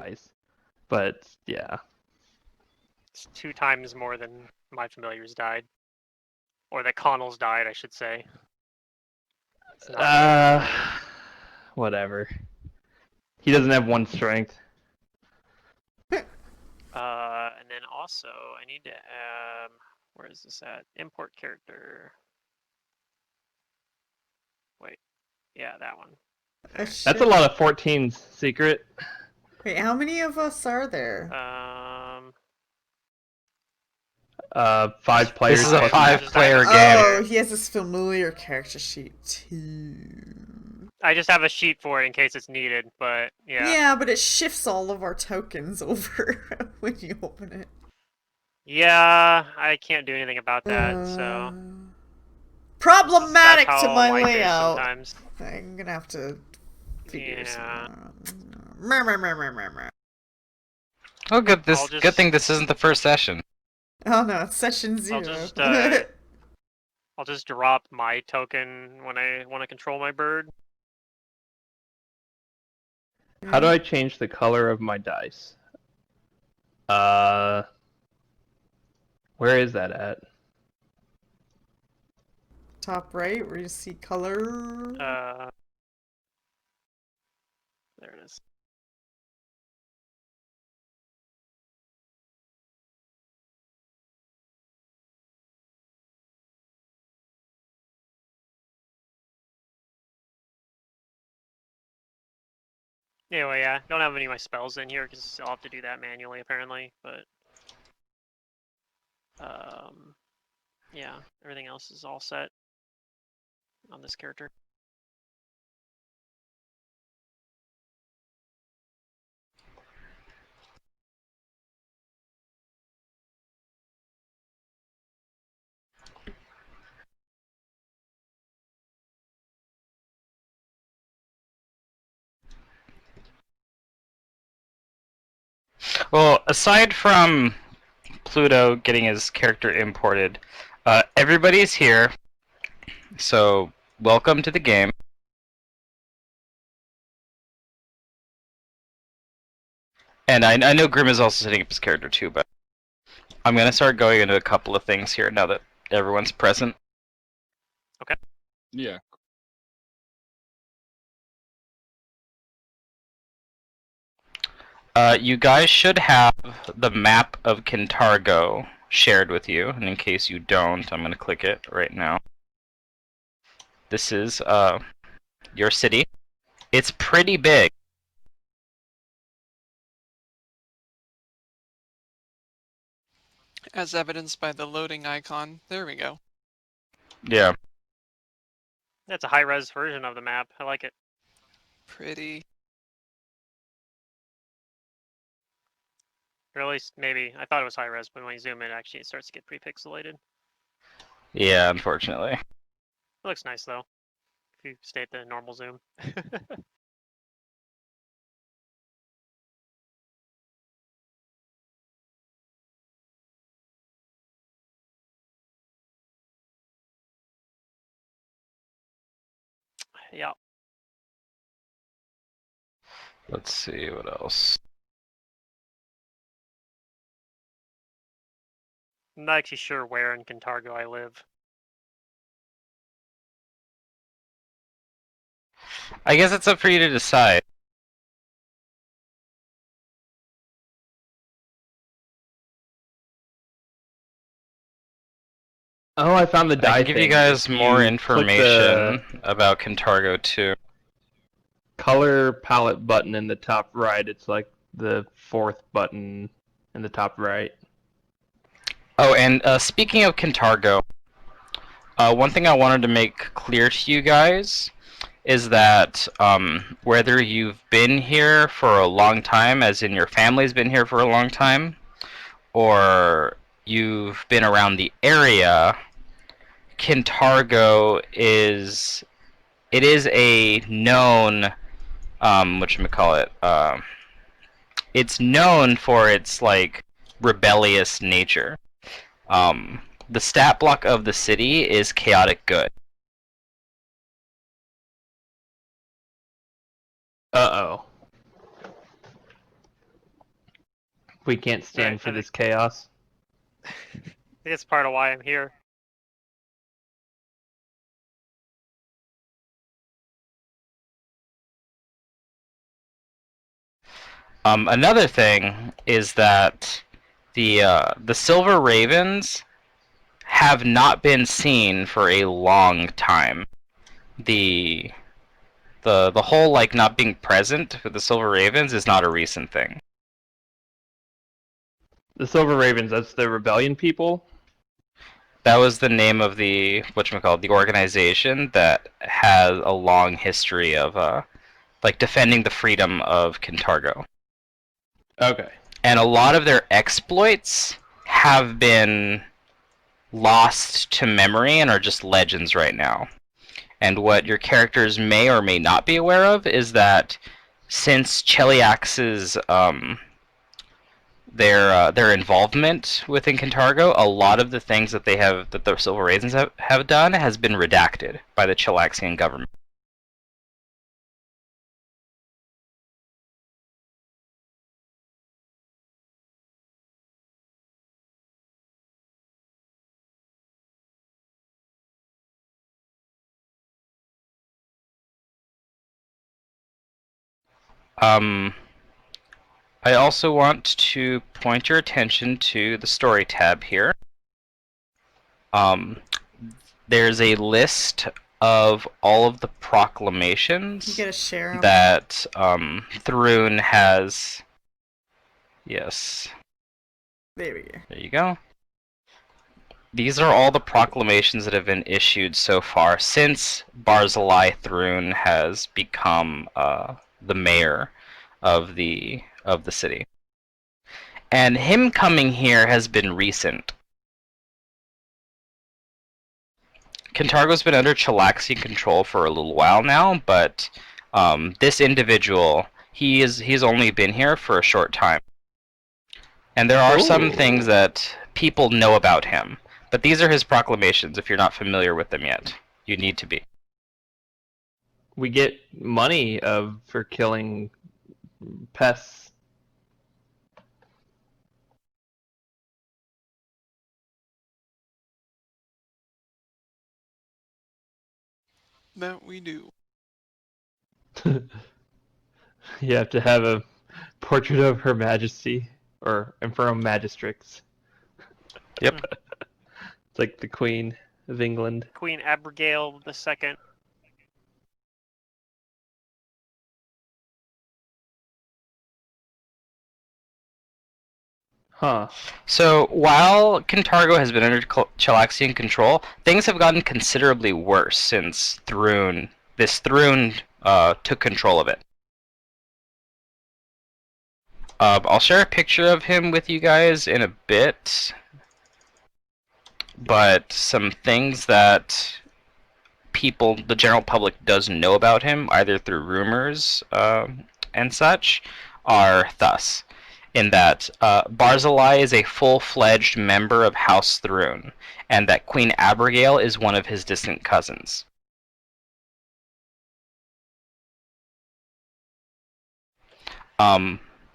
twice. But yeah. It's 2 times more than my familiars died. Or that Connell's died, I should say. It's not Whatever. He doesn't have 1 strength. And then also, I need to where is this at? Import character. Wait, yeah, that one. That's a lot of 14s, Secret. Wait, how many of us are there? 5 players. This is a plus 5-player game. Oh, he has this familiar character sheet too. I just have a sheet for it in case it's needed, but yeah. Yeah, but it shifts all of our tokens over when you open it. Yeah, I can't do anything about that, so. Problematic That's to how my life is layout. sometimes. I'm gonna have to figure Yeah. Oh, good. just- Good thing this isn't the first session. Oh no, it's session 0. I'll just drop my token when I want to control my bird. How do I change the color of my dice? Where is that at? Top right, where you see color. There it is. Anyway, yeah, don't have any of my spells in here because I'll have to do that manually apparently, but yeah, everything else is all set on this character. Well, aside from Pluto getting his character imported, everybody's here. So, welcome to the game. And I know Grim is also setting up his character too, but I'm going to start going into a couple of things here now that everyone's present. Okay. Yeah. You guys should have the map of Kintargo shared with you, and in case you don't, I'm going to click it right now. This is your city. It's pretty big. As evidenced by the loading icon. There we go. Yeah. That's a high-res version of the map. I like it. Pretty. Or at least, maybe. I thought it was high-res, but when you zoom in, actually, it starts to get pretty pixelated. Yeah, unfortunately. It looks nice, though, if you stay at the normal zoom. Yeah. Let's see what else. I'm not actually sure where in Kintargo I live. I guess it's up for you to decide. Oh, I found the die I can give you thing. guys If more you information about Kintargo too. Color palette button in the top right. It's like the 4th button in the top right. Oh, and speaking of Kintargo, one thing I wanted to make clear to you guys is that whether you've been here for a long time, as in your family's been here for a long time, or you've been around the area, Kintargo is a known whatchamacallit, it's known for its like rebellious nature. The stat block of the city is chaotic good. Uh-oh. We can't stand Right, for I this chaos. think it's part of why I'm here. Another thing is that the Silver Ravens have not been seen for a long time. The the whole like not being present with the Silver Ravens is not a recent thing. The Silver Ravens, that's the rebellion people? That was the name of the whatchamacallit, the organization that has a long history of like defending the freedom of Kintargo. Okay. And a lot of their exploits have been lost to memory and are just legends right now. And what your characters may or may not be aware of is that since Cheliax's their involvement within Kintargo, a lot of the things that the Silver Ravens have done has been redacted by the Chelaxian government. I also want to point your attention to the story tab here. There's a list of all of the proclamations You gotta share 'em. that Thrun has. Yes. There we go. There you go. These are all the proclamations that have been issued so far since Barzillai Thrun has become the mayor of the city. And him coming here has been recent. Kintargo's been under Chelaxian control for a little while now, but this individual, he's only been here for a short time. And there are some Ooh. things that people know about him. But these are his proclamations if you're not familiar with them yet. You need to be. We get money for killing pests. That we do. You have to have a portrait of Her Majesty or Infernal Magistrix. Yep. It's like the Queen of England. Queen Abigail II. Huh. So while Kintargo has been under Chelaxian control, things have gotten considerably worse since Thrun took control of it. I'll share a picture of him with you guys in a bit, but some things that the general public doesn't know about him, either through rumors and such, are thus. In that Barzillai is a full-fledged member of House Thrun, and that Queen Abigail is one of his distant cousins.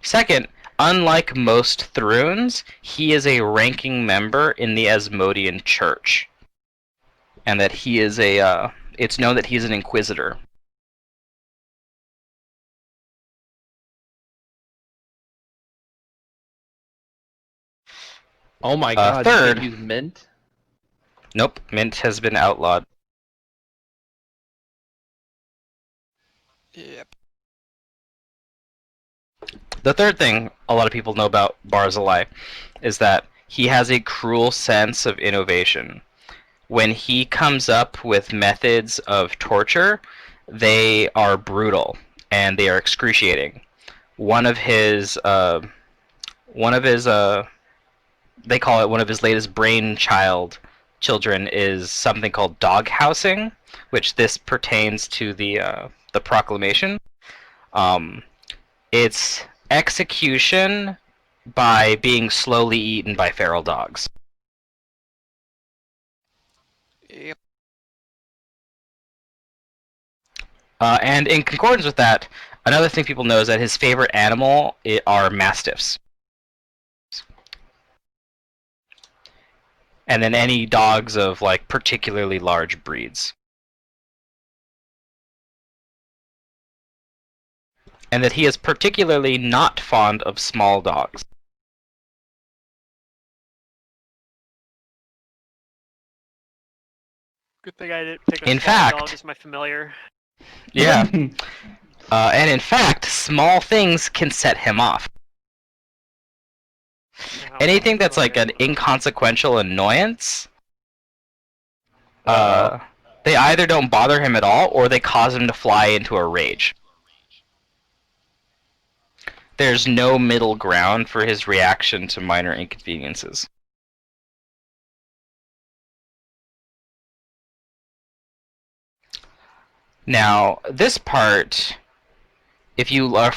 Second, unlike most Thruns, he is a ranking member in the Asmodean Church, and that he is it's known that he's an Inquisitor. Oh my god, third- you can't use mint? Nope, mint has been outlawed. Yep. The third thing a lot of people know about Barzillai is that he has a cruel sense of innovation. When he comes up with methods of torture, they are brutal and they are excruciating. One of his they call it one of his latest children is something called dog housing, which this pertains to the proclamation. It's execution by being slowly eaten by feral dogs. Yep. And in concordance with that, another thing people know is that his favorite animal are mastiffs. and then any dogs of like particularly large breeds. And that he is particularly not fond of small dogs. Good thing I didn't pick a In small fact- dog as my familiar. Yeah. And in fact, small things can set him off. How Anything that's like familiar. an inconsequential annoyance, Uh-oh. they either don't bother him at all or they cause him to fly into a rage. There's no middle ground for his reaction to minor inconveniences. Now, this part, if you're a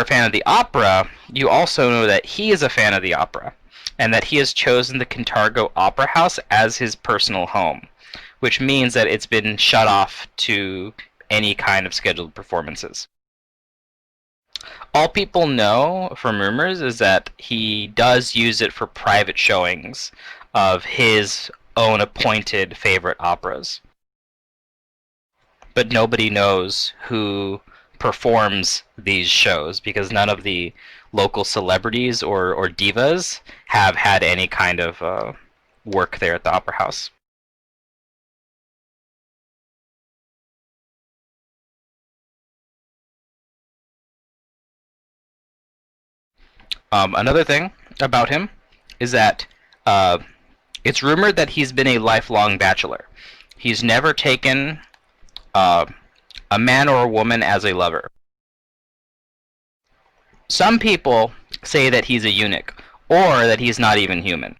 fan of the opera, you also know that he is a fan of the opera, and that he has chosen the Cantargo Opera House as his personal home, which means that it's been shut off to any kind of scheduled performances. All people know from rumors is that he does use it for private showings of his own appointed favorite operas. But nobody knows who performs these shows because none of the local celebrities or divas have had any kind of work there at the Opera House. Another thing about him is that it's rumored that he's been a lifelong bachelor. He's never taken a man or a woman as a lover. Some people say that he's a eunuch, or that he's not even human.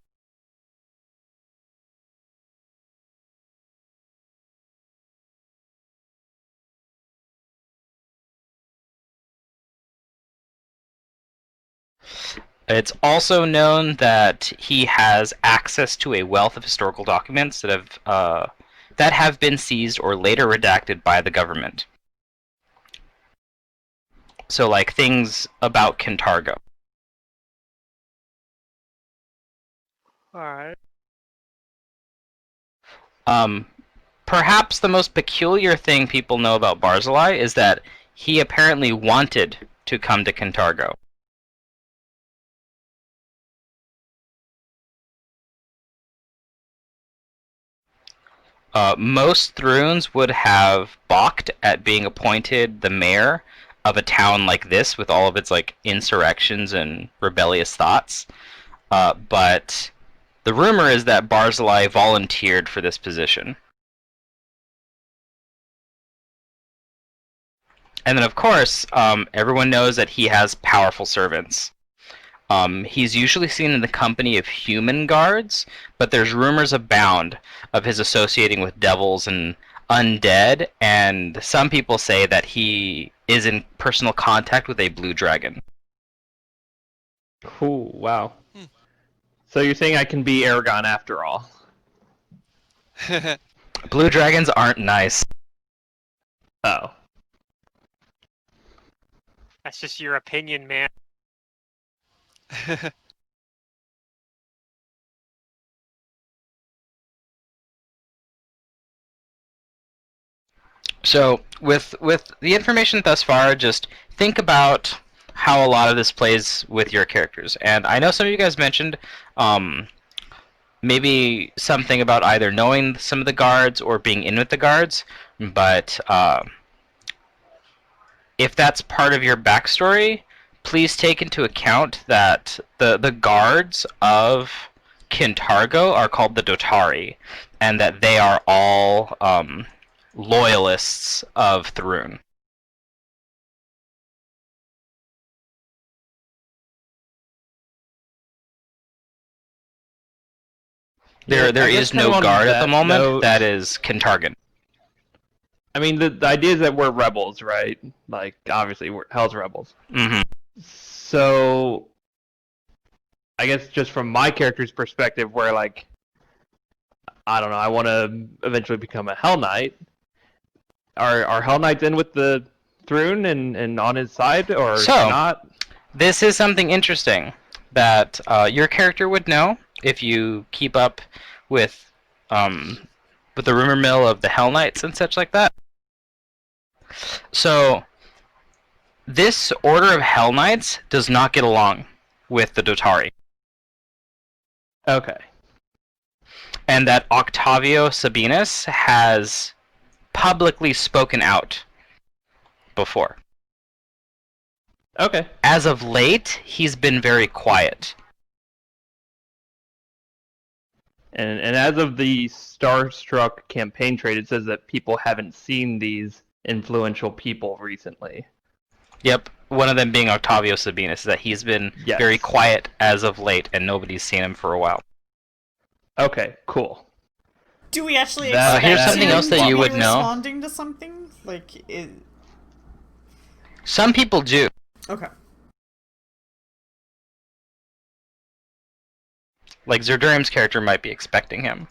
It's also known that he has access to a wealth of historical documents that have been seized or later redacted by the government. So, like things about Cantargo. Alright. Perhaps the most peculiar thing people know about Barzillai is that he apparently wanted to come to Cantargo. Most Throons would have balked at being appointed the mayor of a town like this with all of its like insurrections and rebellious thoughts. But the rumor is that Barzillai volunteered for this position. And then, of course, everyone knows that he has powerful servants. He's usually seen in the company of human guards, but there's rumors abound of his associating with devils and undead, and some people say that he is in personal contact with a blue dragon. Cool, wow. Hmm. So you're saying I can be Aragon after all? Blue dragons aren't nice. Oh. That's just your opinion, man. So, with the information thus far, just think about how a lot of this plays with your characters. And I know some of you guys mentioned maybe something about either knowing some of the guards or being in with the guards, but if that's part of your backstory, please take into account that the guards of Kintargo are called the Dotari, and that they are all loyalists of Thrun. There I is guess kind of no on guard at the that moment note- that is Kintargan. I mean, the idea is that we're rebels, right? Like, obviously, we're Hell's rebels. Mm-hmm. So, I guess just from my character's perspective, where, like, I don't know, I want to eventually become a Hell Knight. Are Hell Knights in with the Thrun and on his side, or So- not? This is something interesting that your character would know if you keep up with the rumor mill of the Hell Knights and such like that. So this Order of Hell Knights does not get along with the Dotari, Okay. and that Octavio Sabinus has publicly spoken out before. Okay. As of late, he's been very quiet. And as of the Starstruck campaign trade, it says that people haven't seen these influential people recently. Yep, one of them being Octavio Sabinus, that he's been Yes. very quiet as of late, and nobody's seen him for a while. Okay, cool. Do we actually That- expect here's something him else that to you be would know. responding to something? Like, Some people do. okay. Like Zerdurium's character might be expecting him.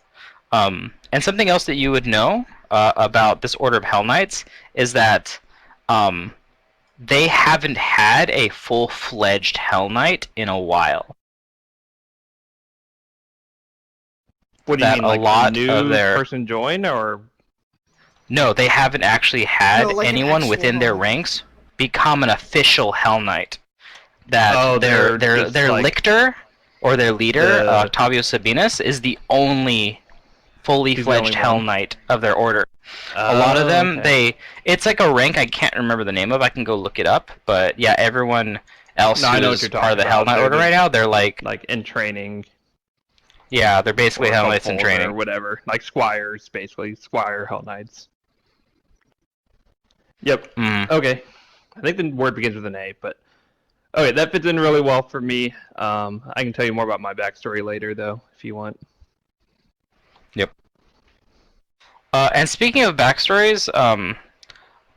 And something else that you would know about this Order of Hell Knights is that they haven't had a full-fledged Hell Knight in a while. What do you That mean, a like lot a new of their- person join, or No, they haven't actually had No, like an anyone actual within their Hell Knight. ranks become an official Hell Knight. That Oh, their they're just like lictor or their leader, the- Octavio Sabinus, is the only fully He's the only fledged Hell one. Knight of their order. A lot of them, okay. it's like a rank I can't remember the name of. I can go look it up. But yeah, everyone else No, I know what who's you're part of the talking Hell about. Knight They're order just- right now, they're like in training, they're basically or Hell Knights in helpful or training. whatever, like squires, basically Squire Hell Knights. Yep. Mm. Okay. I think the word begins with an A, but okay, that fits in really well for me. I can tell you more about my backstory later, though, if you want. And speaking of backstories,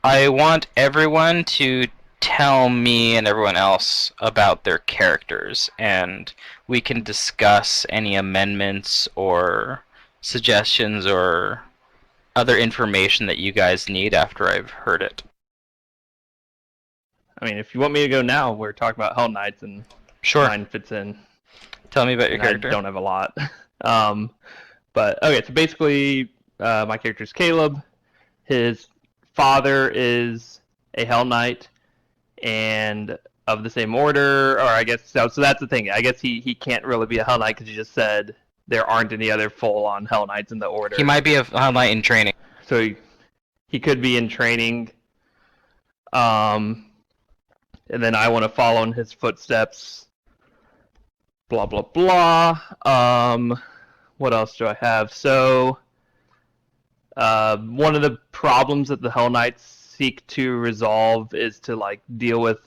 I want everyone to tell me and everyone else about their characters, and we can discuss any amendments or suggestions or other information that you guys need after I've heard it. I mean, if you want me to go now, we're talking about Hell Knights, and Sure. mine fits in. Tell me about your And I character. don't have a lot. But okay, so basically, my character's Caleb. His father is a Hell Knight, and of the same order, or I guess so. So that's the thing. I guess he can't really be a Hell Knight because you just said there aren't any other full-on Hell Knights in the order. He might be a Hell Knight in training. So he could be in training. And then I want to follow in his footsteps. Blah blah blah. What else do I have? So one of the problems that the Hell Knights seek to resolve is to like deal with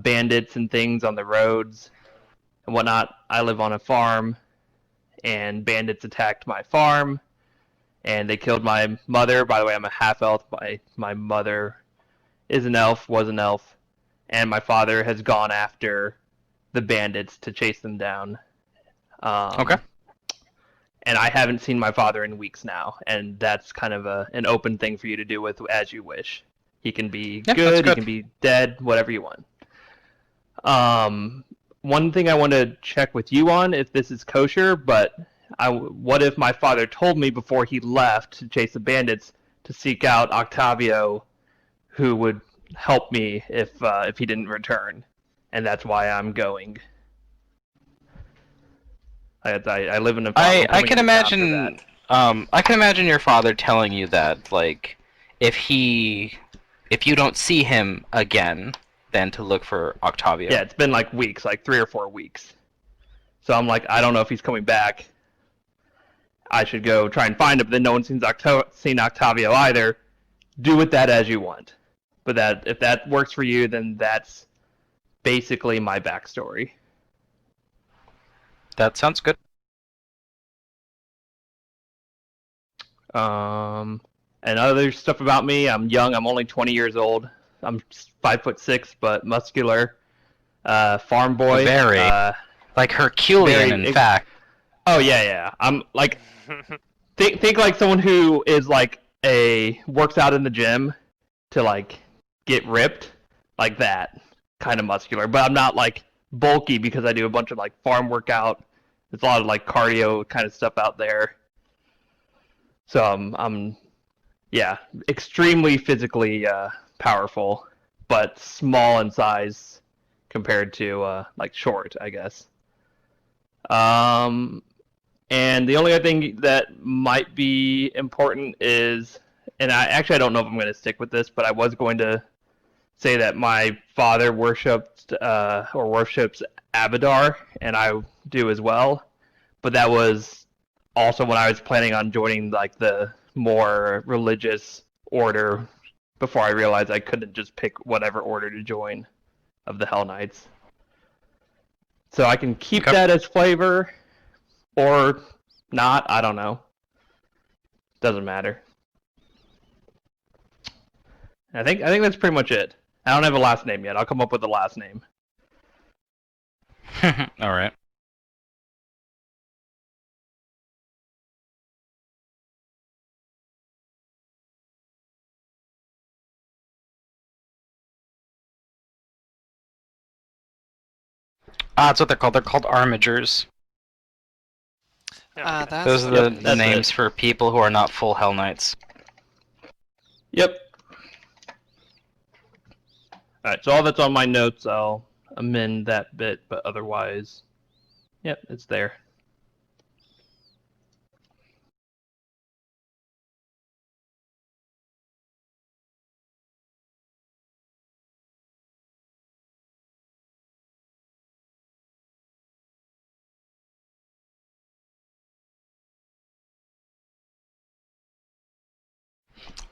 bandits and things on the roads and whatnot. I live on a farm, and bandits attacked my farm, and they killed my mother. By the way, I'm a half elf. My mother is an elf, was an elf, and my father has gone after the bandits to chase them down. Okay. And I haven't seen my father in weeks now, and that's kind of an open thing for you to do with as you wish. He can be Yeah, that's good, he good. can be dead, whatever you want. One thing I want to check with you on, if this is kosher, but what if my father told me before he left to chase the bandits to seek out Octavio, who would help me if he didn't return, and that's why I'm going. I live in a. I can imagine. I can imagine your father telling you that, like, if you don't see him again, then to look for Octavio. Yeah, it's been like weeks, like 3 or 4 weeks. So I'm like, I don't know if he's coming back. I should go try and find him. But then no one's seen Octavio either. Do with that as you want. But if that works for you, then that's basically my backstory. That sounds good. And other stuff about me, I'm young. I'm only 20 years old. I'm 5'6", but muscular. Farm boy. Very. Like Herculean, very- in fact. Oh yeah. I'm like think like someone who is like works out in the gym to like get ripped, like that kind of muscular. But I'm not like bulky because I do a bunch of like farm workout There's a lot of like cardio kind of stuff out there. So I'm yeah, extremely physically powerful, but small in size compared to like short, I guess. And the only other thing that might be important is, and I don't know if I'm going to stick with this, but I was going to say that my father worships Abadar, and I do as well. But that was also when I was planning on joining like the more religious order before I realized I couldn't just pick whatever order to join of the Hell Knights. So I can keep that as flavor or not, I don't know. Doesn't matter. I think that's pretty much it. I don't have a last name yet. I'll come up with a last name. All right. That's what they're called. They're called armigers. Yeah, That's Those are what the it that's is. names for people who are not full Hell Knights. Yep. Alright, so all that's on my notes, I'll amend that bit, but otherwise, yep, it's there.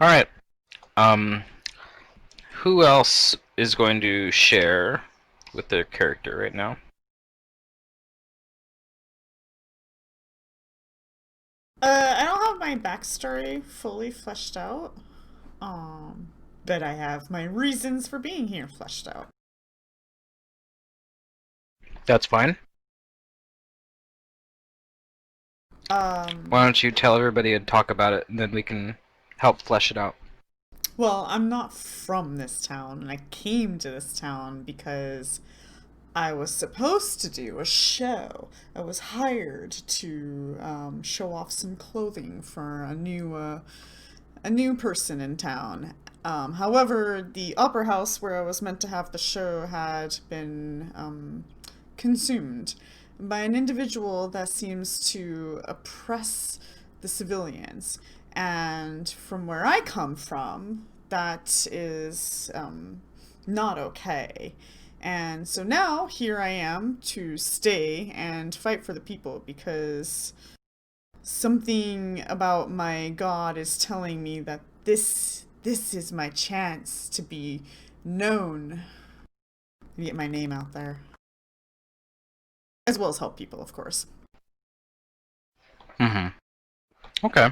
All right. Um, who else is going to share with their character right now? I don't have my backstory fully fleshed out. But I have my reasons for being here fleshed out. That's fine. Why don't you tell everybody and talk about it, and then we can help flesh it out. Well, I'm not from this town, and I came to this town because I was supposed to do a show. I was hired to show off some clothing for a new person in town. However, the opera house where I was meant to have the show had been consumed by an individual that seems to oppress the civilians. And from where I come from, that is not okay. And so now here I am to stay and fight for the people because something about my god is telling me that this is my chance to be known, to get my name out there, as well as help people, of course. Mm-hmm. Okay.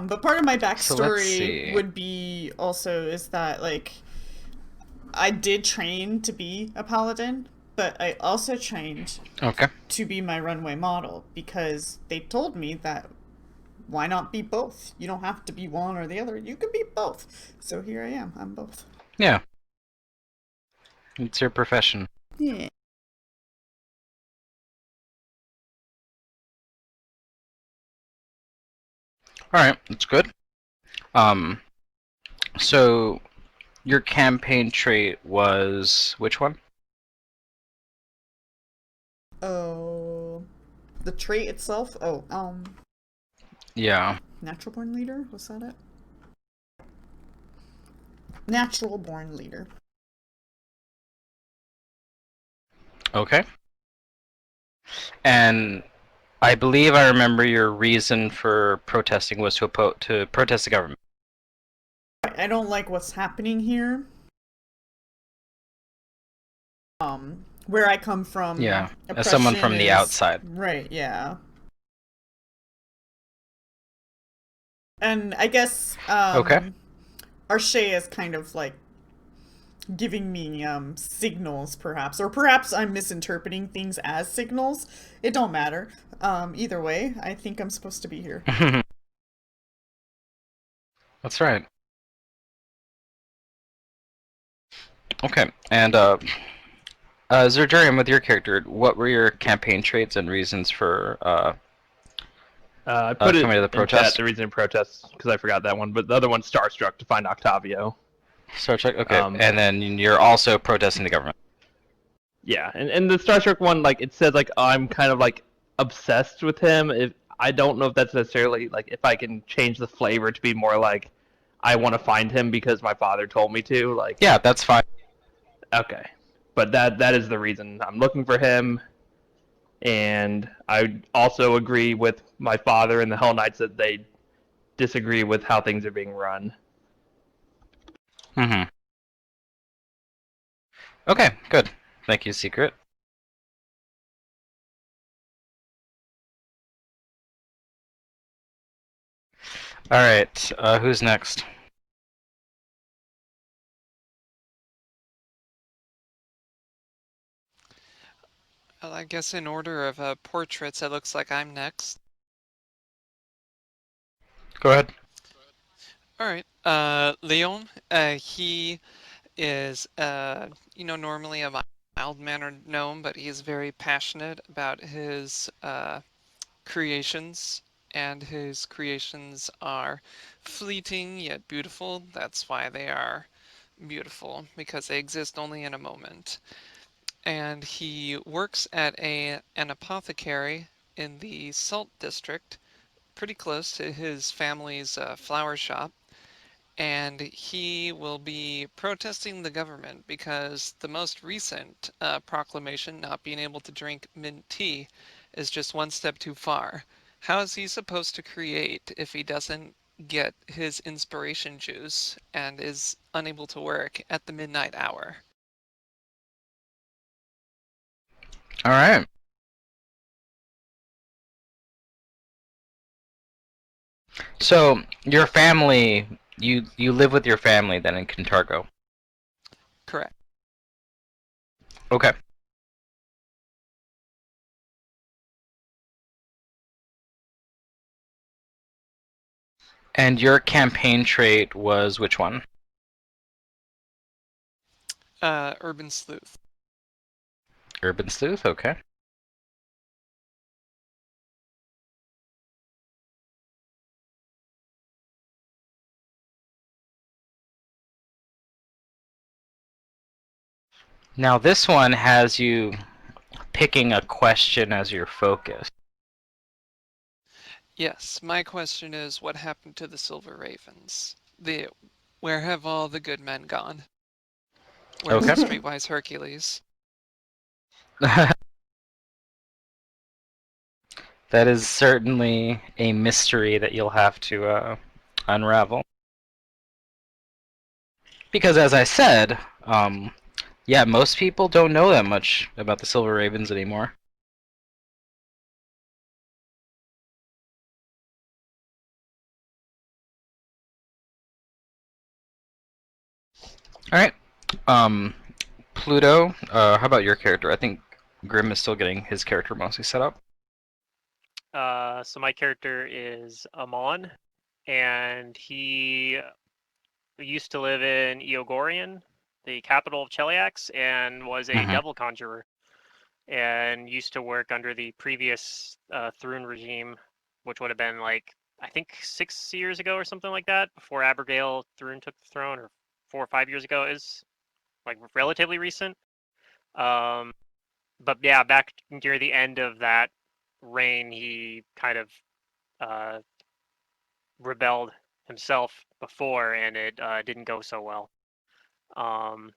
But part of my So let's backstory see. would be also is that like I did train to be a paladin, but I also trained Okay. to be my runway model because they told me that why not be both? You don't have to be one or the other. You can be both. So here I am. I'm both. Yeah. It's your profession. Yeah. All right, that's good. Um, so your campaign trait was which one? Oh, the trait itself. Oh, Yeah. natural born leader. Was that it? Natural born leader. Okay. And I believe I remember your reason for protesting was to protest the government. I don't like what's happening here. Where I come from. Yeah, as someone from the outside. Right. Yeah. And I guess Okay. Arshay is kind of like giving me signals perhaps, or perhaps I'm misinterpreting things as signals. It don't matter. Either way, I think I'm supposed to be here. That's right. Okay, and Zerjarium, with your character, what were your campaign traits and reasons for I put coming to the it in chat, protest? the reason in protest, because I forgot that one. But the other one's Starstruck to find Octavio. Star Trek. Okay, Um, and then you're also protesting the government. Yeah, and the Starstruck one, like it said, like I'm kind of like obsessed with him. If I don't know if that's necessarily like if I can change the flavor to be more like I want to find him because my father told me to. Like, Yeah, that's fine. okay, but that is the reason I'm looking for him. And I also agree with my father and the Hell Knights that they disagree with how things are being run. Mm-hmm. Okay, good. Thank you, Secret. All right, who's next? Well, I guess in order of portraits, it looks like I'm next. Go ahead. All right. Leon, he is, normally a mild-mannered gnome, but he is very passionate about his creations, and his creations are fleeting yet beautiful. That's why they are beautiful, because they exist only in a moment. And he works at an apothecary in the Salt District, pretty close to his family's flower shop. And he will be protesting the government because the most recent proclamation, not being able to drink mint tea, is just one step too far. How is he supposed to create if he doesn't get his inspiration juice and is unable to work at the midnight hour? All right. So your family, you live with your family then in Kintargo. Correct. Okay. And your campaign trait was which one? Urban sleuth. Urban sleuth. Okay. Now this one has you picking a question as your focus. Yes, my question is, what happened to the Silver Ravens? Where have all the good men gone? Where's the Okay. streetwise Hercules? That is certainly a mystery that you'll have to unravel. Because as I said, yeah, most people don't know that much about the Silver Ravens anymore. All right. Um, Pluto, how about your character? I think Grim is still getting his character mostly set up. So my character is Amon, and he used to live in Eogorian, the capital of Cheliax, and was a Mhm. devil conjurer, and used to work under the previous Thrune regime, which would have been like I think 6 years ago or something like that, before Abigail Thrune took the throne, or 4 or 5 years ago. Is like relatively recent. Um, but yeah, back near the end of that reign, he kind of uh, rebelled himself before, and it didn't go so well. Um,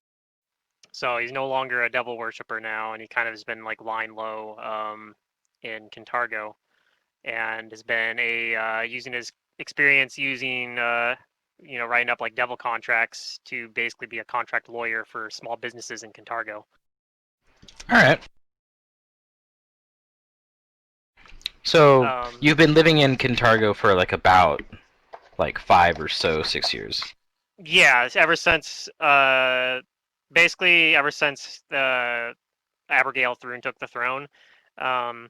so he's no longer a devil worshiper now, and he kind of has been like lying low in Kintargo, and has been using his experience using writing up like devil contracts to basically be a contract lawyer for small businesses in Kintargo. All right. So you've been living in Kintargo for like about like 5 or so 6 years. Yeah, ever since basically ever since Abigail Thrune took the throne. Um,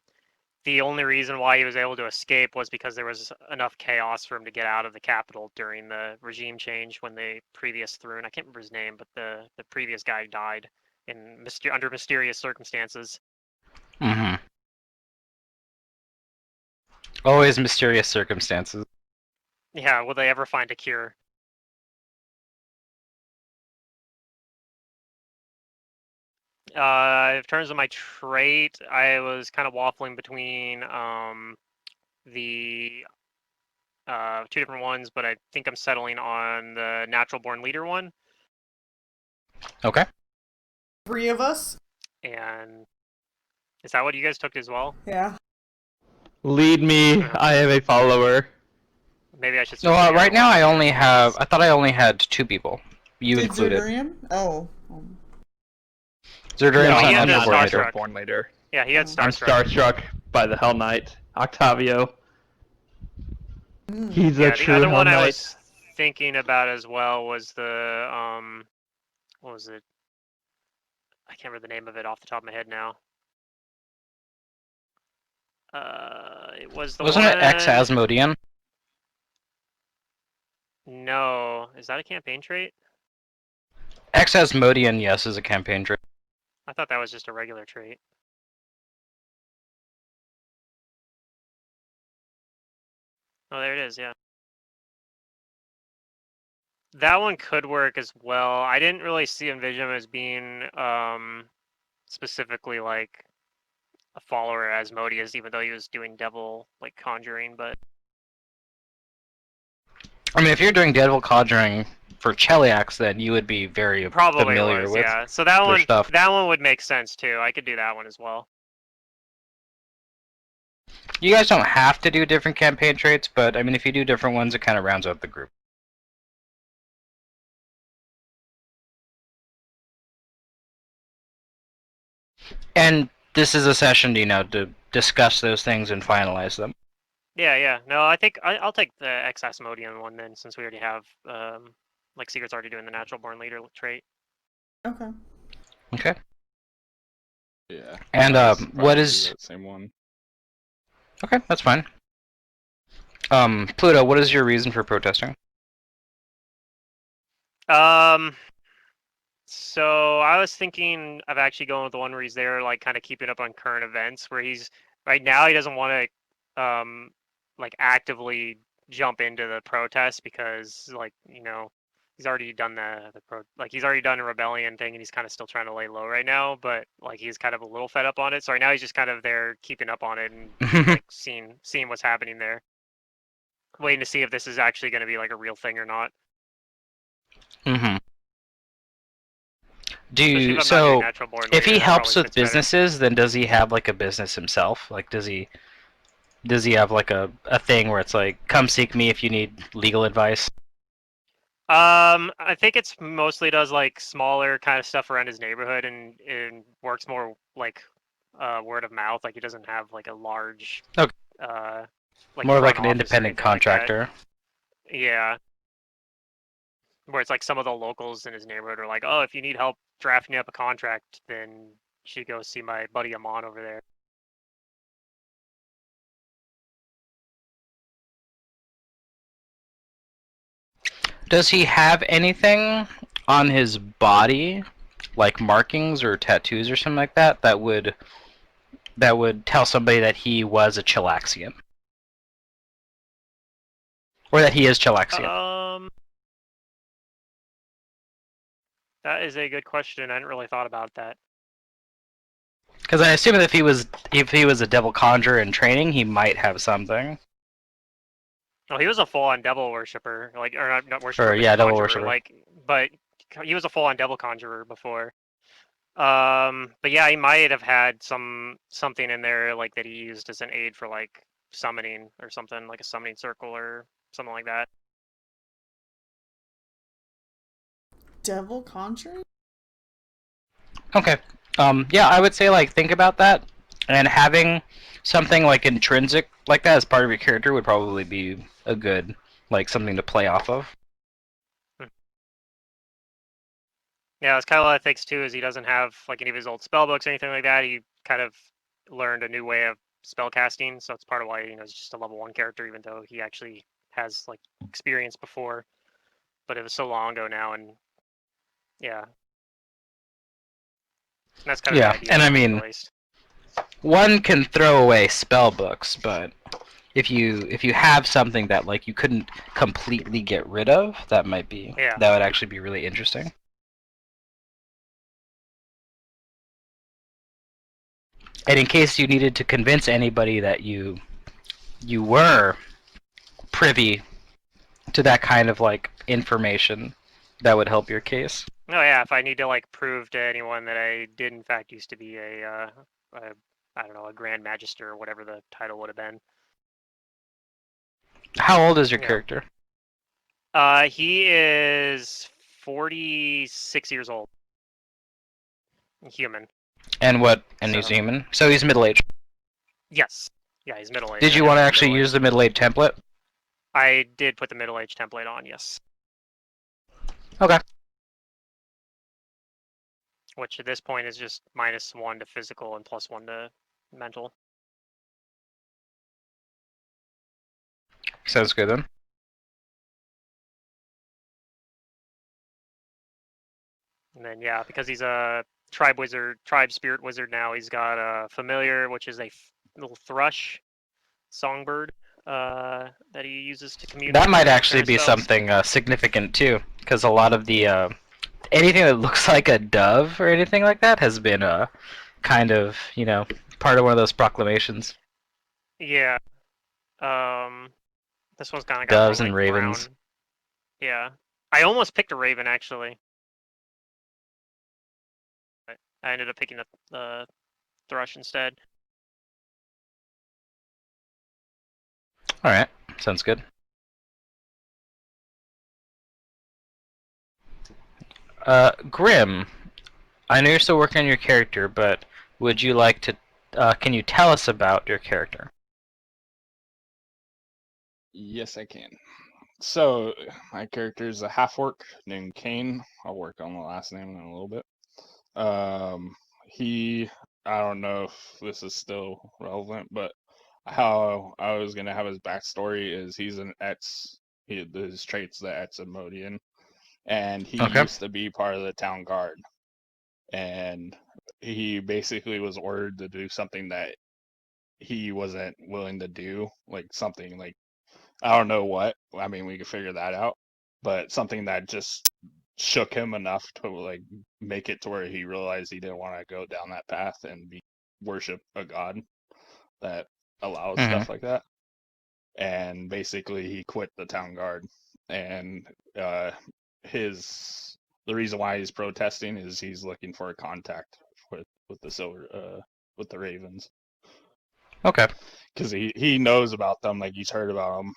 the only reason why he was able to escape was because there was enough chaos for him to get out of the capital during the regime change when the previous Thrun, I can't remember his name, but the previous guy died in under mysterious circumstances. Mm-hmm. Always mysterious circumstances. Yeah, will they ever find a cure? In terms of my trait, I was kind of waffling between the two different ones, but I think I'm settling on the natural born leader one. Okay. 3 of us? And is that what you guys took as well? Yeah. Lead me. I am a follower. Maybe I should. No, switch to the right other now one. I only have. I thought I only had 2 people. You Did included. Zurdurian? Oh. Zurdurian's No, he not had I'm the not natural a born leader. Starstruck. born leader. Yeah, he had Oh. I'm Starstruck. starstruck by the Hell Knight, Octavio. Mm. He's a Yeah, the true other Hell one I Knight. was thinking about as well was the what was it? I can't remember the name of it off the top of my head now. It was the Wasn't one. it ex-Asmodean? No, is that a campaign trait? Ex-Asmodean, yes, is a campaign trait. I thought that was just a regular trait. Oh, there it is. Yeah. That one could work as well. I didn't really envision him as being specifically like a follower as Asmodeus, even though he was doing devil like conjuring. But I mean, if you're doing Devil Conjuring for Cheliax, then you would be very probably familiar was, with yeah. So that their one, stuff. that one would make sense too. I could do that one as well. You guys don't have to do different campaign traits, but I mean, if you do different ones, it kind of rounds out the group. And this is a session, to discuss those things and finalize them. Yeah, yeah. No, I think I'll take the ex Asmodean one then, since we already have like Secret's already doing the natural born leader trait. Okay. Okay. Yeah. And I was what probably do is? that same one? Okay, that's fine. Pluto, what is your reason for protesting? So I was thinking of actually going with the one where he's there, like kind of keeping up on current events. Where he's right now, he doesn't want to, like actively jump into the protest because, like, he's already done he's already done a rebellion thing, and he's kind of still trying to lay low right now. But like he's kind of a little fed up on it. So right now he's just kind of there keeping up on it and like seeing what's happening there, waiting to see if this is actually going to be like a real thing or not. Mm-hmm. Especially if I'm not doing So natural born if leader, he that helps probably with fits better. businesses, then does he have like a business himself? Like, does he have like a thing where it's like, come seek me if you need legal advice? I think it's mostly does like smaller kind of stuff around his neighborhood and works more like word of mouth. Like he doesn't have like a large Okay. like More like front an office or independent anything like that. contractor. Yeah. Where it's like some of the locals in his neighborhood are like, oh, if you need help drafting up a contract, then you should go see my buddy Amon over there. Does he have anything on his body, like markings or tattoos or something like that, that would tell somebody that he was a Chilaxian? Or that he is Chilaxian? That is a good question. I hadn't really thought about that. Because I assume that if he was a devil conjurer in training, he might have something. Oh, he was a full-on devil worshiper, like, or not worshiper, Or but yeah, devil conjurer, worshiper. like, but he was a full-on devil conjurer before. But yeah, he might have had something in there like that he used as an aid for like summoning or something, like a summoning circle or something like that. Devil conjuring? Okay. Yeah, I would say like think about that, and having something like intrinsic like that as part of your character would probably be a good like something to play off of. Yeah, it's kind of what I think too. Is he doesn't have like any of his old spell books or anything like that. He kind of learned a new way of spell casting, so it's part of why he's just a level 1 character, even though he actually has like experience before. But it was so long ago now, and yeah, and that's kind of Yeah, the idea. and I behind it, mean, at least. one can throw away spell books, but if you have something that like you couldn't completely get rid of, that Yeah. would actually be really interesting. And in case you needed to convince anybody that you were privy to that kind of like information, that would help your case. Oh yeah, if I need to like prove to anyone that I did in fact used to be a I don't know, a Grand Magister or whatever the title would have been. How old is your Yeah. character? He is 46 years old. Human. And what? And he's So- human. So he's middle-aged. Yes. Yeah, he's middle aged. Did you want to actually use the middle-aged template? I did put the middle age template on, yes. Okay. Which at this point is just -1 to physical and +1 to mental. Sounds good then. And then yeah, because he's a tribe spirit wizard now, he's got a familiar, which is a little thrush songbird that he uses to communicate. That might with actually be spells. something significant too, because a lot of the anything that looks like a dove or anything like that has been kind of part of one of those proclamations. Yeah. This one's kind of got Doves more, and like, ravens. brown. Yeah. I almost picked a raven actually. But I ended up picking the thrush instead. All right, sounds good. Grim, I know you're still working on your character, but would you like to? Can you tell us about your character? Yes, I can. So, my character is a half-orc named Kane. I'll work on the last name in a little bit. He, I don't know if this is still relevant, but how I was gonna have his backstory is he's an his trait's the Etzimodian, and he Okay. used to be part of the town guard, and he basically was ordered to do something that he wasn't willing to do, like something like I don't know what. I mean, we could figure that out, but something that just shook him enough to like make it to where he realized he didn't want to go down that path and worship a god that allows Mhm. stuff like that. And basically, he quit the town guard, and the reason why he's protesting is he's looking for a contact with the Ravens, Okay. because he knows about them, like he's heard about them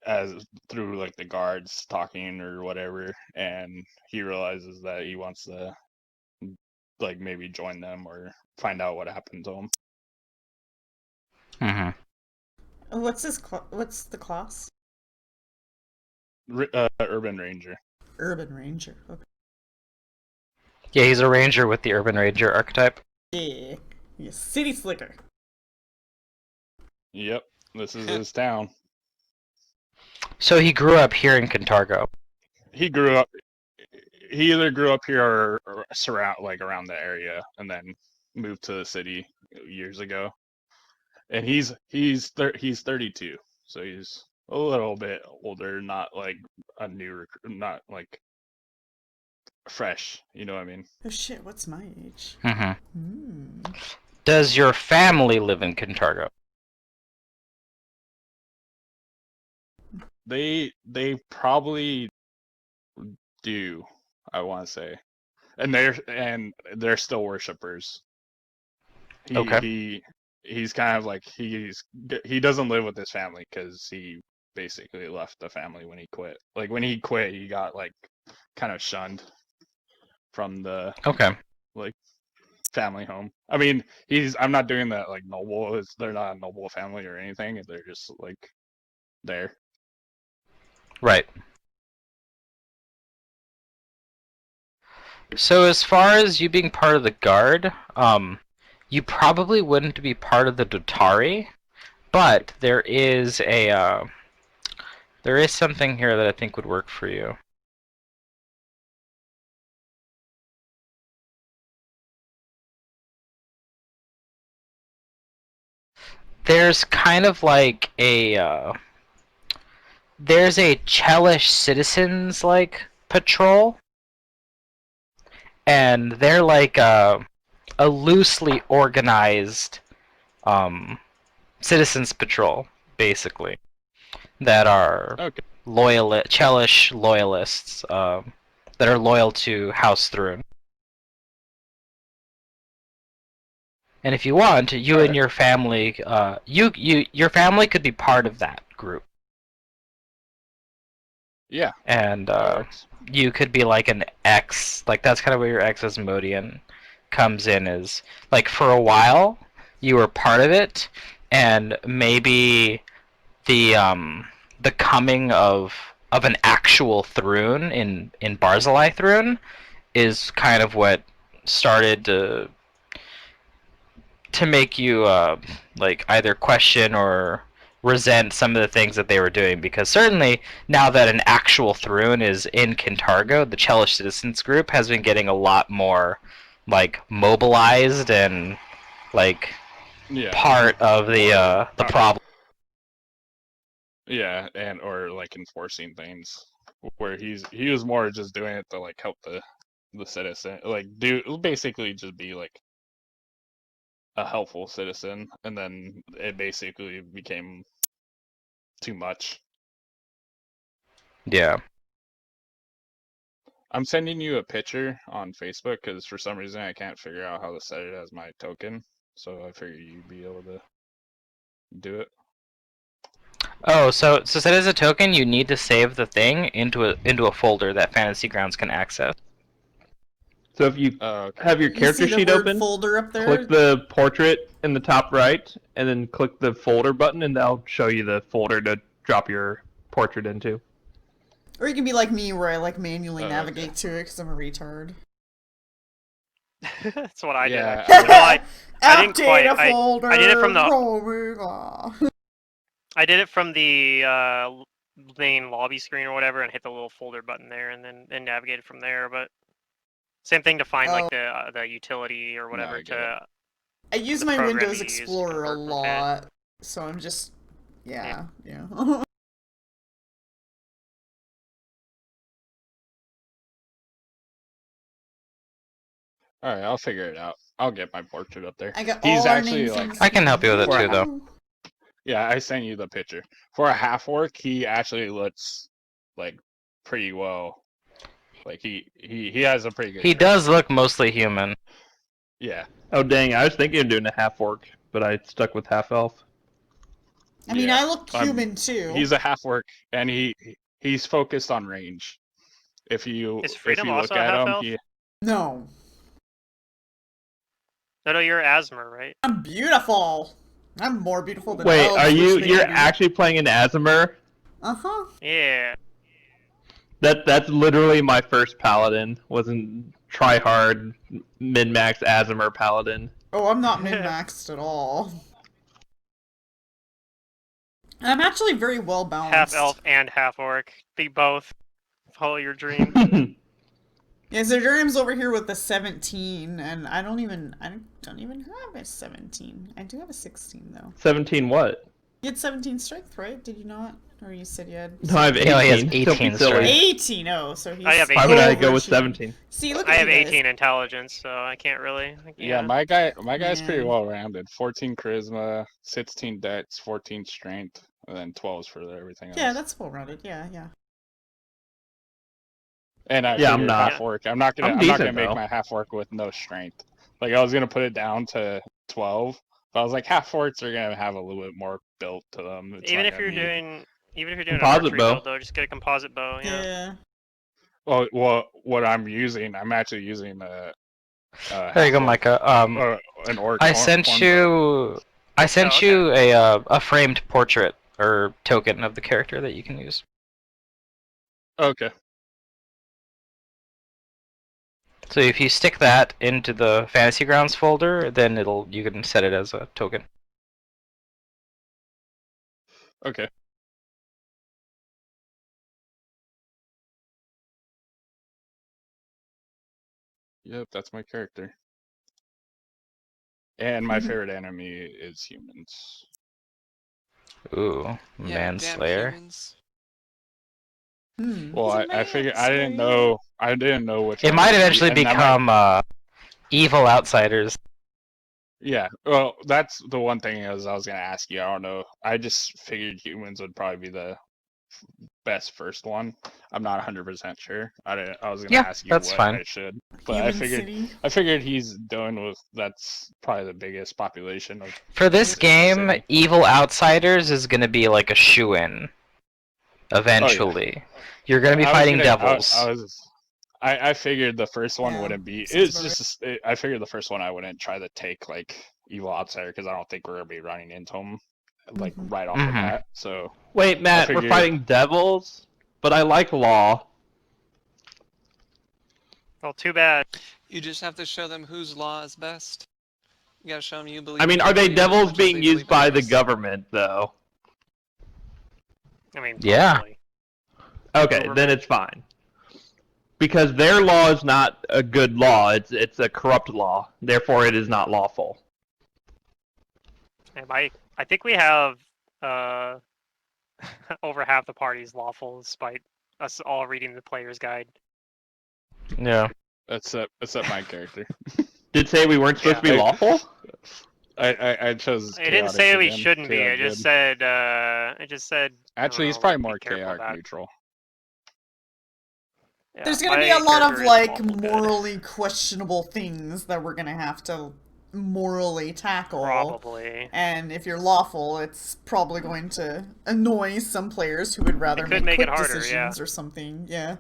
as through like the guards talking or whatever, and he realizes that he wants to like maybe join them or find out what happened to him. Mhm. What's what's the class? Urban Ranger. Urban Ranger. Okay. Yeah, he's a ranger with the urban ranger archetype. Yeah. Yeah, City Slicker. Yep, this is his town. So he grew up here in Cantargo. He grew up. He either grew up here or around the area, and then moved to the city years ago. And he's 32, so he's a little bit older, not like a new not like fresh. You know what I mean? Oh shit, what's my age? Mhm. Hmm. Does your family live in Cantargo? They probably do. I want to say, and they're still worshippers. Okay. He's kind of like he doesn't live with his family because he basically left the family when he quit. Like when he quit, he got like kind of shunned from the Okay. like family home. I mean, I'm not doing that like noble. They're not a noble family or anything. They're just like there. Right. So as far as you being part of the guard, You probably wouldn't be part of the Dotari, but there is something here that I think would work for you. There's kind of like there's a Chelish citizens like patrol, and they're like a loosely organized citizens patrol, basically, that are Okay. Chelish loyalists that are loyal to House Thrune. And if you want, you and Alright. your family, your family could be part of that group. Yeah. And That works. you could be like an ex, like that's kind of where your ex Asmodean comes in, is like for a while you were part of it, and maybe the coming of an actual Thrune in Barzillai Thrune is kind of what started to make you like either question or resent some of the things that they were doing, because certainly now that an actual Thrune is in Kintargo, the Chelish Citizens group has been getting a lot more like mobilized and like Yeah. part of the problem. Yeah, and or like enforcing things where he was more just doing it to like help the citizen, like basically just be like a helpful citizen, and then it basically became too much. Yeah. I'm sending you a picture on Facebook because for some reason I can't figure out how to set it as my token, so I figured you'd be able to do it. Oh, so set as a token, you need to save the thing into a folder that Fantasy Grounds can access. So if you Okay. have your You character see the sheet word open, folder up there? click the portrait in the top right, and then click the folder button, and that'll show you the folder to drop your portrait into. Or you can be like me, where I like manually Oh, okay. navigate to it because I'm a retard. That's what I did. Yeah, Actually. No, I didn't Update quite. a folder. I did it from the. the. I did it from the main lobby screen or whatever, and hit the little folder button there, and then navigated from there. But same thing to find like the utility or whatever I get it. to. I use the my program Windows you use to Explorer a convert from it. lot, so I'm just, yeah. All right, I'll figure it out. I'll get my portrait up there. I got He's all our actually names on like, the I can help you with it too, screen. yeah, I sent you the picture. For a half orc, he actually looks like pretty well. Like he has a pretty good. He does look mostly human. Yeah. Oh dang! I was thinking of doing a half orc, but I stuck with half elf. I mean, Yeah. I look human too. He's a half orc, and he's focused on range. If you Is Freedom look also a at half him, elf? No. No, you're Asmer, right? I'm beautiful. I'm more beautiful than Wait, elves are wish you? they You're could be. actually playing an Aasimar? Uh-huh. Yeah. That's literally my first paladin. Wasn't try hard min max Aasimar paladin. Oh, I'm not min-maxed at all. I'm actually very well balanced. Half elf and half orc. Be both. Follow your dream. Yeah, so Durham's over here with the 17, and I don't even have a 17. I do have a 16 though. 17 what? You had 17 strength, right? Did you not? Or you said you had? No, I have 18. No, he has Don't be 18 silly. strength. 18. Oh, so he's. I have Why would I go with overachieving. 17? See, look I at have you guys. 18 intelligence, so I can't really. yeah, my guy's pretty Man. well rounded. 14 charisma, 16 dex, 14 strength, and then 12s for everything else. Yeah, that's well rounded. Yeah, yeah. And I Yeah, I'm figured not. half orc. I'm not I'm gonna decent, make though. my half orc with no strength. Like I was gonna put it down to 12, but I was like half orcs are gonna have a little bit more built to them. It's Even not if you're gonna be- doing, even if you're doing an Composite archery bow. build, though, just get a composite bow. Yeah. Yeah. Well, what I'm using, I'm actually using a There you go, half-orc, Micah. an orc. I sent you okay. you a framed portrait or token of the character that you can use. Okay. So if you stick that into the Fantasy Grounds folder, then you can set it as a token. Okay. Yep, that's my character. And my favorite enemy is humans. Ooh, Yeah, damn Manslayer. humans. Well, He's a I figured I didn't manslayer. know which It one might would be, eventually and that become evil outsiders. yeah. Well, that's the one thing I was gonna ask you. I don't know. I just figured humans would probably be the best first one. I'm not 100% sure. I was gonna Yeah, ask you that's what fine. I should, but Human City. I figured he's done with that's probably the biggest population of For this the game, city. evil outsiders is gonna be like a shoo-in. Eventually, you're gonna be I was fighting gonna devils. I figured the first one Yeah, wouldn't be. sounds It's about just I figured the first one I wouldn't try to take like evil outsider because I don't think we're gonna be running into them like Mhm. right off the Mhm. bat. So Wait, Matt, we're figured- fighting devils, but I like law. Well, too bad. You just have to show them whose law is best. You gotta show them you believe. I mean, in are they liberty as devils much as being they used believe in by the yours. government, though? I mean, Yeah. probably. Okay, then Government. it's fine. Because their law is not a good law; it's a corrupt law. Therefore, it is not lawful. And I think we have over half the party's lawful, despite us all reading the player's guide. Yeah. except my character. Did say we weren't supposed to be I- lawful? I chose. It didn't chaotic say we again. shouldn't be. Chaotic It just good. said. It just said. I don't Actually, he's know, probably be more careful chaotic about. neutral. Yeah, There's gonna my be a lot of character is like lawful good. morally questionable things that we're gonna have to morally tackle. Probably. And if you're lawful, it's probably going to annoy some players who would rather could make make it quick harder, decisions yeah. or something. Yeah.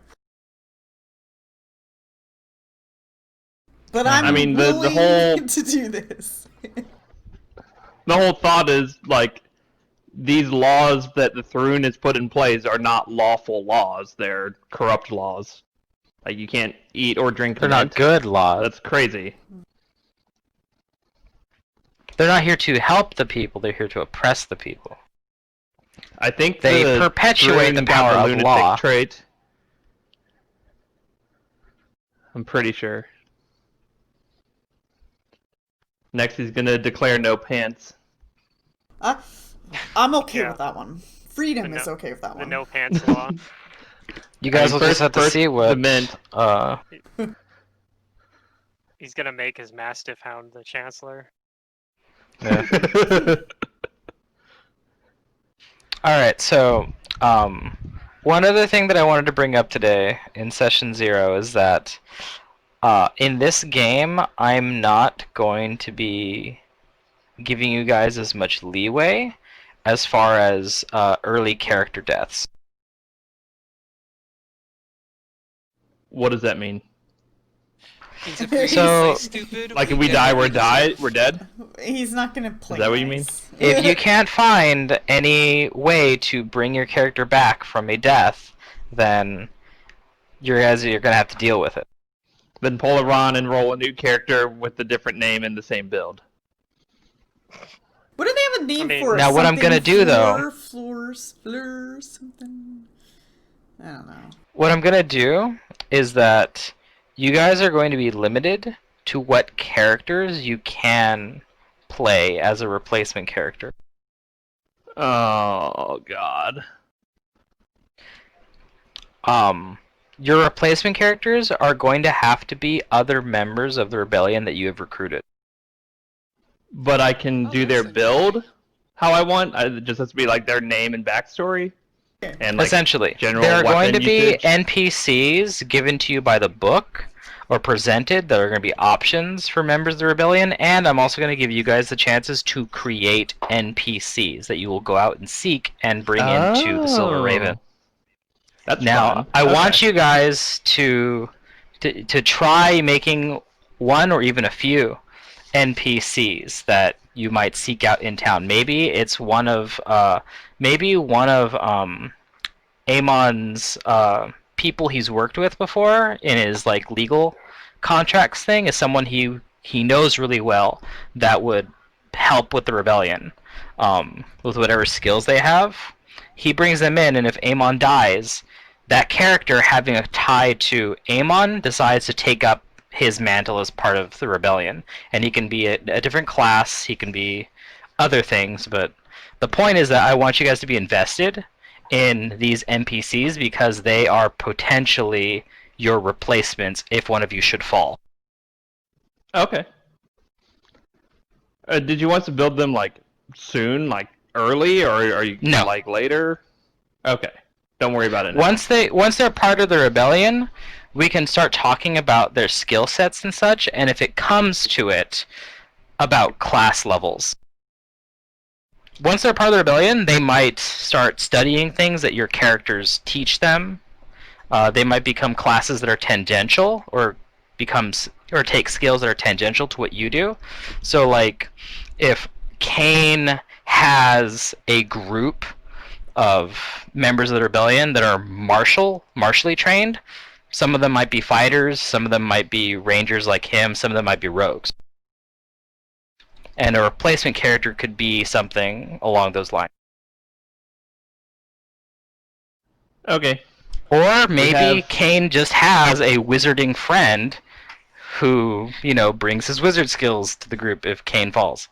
But I'm I mean, the willing whole- to do this. The whole thought is like these laws that the Thrune has put in place are not lawful laws; they're corrupt laws. Like you can't eat or drink They're not mint. good laws. That's crazy. They're not here to help the people, they're here to oppress the people. I think They the perpetuate Thrune's the got power the of lunatic law. trait. I'm pretty sure. Next, he's gonna declare no pants. I'm okay Yeah. with that one. Freedom The is no- okay with that The one. no pants law. You guys I mean, will just have to first see the what mint. He's gonna make his Mastiff Hound the Chancellor. Yeah. Alright, so one other thing that I wanted to bring up today in session 0 is that in this game I'm not going to be giving you guys as much leeway as far as early character deaths. What does that mean? Means if we So- play stupid, Like if we get die, what we're we deserve. we're dead. He's not gonna play. Is that what you mean? nice. If you can't find any way to bring your character back from a death, then you're gonna have to deal with it. Then pull a Ron and roll a new character with a different name in the same build. What do they have a name I mean- for it? Now, what I'm Something gonna do, though- Floor, something. I don't know. What I'm gonna do is that you guys are going to be limited to what characters you can play as a replacement character. Oh God. Your replacement characters are going to have to be other members of the rebellion that you have recruited. But I can Oh, do their that's build how I want. It just has to be like their name and backstory. And like Essentially, general there are going to weapon be usage. NPCs given to you by the book or presented that are going to be options for members of the rebellion, and I'm also going to give you guys the chances to create NPCs that you will go out and seek and bring into the Silver Raven. That's Now, fun. I Okay. want you guys to try making one or even a few NPCs that you might seek out in town. Maybe it's one of Amon's people he's worked with before in his like legal contracts thing is someone he knows really well that would help with the rebellion, with whatever skills they have. He brings them in, and if Amon dies, that character having a tie to Amon decides to take up his mantle as part of the rebellion, and he can be a different class. He can be other things, but the point is that I want you guys to be invested in these NPCs because they are potentially your replacements if one of you should fall. Okay. Did you want to build them like soon, like early, or are you No. like later? Okay. Don't worry about it now. Once they're part of the rebellion, we can start talking about their skill sets and such, and if it comes to it, about class levels. Once they're part of the rebellion, they might start studying things that your characters teach them. They might become classes that are tangential, or take skills that are tangential to what you do. So, like, if Kane has a group of members of the rebellion that are martially trained, some of them might be fighters, some of them might be rangers like him, some of them might be rogues. And a replacement character could be something along those lines. Okay. Or maybe have- Kane just has a wizarding friend who, brings his wizard skills to the group if Kane falls.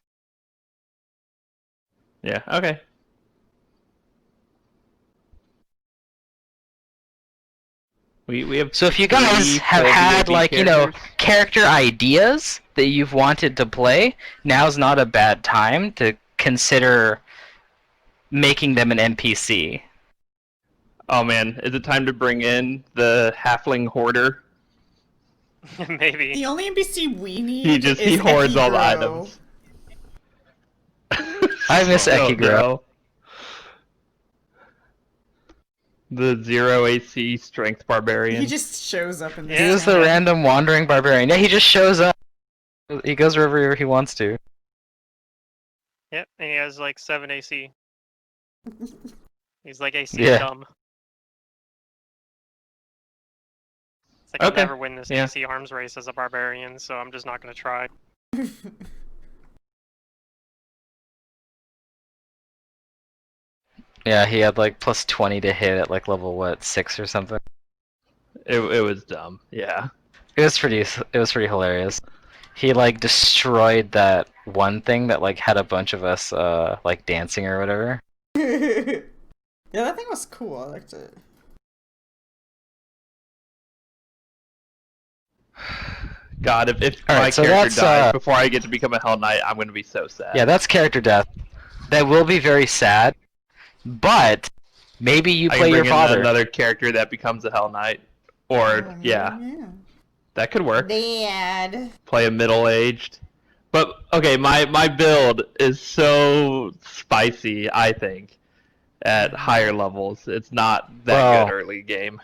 Yeah. Okay. We have. So if you guys three have full had, D&D characters. character ideas that you've wanted to play, now's not a bad time to consider making them an NPC. Oh man, is it time to bring in the halfling hoarder? Maybe. The only NPC we need He is hoards all the Ekigro. items. I miss Ekigro. No. The 0 AC strength barbarian. He just shows up in this Yeah. He was the town. random wandering barbarian. Yeah, he just shows up. He goes wherever he wants to. Yep, and he has like 7 AC. He's like AC Yeah. dumb. It's like I'll Okay, never win this yeah. AC arms race as a barbarian, so I'm just not gonna try. Yeah, he had like plus 20 to hit at like level 6 or something. It was dumb. Yeah. It was pretty hilarious. He like destroyed that one thing that like had a bunch of us like dancing or whatever. Yeah, that thing was cool. I liked it. God, if All my right, so character that's, dies before I get to become a Hell Knight, I'm going to be so sad. Yeah, that's character death. That will be very sad, but maybe you I play can your bring in father. another character that becomes a Hell Knight. Or, Oh, yeah, that could work. Dad. Play a middle-aged. But, okay, my build is so spicy, I think, at higher levels. It's not that Well, good early game.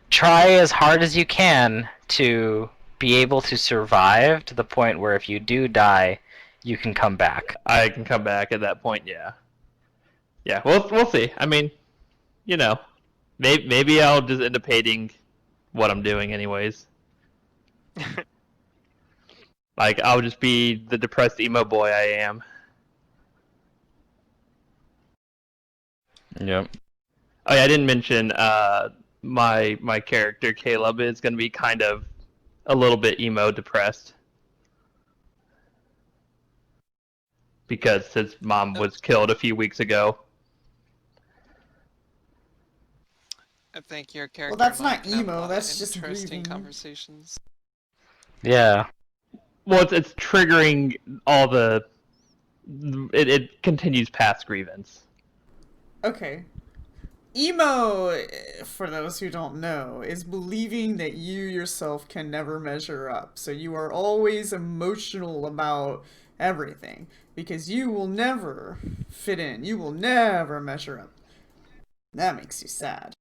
Try as hard as you can to be able to survive to the point where if you do die, you can come back. I can come back at that point, yeah. Yeah, we'll see. I mean, maybe I'll just end up hating what I'm doing anyways. Like, I'll just be the depressed emo boy I am. Yep. Oh yeah, I didn't mention my character Caleb is going to be kind of a little bit emo depressed because his mom was killed a few weeks ago. I think your character. that's might not have a emo, lot of that's just interesting grieving. conversations. Yeah. Well, it's triggering all the. It continues past grievance. Okay. Emo, for those who don't know, is believing that you yourself can never measure up. So you are always emotional about everything because you will never fit in. You will never measure up. That makes you sad.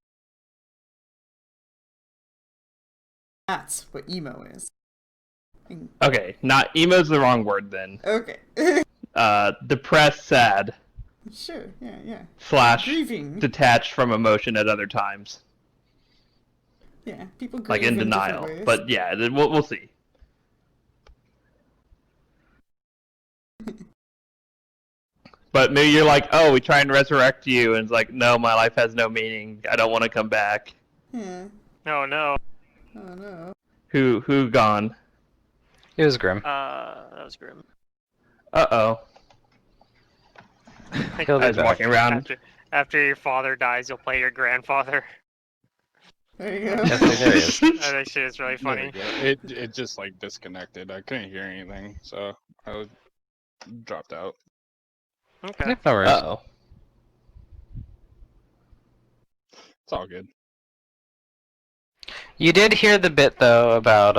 That's what emo is. Okay, not emo's the wrong word then. Okay. Depressed, sad, Sure, yeah. / Grieving. detached from emotion at other times. Yeah, people grieve like in different denial. ways. But yeah, we'll see. But maybe you're like, oh, we try and resurrect you, and it's like, no, my life has no meaning. I don't want to come back. Yeah. Oh no. Oh no. Who gone? It was grim. That was grim. Uh-oh. He'll I be was back. walking around. After your father dies, you'll play your grandfather. There you go. Yes, there he is. That actually is really There we funny. go. It just like disconnected. I couldn't hear anything, so I dropped out. Okay. Yep, no worries. Uh-oh. It's all good. You did hear the bit though about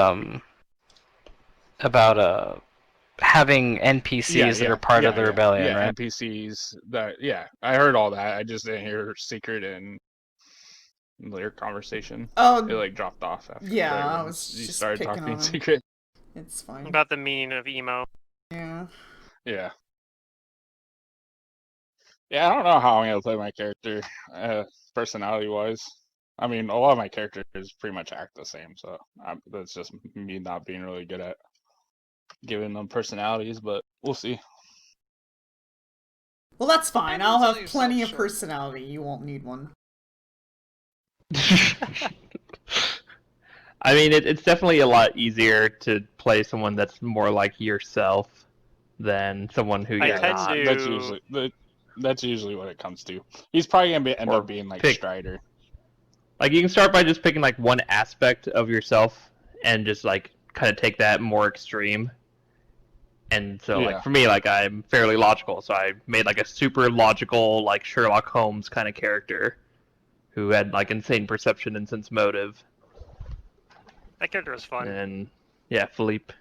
having NPCs that are part of the rebellion, yeah, right? NPCs that I heard all that. I just didn't hear secret and their conversation. Oh, It like dropped off after yeah, right I when was you just started picking talking on him. secret. It's fine. About the meaning of emo. Yeah. Yeah. Yeah, I don't know how I'm gonna play my character, personality wise. I mean, a lot of my characters pretty much act the same, so that's just me not being really good at giving them personalities, but we'll see. Well, that's fine. Don't I'll sell have yourself plenty of short. personality. You won't need one. I mean, it's definitely a lot easier to play someone that's more like yourself than someone who I you're tend not. to- That's usually what it comes to. He's probably gonna end Or up being like pick- Strider. Like, you can start by just picking like one aspect of yourself and just like kind of take that more extreme. And so, Yeah. like, for me, like, I'm fairly logical, so I made like a super logical, like Sherlock Holmes kind of character who had like insane perception and sense motive. That character was fun. And yeah, Philippe.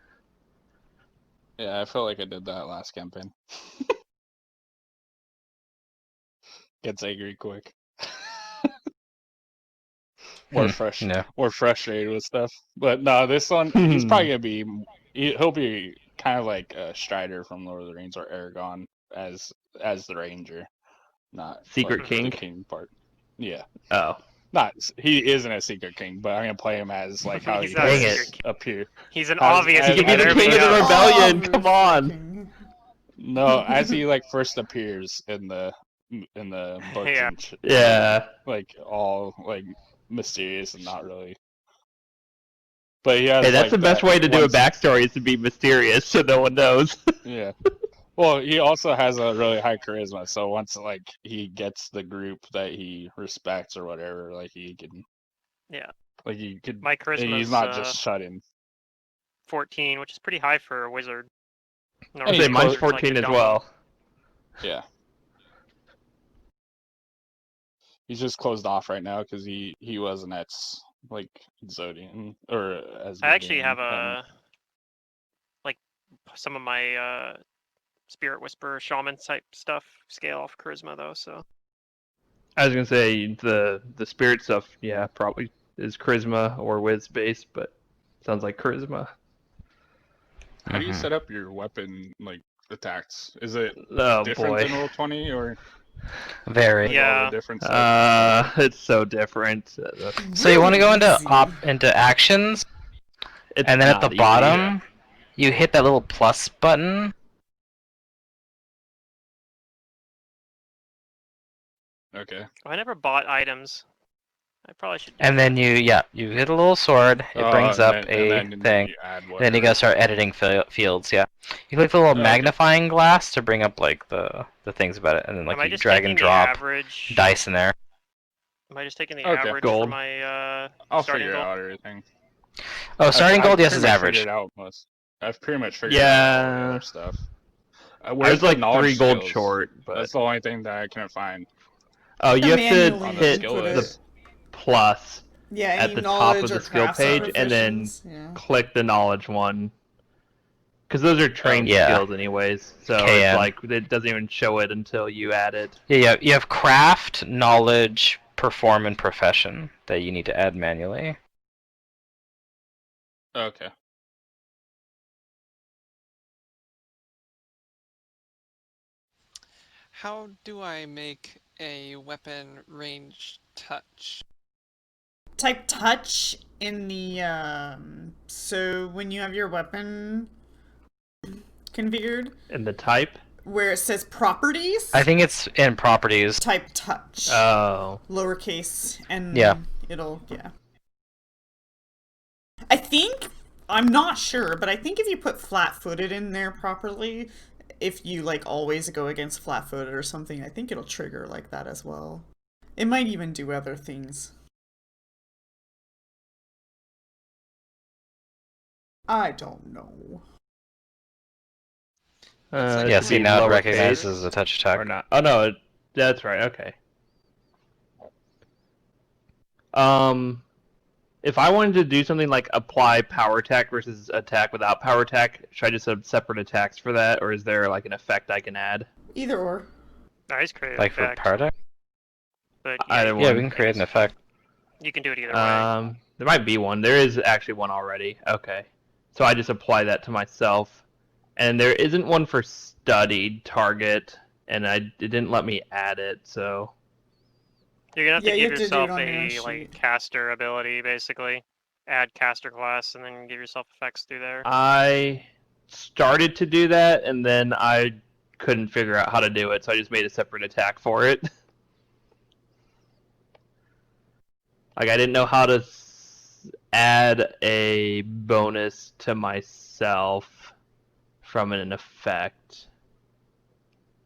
Yeah, I felt like I did that last campaign. Gets angry quick. More No. more frustrated with stuff. But no, this one he's probably gonna be. He'll be kind of like Strider from Lord of the Rings or Aragon as the Ranger, not Secret like, King? the King part. Yeah, Oh. not he isn't a Secret King, but I'm gonna play him as like how He's he not a Dang does it. secret king. appear. He's an As- obvious as- He could be king. the king of the Everybody else- rebellion. Oh, Come on. freaking- No, as he like first appears in the books Yeah. and Yeah. like all like mysterious and not really. But he has Hey, that's like the best that way to do a one- backstory is to be mysterious so no one knows. Yeah. Well, he also has a really high charisma, so once like he gets the group that he respects or whatever, like he can Yeah. like he could My and charisma's he's not just shut in. 14, which is pretty high for a wizard. I'd Normally say mine's wizards like 14 to as dump 'em. well. Yeah. He's just closed off right now because he wasn't at like Zodian or as I actually have and- like some of my spirit whisperer shaman type stuff scale off charisma though, so I was gonna say the spirit stuff, yeah, probably is charisma or whiz based, but sounds like charisma. How do you Mhm. set up your weapon like attacks? Is it Oh different boy. than Roll20 or Very. like all Yeah. the different stuff? It's so different. So you want to go into Easy. into actions, It's and then at the not easy. bottom, you hit that little plus button. Okay. I never bought items. I probably should do And then you hit a little sword. It brings and up then- a and thing. you add Then you whatever. gotta start editing fields. Yeah, you click the little Okay. magnifying glass to bring up like the things about it, and then like Am I you just drag taking and the drop average dice in there. Am I just taking the Okay. average Gold. for my I'll starting figure goal? out everything. Oh, starting I've gold, yes, pretty is much average. figured out most. I've pretty much figured out all the Yeah. other stuff. I Where's was the like knowledge 3 gold skills? short, but That's the only thing that I couldn't find. oh, you have to manually On the hit skill input it. list. the plus Yeah, at any the top knowledge of or the skill crafts page, and then proficiency, yeah. click the knowledge one. Because those are trained Yeah. skills anyways, so KN. it's like it doesn't even show it until you add it. Yeah, you have craft, knowledge, perform, and profession that you need to add manually. Okay. How do I make a weapon range touch? type touch in the so when you have your weapon configured, In the type? where it says properties, I think it's in properties. type touch, Oh. lowercase, and Yeah. it'll I think, I'm not sure, but I think if you put flat-footed in there properly, if you like always go against flat-footed or something, I think it'll trigger like that as well. It might even do other things. I don't know. Looks like Yeah, it'd see, be now it lowercase recognizes a touch attack. or not. Oh no, that's right. Okay. If I wanted to do something like apply power attack versus attack without power attack, should I just have separate attacks for that, or is there like an effect I can add? Either or. Nice creative Like for effect. power attack? But Either you one. Yeah, we can create an effect. You can do it either way. There might be one. There is actually one already. Okay. So I just apply that to myself. And there isn't one for studied target, and it didn't let me add it, so... You're gonna have Yeah, to you give have to do it yourself on your own a sheet. caster ability, basically. Add caster class, and then give yourself effects through there. I started to do that, and then I couldn't figure out how to do it, so I just made a separate attack for it. Like, I didn't know how to add a bonus to myself from an effect.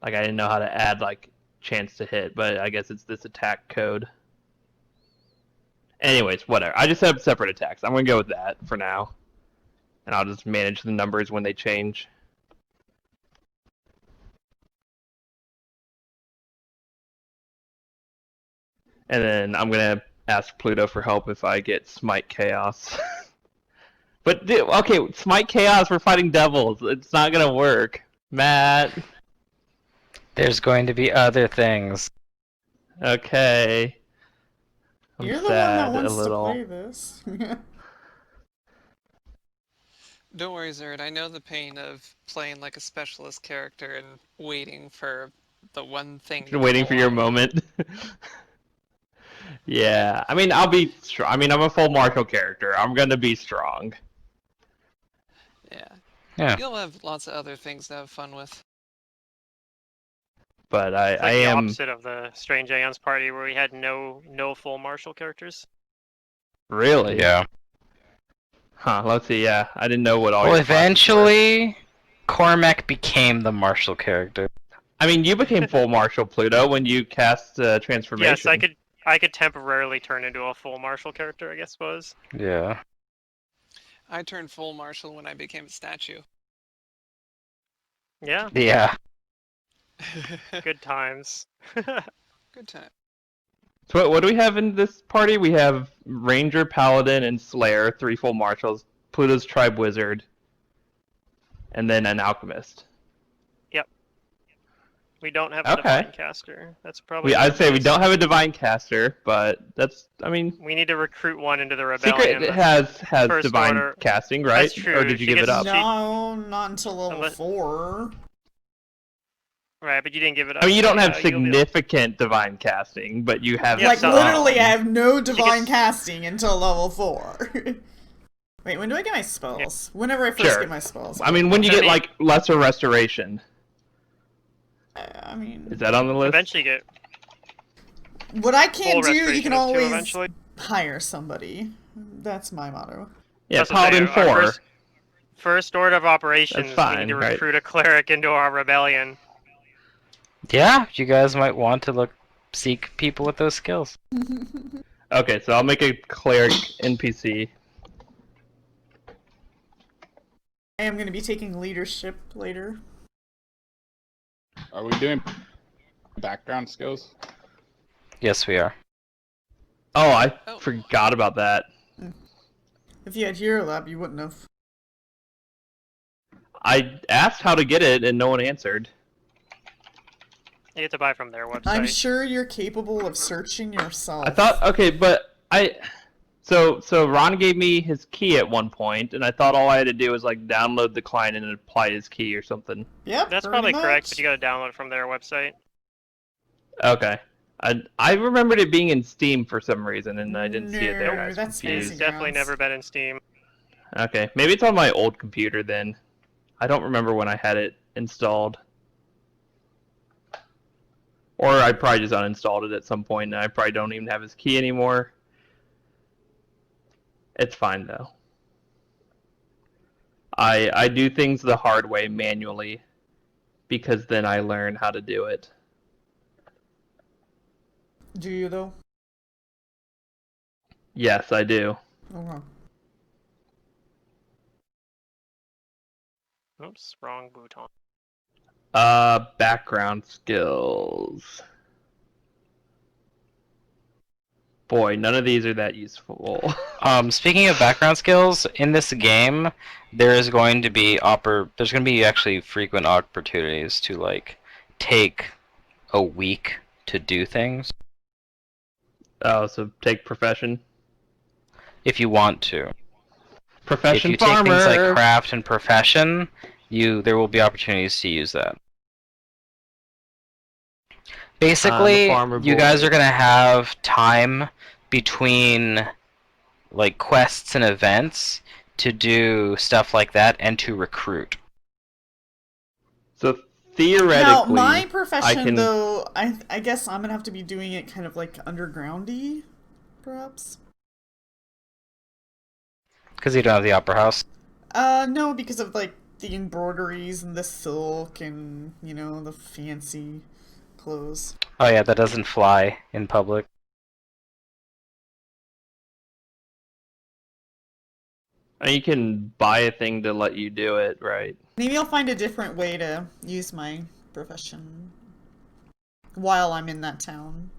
Like, I didn't know how to add, like, chance to hit, but I guess it's this attack code. Anyways, whatever. I just have separate attacks. I'm going to go with that for now. And I'll just manage the numbers when they change. And then I'm going to ask Pluto for help if I get Smite Chaos. But, okay, Smite Chaos, we're fighting devils. It's not going to work. Matt. There's going to be other things. Okay. I'm You're the one that sad wants a little. to play this. Don't worry, Zerd. I know the pain of playing like a specialist character and waiting for the one thing to Waiting come for your along. moment. Yeah, I mean, I'll be strong. I mean, I'm a full martial character. I'm gonna be strong. Yeah. Yeah. You'll have lots of other things to have fun with. But It's like I the am opposite of the Strange Aeons party, where we had no full martial characters. really. Yeah. Huh. Let's see. Yeah, I didn't know what all Well, your classes were. eventually, Cormac became the martial character. I mean, you became full martial Pluto when you cast transformation. Yes, I could temporarily turn into a full martial character, I guess was. Yeah. I turned full martial when I became a statue. Yeah, Yeah. good times. Good time. So what do we have in this party? We have Ranger, Paladin, and Slayer, 3 full marshals. Pluto's Tribe Wizard, and then an Alchemist. We don't have a Okay. divine caster. That's probably. I'd say we nervous. don't have a Divine Caster, but that's, I mean, We need to recruit one into the rebellion. Secret has First Divine order. Casting, right? That's true. Or did you She give it gets- up? No, not until level Unless- 4. Right, but you didn't give it up. I mean, you don't so, have yeah, you'll be- significant Divine Casting, but you have Yeah, Like, so- literally, I have no divine gets- casting until level 4. Wait, when do I get my spells? Whenever I first Sure. get my spells. I mean, when you I get, mean- like, Lesser Restoration. I mean, Is that on the list? Eventually get what I full can't do, you restoration can is too always eventually. hire somebody. That's my motto. Yeah, That's what I'm Paladin saying, our 4. First order of operations, That's we fine, need to right? recruit a cleric into our rebellion. Yeah, you guys might want to seek people with those skills. Okay, so I'll make a Cleric NPC. I am going to be taking leadership later. Are we doing background skills? Yes, we are. Oh, I Oh. forgot about that. If you had Hero Lab, you wouldn't have. I asked how to get it, and no one answered. You get to buy from their website. I'm sure you're capable of searching yourself. I thought, okay, but So Ron gave me his key at one point, and I thought all I had to do was, like, download the client and apply his key or something. Yep, That's pretty probably much. correct, but you gotta download it from their website. Okay. I remembered it being in Steam for some reason, and I didn't see it there. And I No, was that's It's confused. Fantasy definitely Grounds. never been in Steam. Okay, maybe it's on my old computer then. I don't remember when I had it installed. Or I probably just uninstalled it at some point, and I probably don't even have his key anymore. It's fine, though. I do things the hard way manually, because then I learn how to do it. Do you though? Yes, I do. Okay. Oops, wrong bouton. Background skills. Boy, none of these are that useful. Speaking of background skills, in this game, there is going to be there's going to be actually frequent opportunities to like take a week to do things Oh, so take profession. if you want to. If Profession you take farmer. things like craft and profession, there will be opportunities to use that. Basically, farmer you guys boy. are going to have time between like quests and events to do stuff like that and to recruit. So theoretically, Now, my profession, can... though, I guess I'm gonna have to be doing it kind of like undergroundy, perhaps. Because you don't have the opera house. No, because of like the embroideries and the silk and the fancy clothes. Oh yeah, that doesn't fly in public. You can buy a thing to let you do it, right? Maybe I'll find a different way to use my profession while I'm in that town.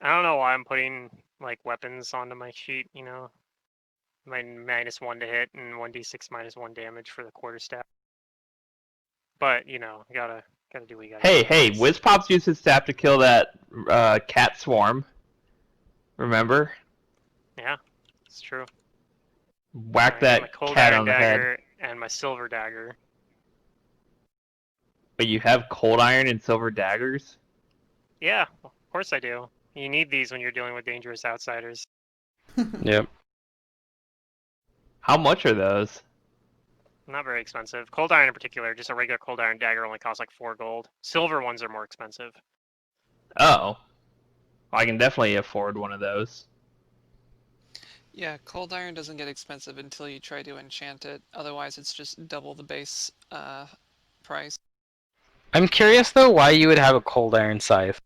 I don't know why I'm putting like weapons onto my sheet. My -1 to hit and 1d6 -1 damage for the quarterstaff. But gotta do what you gotta do. Hey, Whizpops used his staff to kill that cat swarm. Remember? Yeah, it's true. Whack I got that my cold cat iron on the head. dagger and my silver dagger. But you have cold iron and silver daggers? Yeah, of course I do. You need these when you're dealing with dangerous outsiders. Yep. How much are those? Not very expensive. Cold iron in particular, just a regular cold iron dagger only costs like 4 gold. Silver ones are more expensive. Oh. I can definitely afford one of those. Yeah, cold iron doesn't get expensive until you try to enchant it. Otherwise, it's just double the base price. I'm curious though why you would have a cold iron scythe.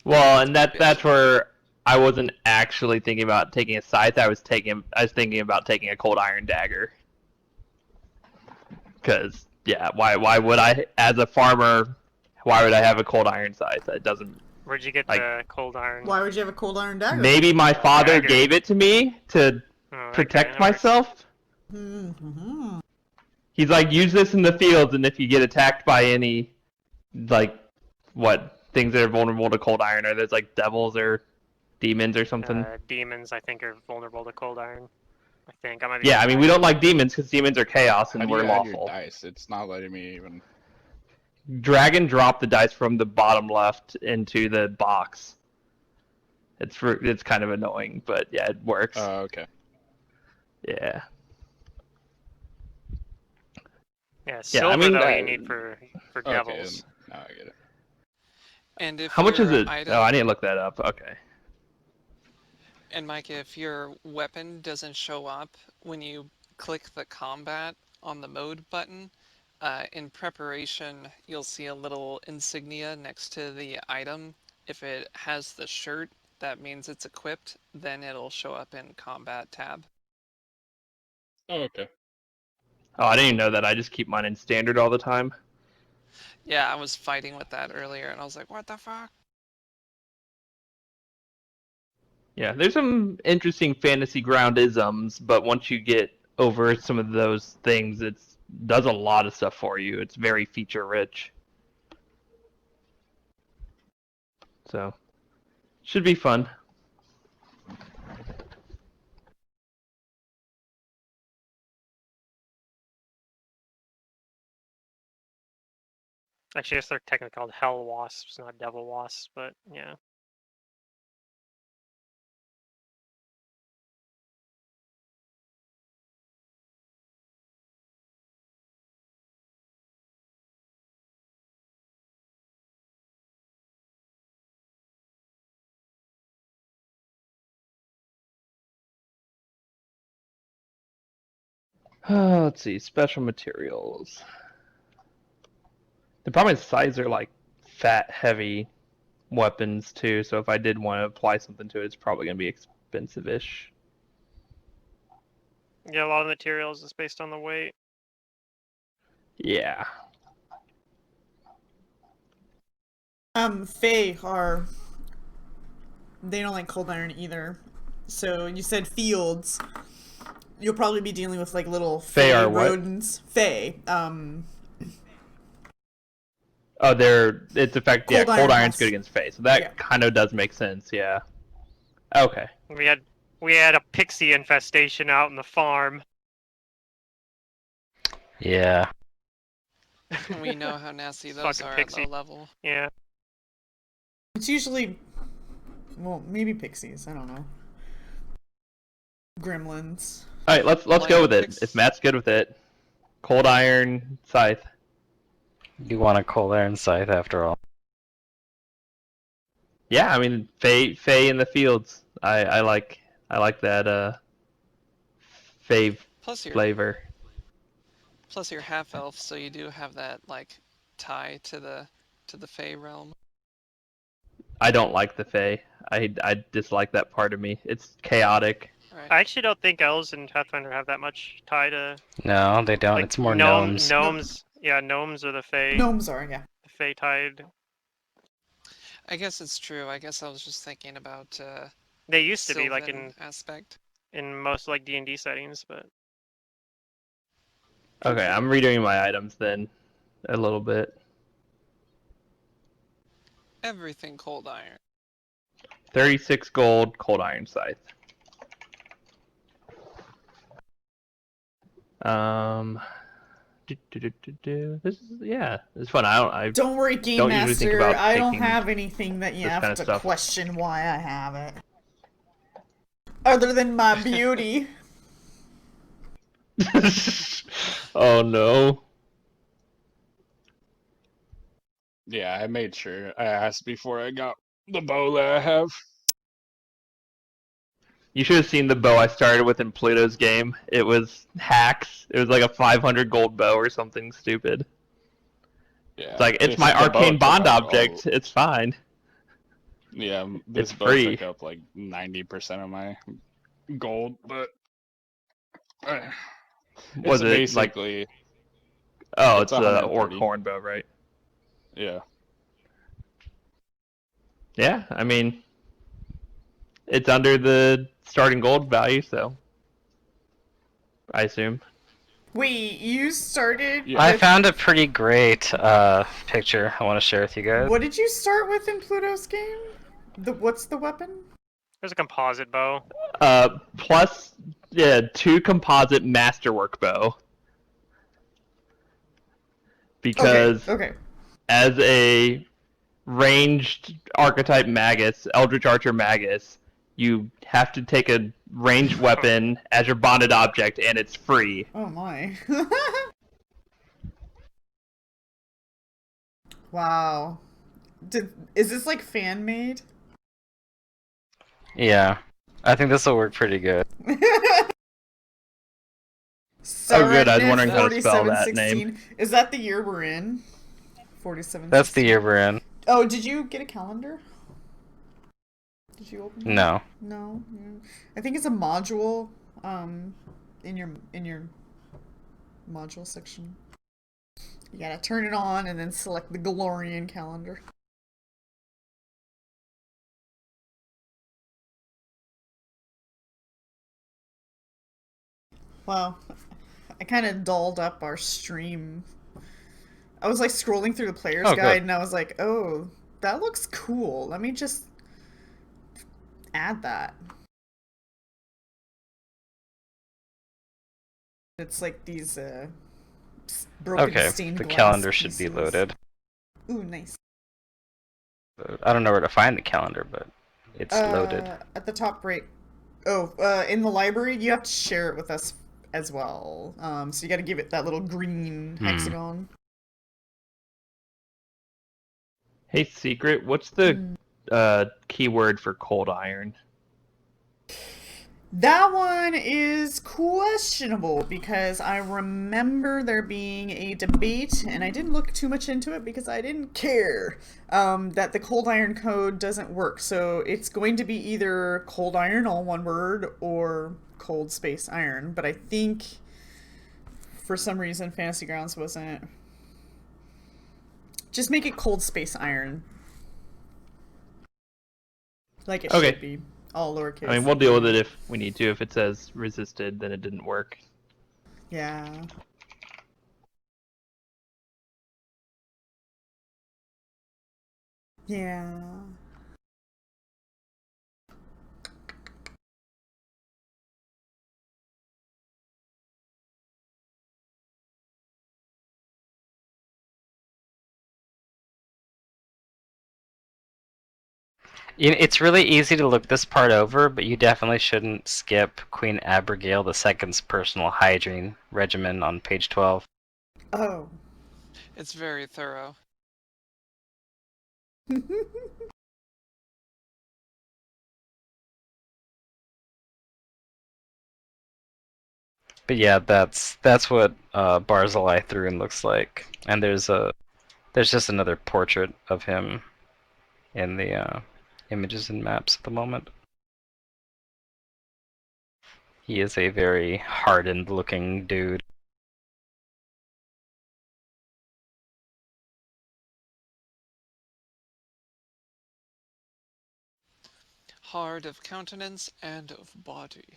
Well, and that's where I wasn't actually thinking about taking a scythe. I was thinking about taking a cold iron dagger. Because yeah, why would I, as a farmer, why would I have a cold iron scythe? That doesn't. Where'd you get Like, the cold iron? Why would you have a cold iron dagger? Maybe my father dagger. gave it to me to protect that works. myself. Mm-hmm. He's like, use this in the fields, and if you get attacked by any, like, things that are vulnerable to cold iron, or there's like devils or demons or something. Demons, I think, are vulnerable to cold iron. I think. I might be Yeah, I mean, we wrong. don't like demons because demons are chaos How and do we're you add your lawful. dice? It's not letting me even. Drag and drop the dice from the bottom left into the box. It's kind of annoying, but yeah, it works. Okay. Yeah. Yeah, silver I mean, though you need for Okay. devils. Now I get it. And if how much is your it? item, Oh, I need to look that up. Okay. and Mike, if your weapon doesn't show up when you click the combat on the mode button, in preparation, you'll see a little insignia next to the item. If it has the shirt, that means it's equipped. Then it'll show up in combat tab. Oh, okay. Oh, I didn't even know that. I just keep mine in standard all the time. Yeah, I was fighting with that earlier, and I was like, what the fuck? Yeah, there's some interesting fantasy ground-isms, but once you get over some of those things, it does a lot of stuff for you. It's very feature-rich. So, should be fun. Actually, I guess they're technically called hell wasps, not devil wasps, but yeah. Let's see, special materials. The problem is scythes are like fat, heavy weapons too, so if I did want to apply something to it, it's probably going to be expensive-ish. Yeah, a lot of materials is based on the weight. Yeah. Fae are. They don't like cold iron either. So you said fields. You'll probably be dealing with like little Fae Fae are what? rodents. Fae. Oh, it's effect. Yeah, Cold cold iron iron's has- good against Fae, so that yeah. kind of does make sense. Yeah. Okay. We had a pixie infestation out in the farm. Yeah. We know how nasty those Fucking are pixie. at low level. Yeah. It's usually. Well, maybe pixies. I don't know. Gremlins. All right, let's Like go with it. pix- If Matt's good with it, cold iron scythe. You want a cold iron scythe after all. Yeah, I mean Fae in the fields. I like that Fae Plus you're flavor. half elf, so you do have that like tie to the Fey realm. I don't like the Fae. I dislike that part of me. It's chaotic. Right. I actually don't think elves in Pathfinder have that much tie to No, they don't. like It's more gnomes. Gnomes. Yeah, gnomes are the Fey. Gnomes are, yeah. The Fey tied. I guess it's true. I guess I was just thinking about They used to be like Sylvan aspect. in most like D&D settings, but Okay, I'm redoing my items then a little bit. Everything cold iron. 36 gold, cold iron scythe. This is it's fun. I Don't worry, Game don't usually think Master. about I don't taking have anything that you this have kind of to stuff. question why I have it. Other than my beauty. Oh no. Yeah, I made sure I asked before I got the bow that I have. You should have seen the bow I started with in Pluto's game. It was hacks. It was like a 500 gold bow or something stupid. Yeah, It's like, it's my the bow arcane took bond up object. It's fine. Yeah, this It's bow free. took up like 90% of my gold, but Was it's it like... basically Oh, it's it's a orc 130. horn bow, right? yeah. Yeah, I mean, it's under the starting gold value, so I assume. Wait, you started Yeah. I with... found a pretty great picture I want to share with you guys. What did you start with in Pluto's game? What's the weapon? there's a composite bow. Plus, yeah, 2 composite masterwork bow. Because Okay. as a ranged archetype magus, Eldritch Archer magus, you have to take a ranged weapon as your bonded object, and it's free. Oh my. Wow. Is this like fan made? Yeah. I think this will work pretty good. Oh, good, I was wondering how to spell that 4716. Is that the year we're in? 47. That's the year we're in. Oh, did you get a calendar? Did you open it? No. No. Yeah. I think it's a module in your module section. You gotta turn it on and then select the Galorian calendar. Wow. I kind of dolled up our stream. I was like scrolling through the player's Oh, guide good. and I was like, oh, that looks cool. Let me just add that. It's like these broken Okay, stained the glass calendar should be pieces. loaded. Ooh, nice. I don't know where to find the calendar, but it's loaded. At the top right. Oh, in the library, you have to share it with us as well. So you got to give it that little green hexagon. Hey, Secret, what's the keyword for cold iron? That one is questionable because I remember there being a debate, and I didn't look too much into it because I didn't care, that the cold iron code doesn't work. So it's going to be either cold iron, all one word, or cold space iron. But I think for some reason Fantasy Grounds wasn't. Just make it cold space iron. Like it Okay. should be. All lowercase. I mean, we'll deal with it if we need to. If it says resisted, then it didn't work. Yeah. Yeah. It's really easy to look this part over, but you definitely shouldn't skip Queen Abigail II's personal hygiene regimen on page 12. Oh. It's very thorough. But yeah, that's what Barzillai Thrun looks like. And there's just another portrait of him in the images and maps at the moment. He is a very hardened looking dude. Hard of countenance and of body.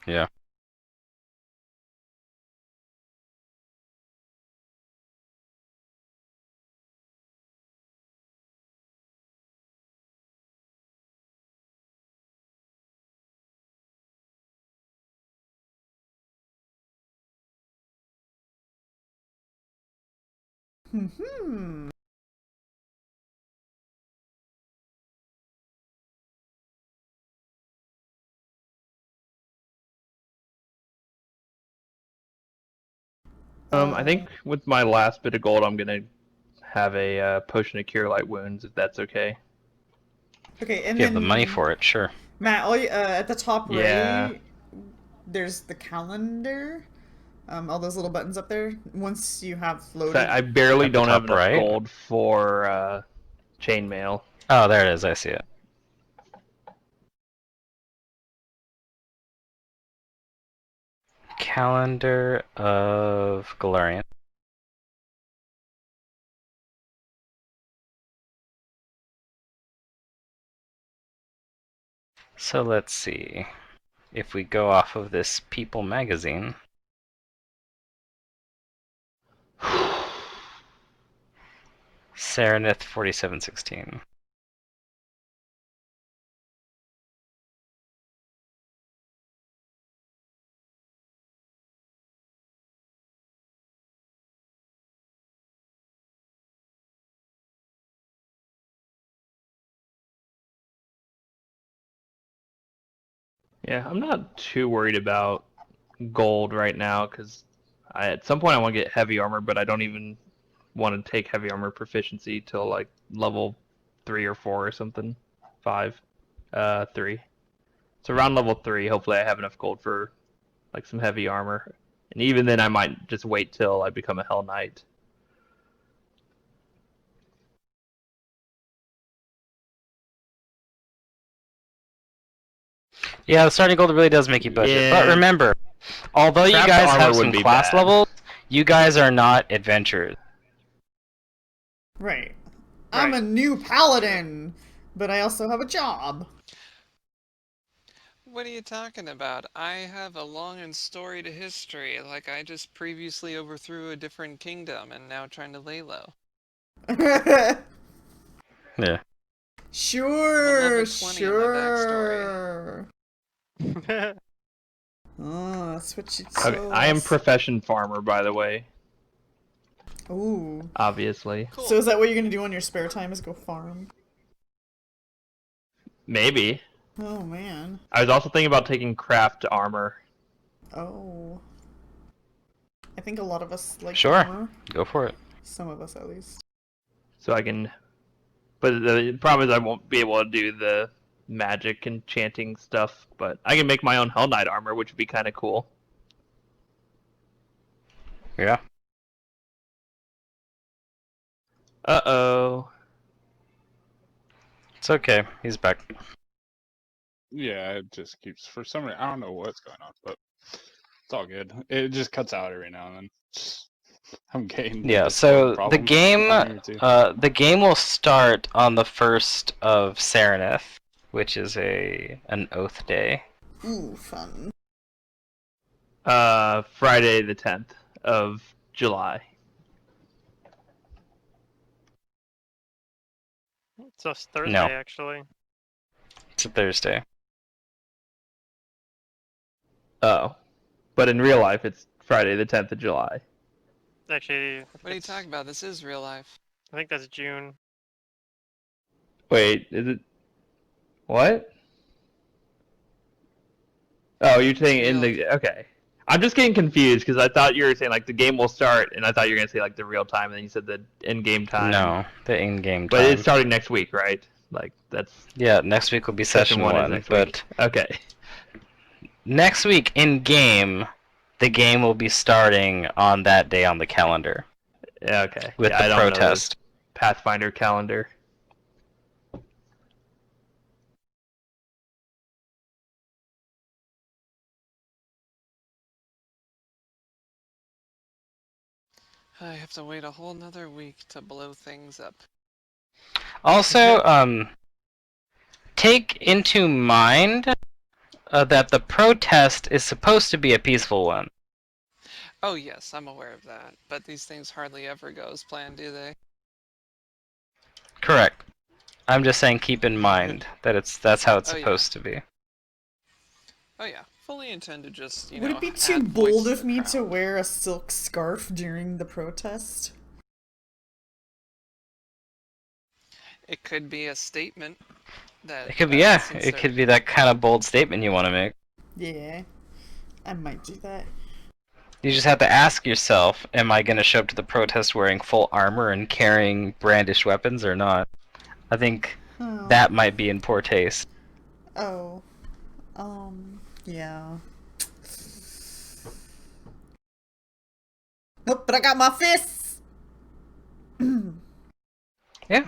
Yeah. Hmm. I think with my last bit of gold, I'm gonna have a potion of cure light wounds, if that's okay. Okay, and If you have then the money for it, sure. Matt, at the top Yeah. right, there's the calendar. All those little buttons up there. Once you have loaded. I barely At the don't have top enough right? gold for chainmail. Oh, there it is. I see it. Calendar of Galarian. So let's see. If we go off of this People magazine. Serenith 4716. Yeah, I'm not too worried about gold right now because at some point I want to get heavy armor, but I don't even want to take heavy armor proficiency till like level 3 or 4 or something. 5. 3. So around level 3, hopefully I have enough gold for like some heavy armor. And even then I might just wait till I become a Hell Knight. Yeah, the starting gold really does make you budget. Yeah. But remember, although you Craft guys armor have some wouldn't be class bad. levels, you guys are not adventurers. Right. I'm a new paladin, but I also have a job. What are you talking about? I have a long and storied history, like I just previously overthrew a different kingdom and now trying to lay low. Yeah. Sure, level 20 on my sure. Oh, that's what you told Okay, I am us. profession farmer, by the way. Ooh. obviously. Cool. So is that what you're gonna do on your spare time? Is go farm? Maybe. Oh man. I was also thinking about taking craft armor. Oh. I think a lot of us like Sure. armor. Go for it. Some of us at least. So I can... But the problem is I won't be able to do the magic enchanting stuff, but I can make my own Hell Knight armor, which would be kind of cool. Yeah. Uh-oh. It's okay. He's back. Yeah, it just keeps for some reason. I don't know what's going on, but it's all good. It just cuts out every now and then. I'm getting Yeah. Discord So the problems game, on here too. the game will start on the 1st of Serenith, which is an oath day. Ooh, fun. Friday the 10th of July. It's a Thursday, No. actually. It's a Thursday. Oh. But in real life, it's Friday the 10th of July. Actually, What are you talking about? This is real life. I think that's June. Wait, is it... What? Oh, you're saying in Real. the... Okay. I'm just getting confused, because I thought you were saying, like, the game will start, and I thought you were going to say, like, the real time, and then you said the in-game time. No, the in-game But time. it's starting next week, right? Like, that's... Yeah, next week will be session is one. next But week. Okay. next week in game, the game will be starting on that day on the calendar Yeah, okay. with Yeah, the I don't know protest. the Pathfinder calendar. I have to wait a whole nother week to blow things up. Also, take into mind that the protest is supposed to be a peaceful one. Oh yes, I'm aware of that. But these things hardly ever go as planned, do they? Correct. I'm just saying keep in mind that that's how it's Oh, yeah. supposed to be. Oh yeah, fully intend to just, Would it be too add bold voice of the me to crowd. wear a silk scarf during the protest? It could be a statement that It could be, yeah, since it they're- could be that kind of bold statement you want to make. Yeah, I might do that. You just have to ask yourself, am I going to show up to the protest wearing full armor and carrying brandished weapons or not? I think Oh. that might be in poor taste. Oh. Yeah. Nope, but I got my fists! Yeah.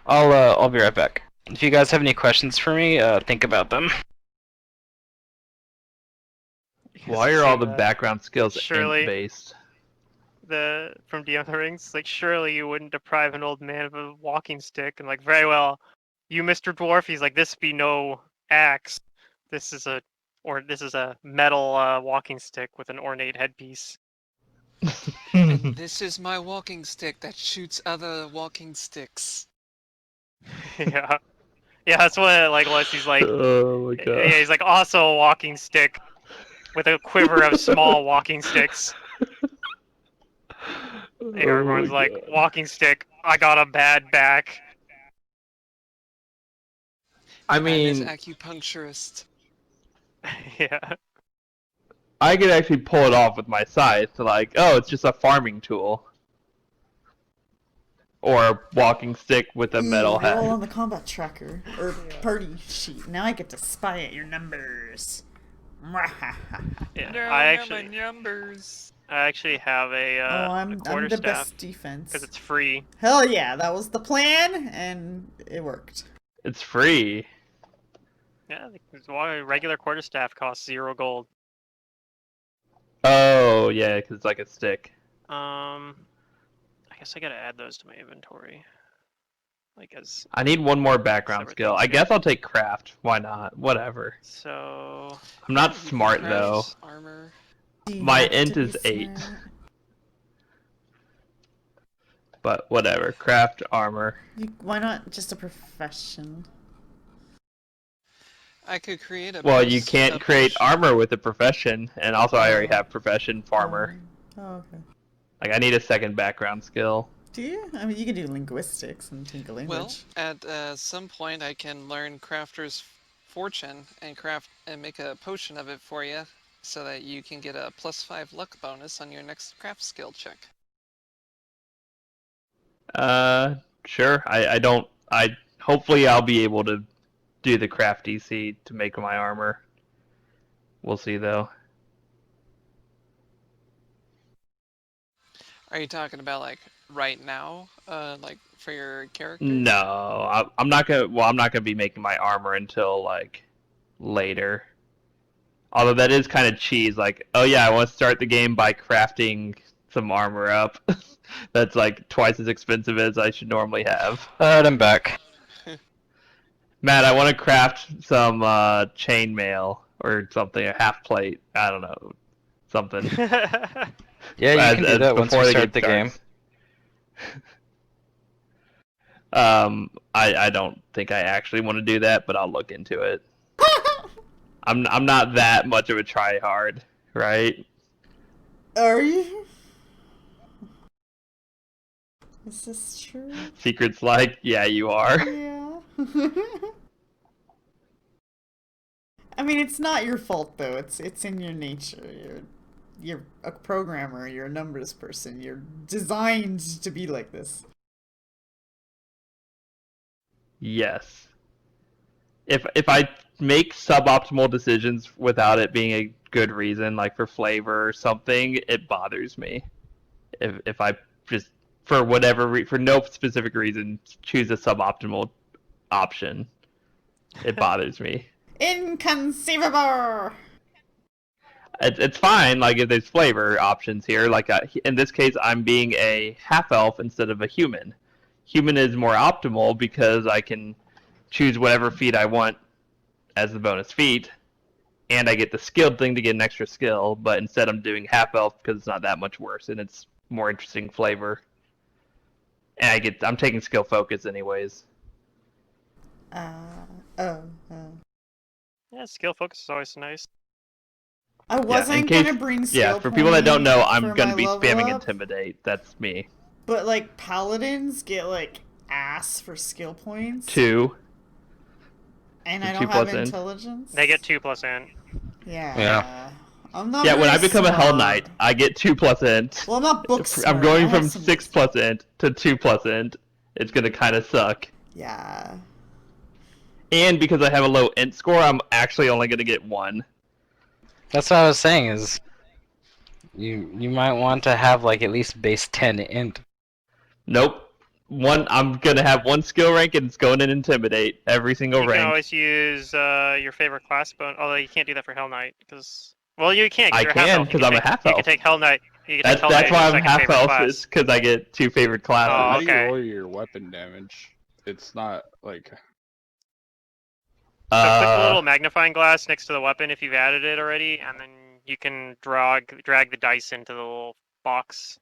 I'll be right back. If you guys have any questions for me, think about them. Why are all the Saying that, background skills surely- int-based? from DM of the Rings, like, surely you wouldn't deprive an old man of a walking stick, and like, very well, you Mr. Dwarf, he's like, this be no axe. This is a metal walking stick with an ornate headpiece. And this is my walking stick that shoots other walking sticks. Yeah. Yeah, that's what like was he's like Oh my god. yeah, he's like also a walking stick with a quiver of small walking sticks. Everyone's like, walking stick, I got a bad back. I I'm his mean, acupuncturist. Yeah. I could actually pull it off with my scythe, like, oh, it's just a farming tool. Or a walking stick with a metal Ooh, roll head. on the combat tracker. Or party sheet. Now I get to spy at your numbers. Yeah. No, I no, my actually numbers. have a Oh, a I'm the quarterstaff best defense. because it's free. Hell yeah, that was the plan, and it worked. It's free. Yeah, a regular quarterstaff costs 0 gold. Oh, yeah, because it's like a stick. I guess I gotta add those to my inventory. Like as I need one more background Separate skill. things I here. guess I'll take craft. Why not? Whatever. so. I'm not You can smart, craft though. Armor. Do you My have to int be is 8. smart? But whatever. Craft armor. Why not just a profession? I could create a Well, you post- can't a create potion. armor with a profession, and also I already Oh. have profession farmer. Oh, okay. Like, I need a second background skill. Do you? I mean, you could do linguistics and take a Well, language. at some point I can learn Crafter's Fortune and craft and make a potion of it for you, so that you can get a +5 luck bonus on your next craft skill check. Sure. Hopefully I'll be able to do the craft DC to make my armor. We'll see though. Are you talking about like right now, like for your character? No, I'm not gonna. Well, I'm not gonna be making my armor until like later. Although that is kind of cheese. Like, oh yeah, I want to start the game by crafting some armor up. That's like twice as expensive as I should normally have. I'm back. Matt, I want to craft some chainmail or something, a half plate. I don't know, something. Yeah, you can do that once before we the start the game. starts. I don't think I actually want to do that, but I'll look into it. I'm not that much of a tryhard, right? Are you? Is this true? Secret's like, yeah, you are. Yeah. I mean, it's not your fault though. It's in your nature. You're a programmer. You're a numbers person. You're designed to be like this. Yes. If I make suboptimal decisions without it being a good reason, like for flavor or something, it bothers me. If I just for whatever for no specific reason choose a suboptimal option, it bothers me. Inconceivable. It's fine, like if there's flavor options here. Like in this case, I'm being a half elf instead of a human. Human is more optimal because I can choose whatever feat I want as the bonus feat, and I get the skilled thing to get an extra skill. But instead, I'm doing half elf because it's not that much worse and it's more interesting flavor. And I'm taking skill focus anyways. Oh. Yeah, skill focus is always nice. I wasn't gonna bring skill Yeah, for people that don't know, points I'm for gonna my be level spamming up, intimidate. That's me. But like paladins get like ass for skill points. 2. And for I 2 don't have plus int. intelligence. They get 2+ int. Yeah. I'm not Yeah, when very I become a Hell smart. Knight, I get 2+ int. Well, I'm not book smart. I'm going I have from some 6+ int to 2+ int. It's gonna kind of suck. Yeah. And because I have a low int score, I'm actually only gonna get 1. That's what I was saying. Is you might want to have like at least base 10 int. Nope. I'm gonna have 1 skill rank and it's going in intimidate every single You can rank. always use your favorite class bonus, although you can't do that for Hell Knight because, well, you can. I You're a half can elf. You because I'm a take- half You elf. can take Hell Knight. You can take Hell That's Knight as why your I'm second half favorite elf. class. Is because I get 2 favorite classes. Oh, How do you okay. roll your weapon damage? It's not like So click the little magnifying glass next to the weapon if you've added it already, and then you can drag the dice into the little box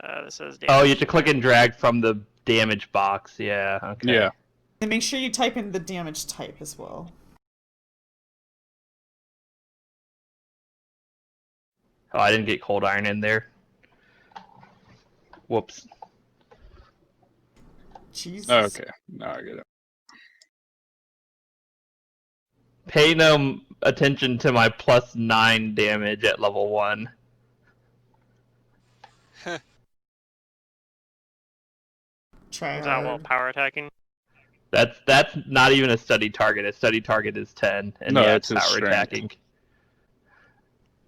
that says damage. Oh, you have to click and drag from the damage box. Yeah. Okay. yeah. And make sure you type in the damage type as well. Oh, I didn't get cold iron in there. Whoops. Jesus. Okay. Now I get it. Pay no attention to my +9 damage at level 1. Try Is that while hard. power attacking? That's not even a study target. A study target is 10, and No, yeah, it's it's his power strength. attacking.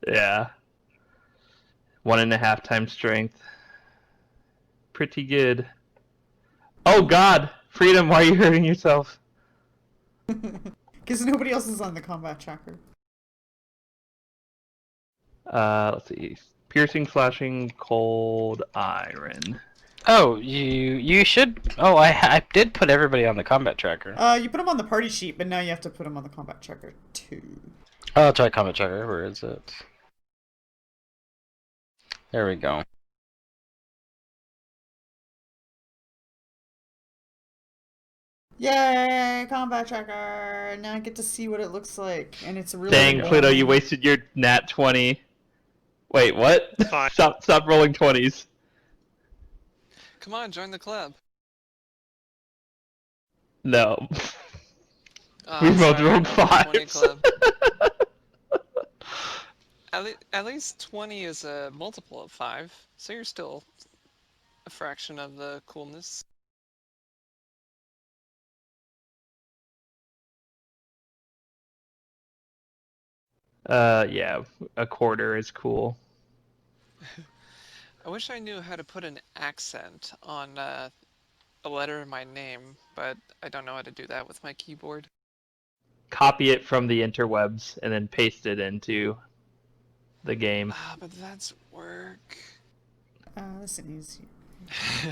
Yeah. 1.5 times strength. Pretty good. Oh God, Freedom! Why are you hurting yourself? Because nobody else is on the combat tracker. Let's see. Piercing, slashing, cold iron. Oh, you should. Oh, I did put everybody on the combat tracker. You put them on the party sheet, but now you have to put them on the combat tracker too. Oh, I'll try combat tracker. Where is it? There we go. Yay, combat tracker! Now I get to see what it looks like, and it's really Dang, Pluto, you boring. wasted your nat 20. Wait, what? It's fine. Stop rolling 20s. Come on, join the club. No. Oh, We both sorry, rolled no more 20 5s. club. At least 20 is a multiple of 5, so you're still a fraction of the coolness. Yeah, a quarter is cool. I wish I knew how to put an accent on a letter in my name, but I don't know how to do that with my keyboard. Copy it from the interwebs and then paste it into the game. Ah, but that's work. Listen, easy.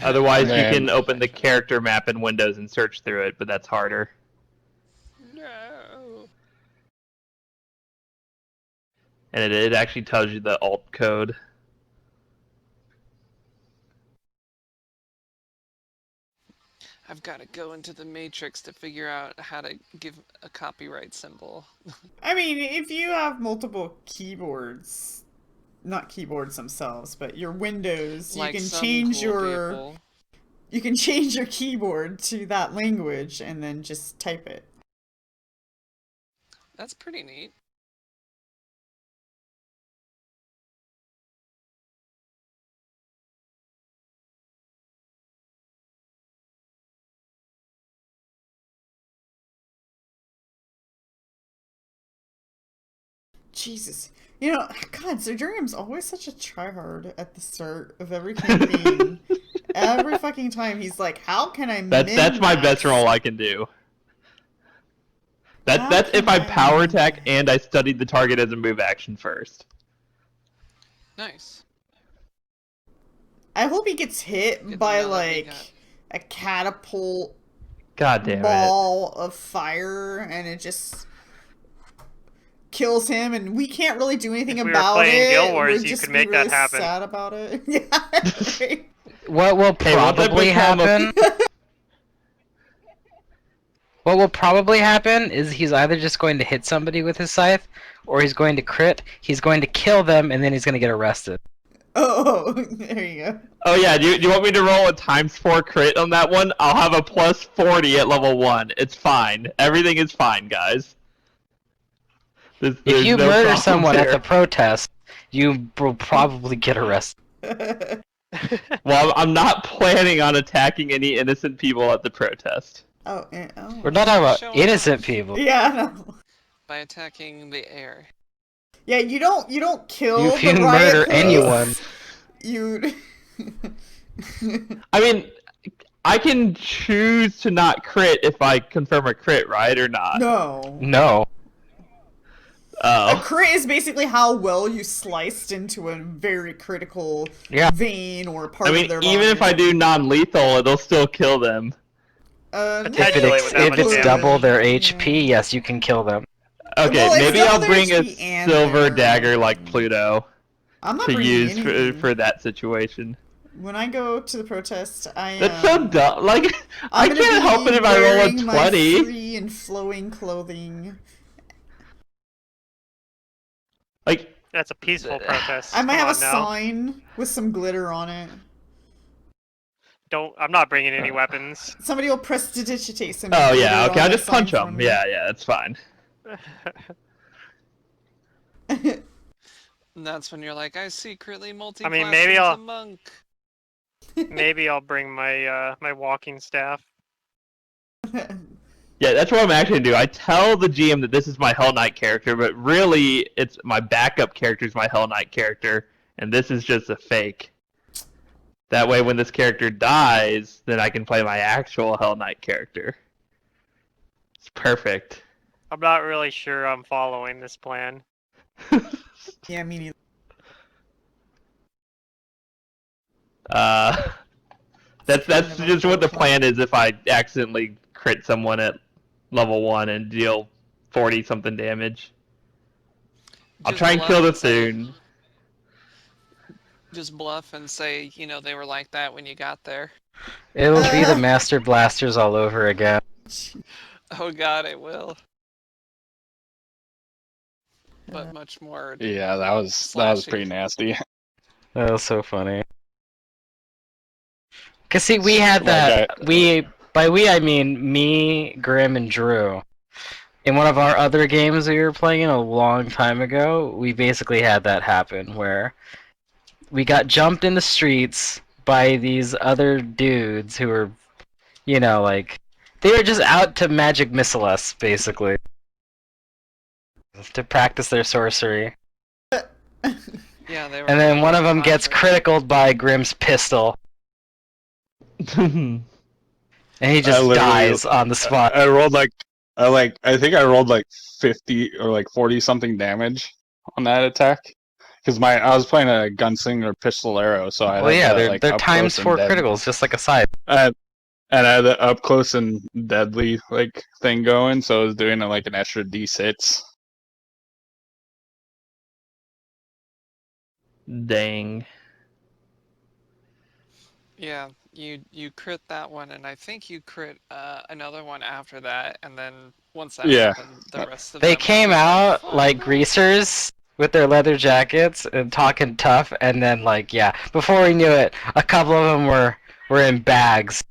Otherwise, you Man. can open the character map in Windows and search through it, but that's harder. No. And it actually tells you the alt code. I've got to go into the matrix to figure out how to give a copyright symbol. I mean, if you have multiple keyboards, not keyboards themselves, but your windows, Like you can some change cool your people. you can change your keyboard to that language and then just type it. That's pretty neat. Jesus. You know, God, Sir Durham's always such a tryhard at the start of every campaign. Every fucking time he's like, how can I That's my best min-max? roll I can do. How That's if can I power attack min-max? and I studied the target as a move action first. Nice. I hope he gets hit Good to by, know that we like, got- a catapult God damn it. ball of fire and it just kills him and we can't really do anything If we were about playing it. Guild Wars, We'll you just could be make that really happen. sad about it. Yeah, right. What will Hey, once I probably become a- happen? What will probably happen is he's either just going to hit somebody with his scythe, or he's going to crit, he's going to kill them, and then he's going to get arrested. Oh, there you go. Oh yeah, do you want me to roll a ×4 crit on that one? I'll have a plus 40 at level 1. It's fine. Everything is fine, guys. There's If you no murder problems someone at here. the protest, you will probably get arrested. Well, I'm not planning on attacking any innocent people at the protest. Oh, oh. We're not talking about Show innocent off. people. Yeah, no. By attacking the air. Yeah, you don't kill If the you riot murder police. anyone. You. I mean, I can choose to not crit if I confirm a crit, right, or not? No. No. A Oh. crit is basically how well you sliced into a very critical Yeah. vein or part I of mean, their even body if or I do something. non-lethal, it'll still kill them. Potentially it's with that much If it's damage. double their yeah. HP, yes, you can kill them. Okay, Well, it's maybe double I'll their bring a HP and silver their- dagger like Pluto I'm not to bringing use anything. for that situation. When I go to the protest, That's so dumb. Like, I I'm gonna can't help be it if I roll a wearing my 20. free and flowing clothing. Like, That's a peaceful protest. I might Come have a on now. sign with some glitter on it. I'm not bringing any weapons. Somebody will prestidigitate some. oh glitter yeah, okay, on I'll the just punch sign for them. me. Yeah, that's fine. And that's when you're like, I secretly multi I mean, maybe as I'll- a monk. Maybe I'll bring my my walking staff. Yeah, that's what I'm actually gonna do. I tell the GM that this is my Hell Knight character, but really, it's my backup character is my Hell Knight character, and this is just a fake. That way, when this character dies, then I can play my actual Hell Knight character. It's perfect. I'm not really sure I'm following this plan. Yeah, me neither. That's kind of just what the unfortunate. plan is if I accidentally crit someone at level 1 and deal 40 something damage. I'll Just try and bluff kill the and say- Thune. Just bluff and say, they were like that when you got there. It'll be the Master Blasters all over again. Oh god, I will. But much more Yeah, that was pretty slashy. nasty. That was so funny. Cause see, we had Like by we I mean me, Grim, and Drew. In one of our other games we were playing a long time ago, we basically had that happen where we got jumped in the streets by these other dudes who were, like they were just out to magic missile us, basically, to practice their sorcery. Yeah, they were And then one of them gets conjuring. criticaled by Grim's pistol, and he I just literally dies on the spot. I rolled I think I rolled like 50 or like 40 something damage on that attack. Because I was playing a gunslinger pistolero, so I Well, had yeah, the they're like up times close and 4 dead. criticals, just like a side. And I had the up close and deadly like thing going, so I was doing like an extra d6. Dang. Yeah, you crit that one, and I think you crit another one after that, and then once that Yeah. happened, the rest of They them were came just out fuck like this. greasers with their leather jackets and talking tough, and then yeah, before we knew it, a couple of them were in bags.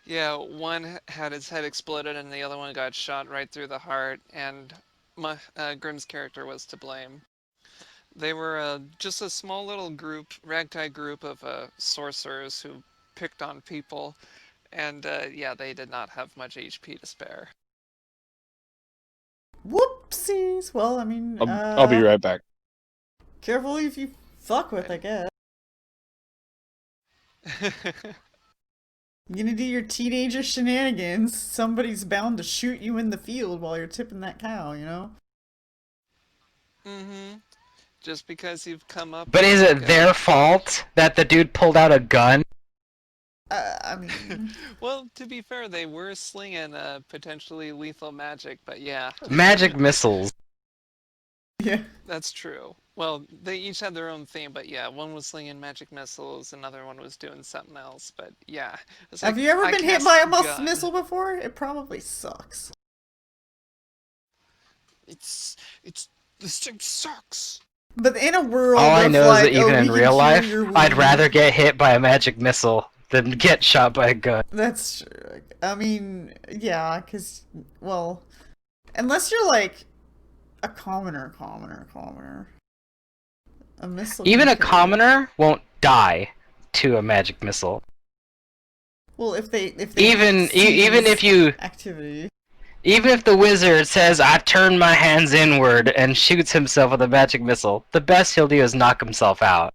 Yeah, one had his head exploded, and the other one got shot right through the heart, and Grimm's character was to blame. They were just a small little group, ragtag group of sorcerers who picked on people, and yeah, they did not have much HP to spare. Whoopsies. Well, I mean, I'll be right back. careful if you fuck with, I Okay. guess. You're gonna do your teenager shenanigans. Somebody's bound to shoot you in the field while you're tipping that cow, you know? Mm-hmm. Just because you've come up But with is like it their fault that the dude pulled out a gun? I mean... Well, to be fair, they were slinging potentially lethal magic, but yeah. Magic missiles. Yeah. That's true. Well, they each had their own theme, but yeah, one was slinging magic missiles, another one was doing something else, but yeah. It's Have like, you ever I been hit cast by a gun. missile before? It probably sucks. It's this thing sucks. But in a world All I of know is that like, oh, even we in can real cure life, your I'd wound. rather get hit by a magic missile than get shot by a gun. That's true. I mean, yeah, because, well, unless you're like a commoner. A missile Even can a kill you. commoner won't die to a magic missile. Well, if they Even if you activity. Even if the wizard says, I turn my hands inward and shoots himself with a magic missile, the best he'll do is knock himself out.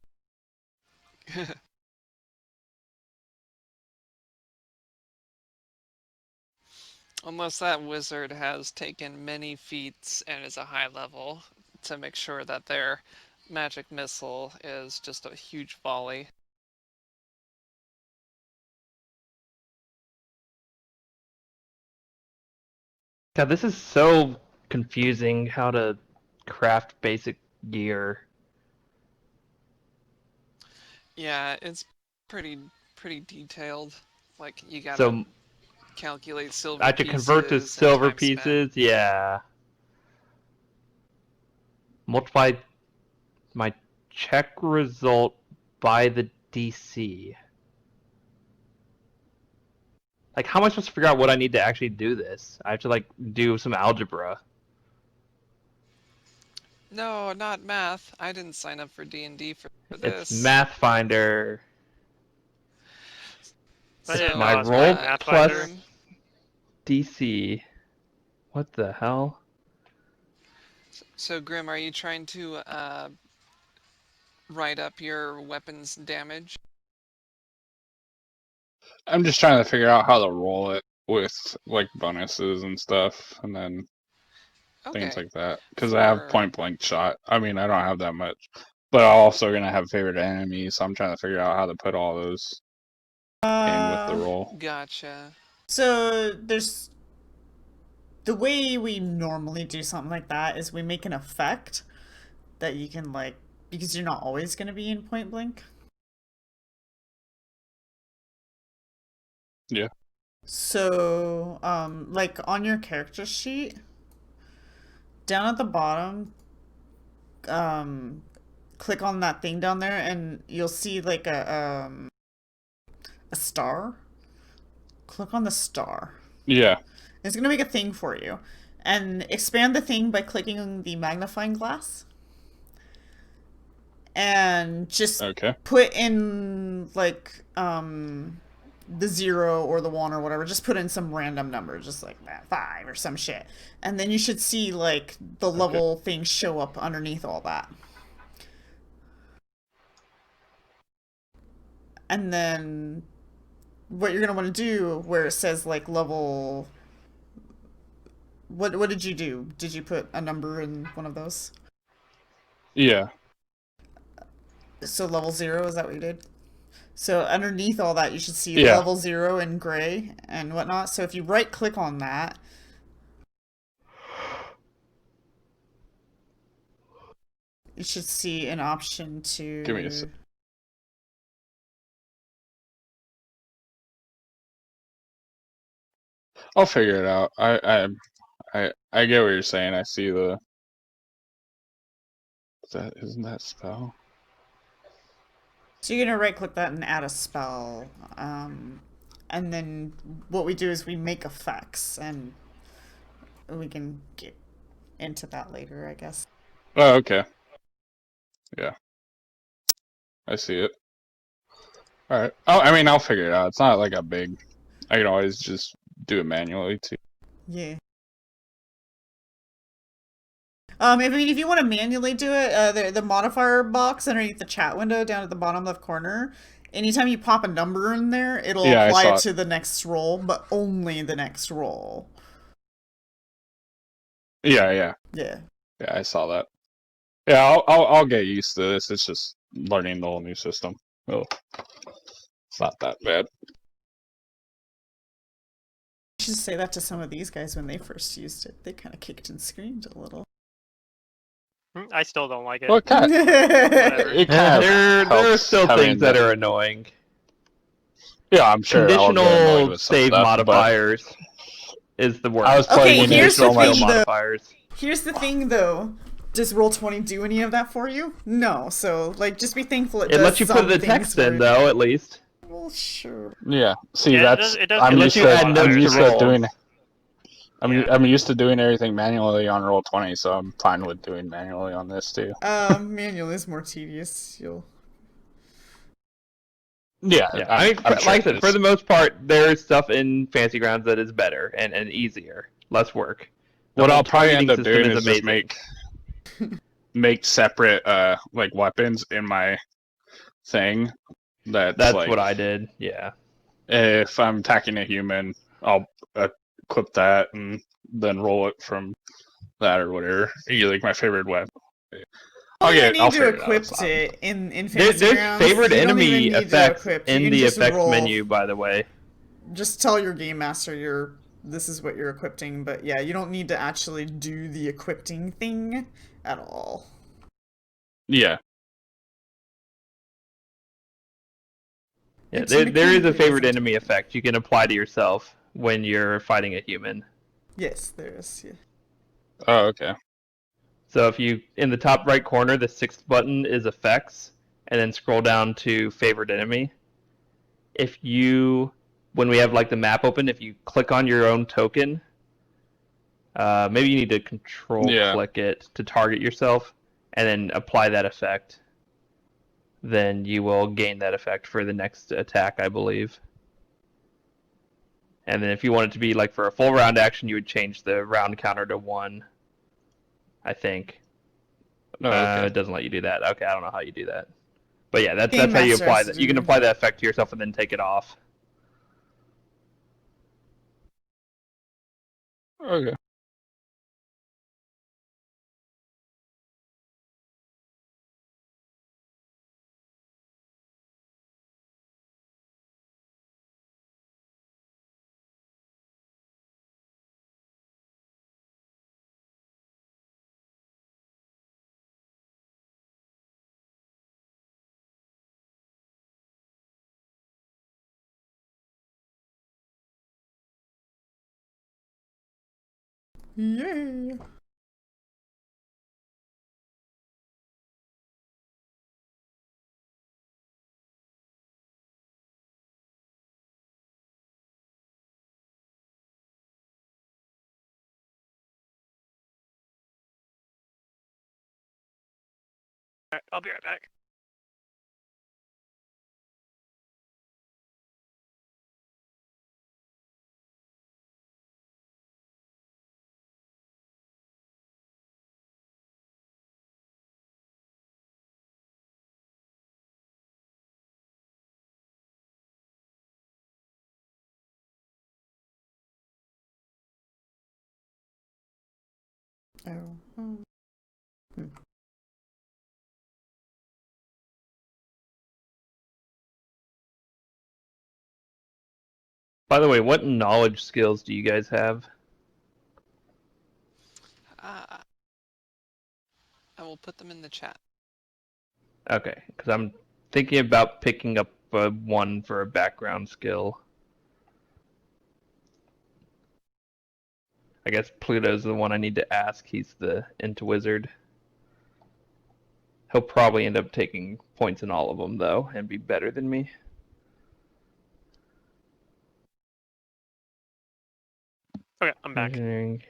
Unless that wizard has taken many feats and is a high level to make sure that their magic missile is just a huge volley. God, this is so confusing how to craft basic gear. Yeah, it's pretty detailed. Like you gotta So calculate I silver have to convert to pieces and silver time spent. pieces. Yeah. Multiply my check result by the DC. Like, how am I supposed to figure out what I need to actually do this? I have to, like, do some algebra. No, not math. I didn't sign up for D&D for It's this. Mathfinder. I It's didn't So, know my I was playing roll plus Pathfinder. Grim, DC. What the hell? so Grim, are you trying to write up your weapon's damage? I'm just trying to figure out how to roll it with like bonuses and stuff, and then things Okay. like that. Because I have For point blank shot. I mean, I don't have that much, but I'm also gonna have favorite enemies, so I'm trying to figure out how to put all those in with the roll. Gotcha. So there's the way we normally do something like that is we make an effect that you can like, because you're not always going to be in point blank. Yeah. So, like on your character sheet, down at the bottom, um, click on that thing down there, and you'll see like a star. Click on the star. Yeah. It's gonna make a thing for you, and expand the thing by clicking on the magnifying glass, and just Okay. put in like the 0 or the 1 or whatever. Just put in some random number, just like 5 or some shit, and then you should see like the level thing show up underneath all that. And then what you're gonna want to do, where it says like level, what did you do? Did you put a number in one of those? Yeah. So level 0, is that what you did? So underneath all that, you should see Yeah. level 0 in gray and whatnot. So if you right click on that, you should see an option to. Give me a sec. I'll figure it out. I get what you're saying. I see the. Isn't that spell? So you're gonna right click that and add a spell. And then what we do is we make effects, and we can get into that later, I guess. Oh, okay. Yeah. I see it. All right. Oh, I mean, I'll figure it out. It's not like a big. I can always just do it manually too. Yeah. If you want to manually do it, the modifier box underneath the chat window down at the bottom left corner, anytime you pop a number in there, it'll Yeah, I apply saw it it. to the next roll, but only the next roll. Yeah, yeah, Yeah. yeah. I saw that. Yeah, I'll get used to this. It's just learning the whole new system. Oh, it's not that bad. You should say that to some of these guys when they first used it. They kind of kicked and screamed a little. I still don't like it. Well, it kind of There are helps still having things that are annoying. Yeah, I'm sure I'll get annoyed Conditional with some save stuff, but modifiers is the worst. I was playing Okay, here's the initial, like, thing, though. modifiers. Here's the thing, though. Does Roll20 do any of that for you? No. So, like, just be thankful it does. It lets you put some the things text for in, you. though, at least. Well, sure. Yeah. See, Yeah, that's it does I'm give It used lets you to add notes I'm to used to rolls. doing Yeah. I'm used to doing everything manually on Roll20, so I'm fine with doing manually on this too. Manual is more tedious. You'll. Yeah, Yeah, I'm like sure I it said, is. for the most part, there's stuff in Fantasy Grounds that is better and easier, less work. The What whole I'll probably end targeting up system doing is is just amazing. make separate like weapons in my thing. That's like what I did. Yeah. if I'm attacking a human, I'll equip that and then roll it from that or whatever. Like my favorite weapon. I'll I'll need to figure it out. equip It's not- it in Fantasy There's Grounds. favorite You don't enemy even need to effects equip. You in can the just effects roll. menu, by the way. Just tell your game master this is what you're equipping, but yeah, you don't need to actually do the equipping thing at all. Yeah. Yeah, It's a there is mechanic a that favorite isn't- enemy effect you can apply to yourself when you're fighting a human. Yes, there is. Yeah. Oh, okay. So if you, in the top right corner, the sixth button is effects, and then scroll down to favorite enemy. If you, when we have like the map open, if you click on your own token, maybe you need to control click it to target yourself, and then apply that effect. Then you will gain that effect for the next attack, I believe. And then if you want it to be like for a full round action, you would change the round counter to 1, I think. Oh, okay. It doesn't let you do that. Okay, I don't know how you do that. But yeah, that's Game how you Master apply has to that. You can do- apply that effect to yourself and then take it off. Okay. Yay! Alright, I'll be right back. Oh. By the way, what knowledge skills do you guys have? I will put them in the chat. Okay, because I'm thinking about picking up one for a background skill. I guess Pluto's the one I need to ask. He's the Int Wizard. He'll probably end up taking points in all of them, though, and be better than me. Okay, I'm back. Engineering.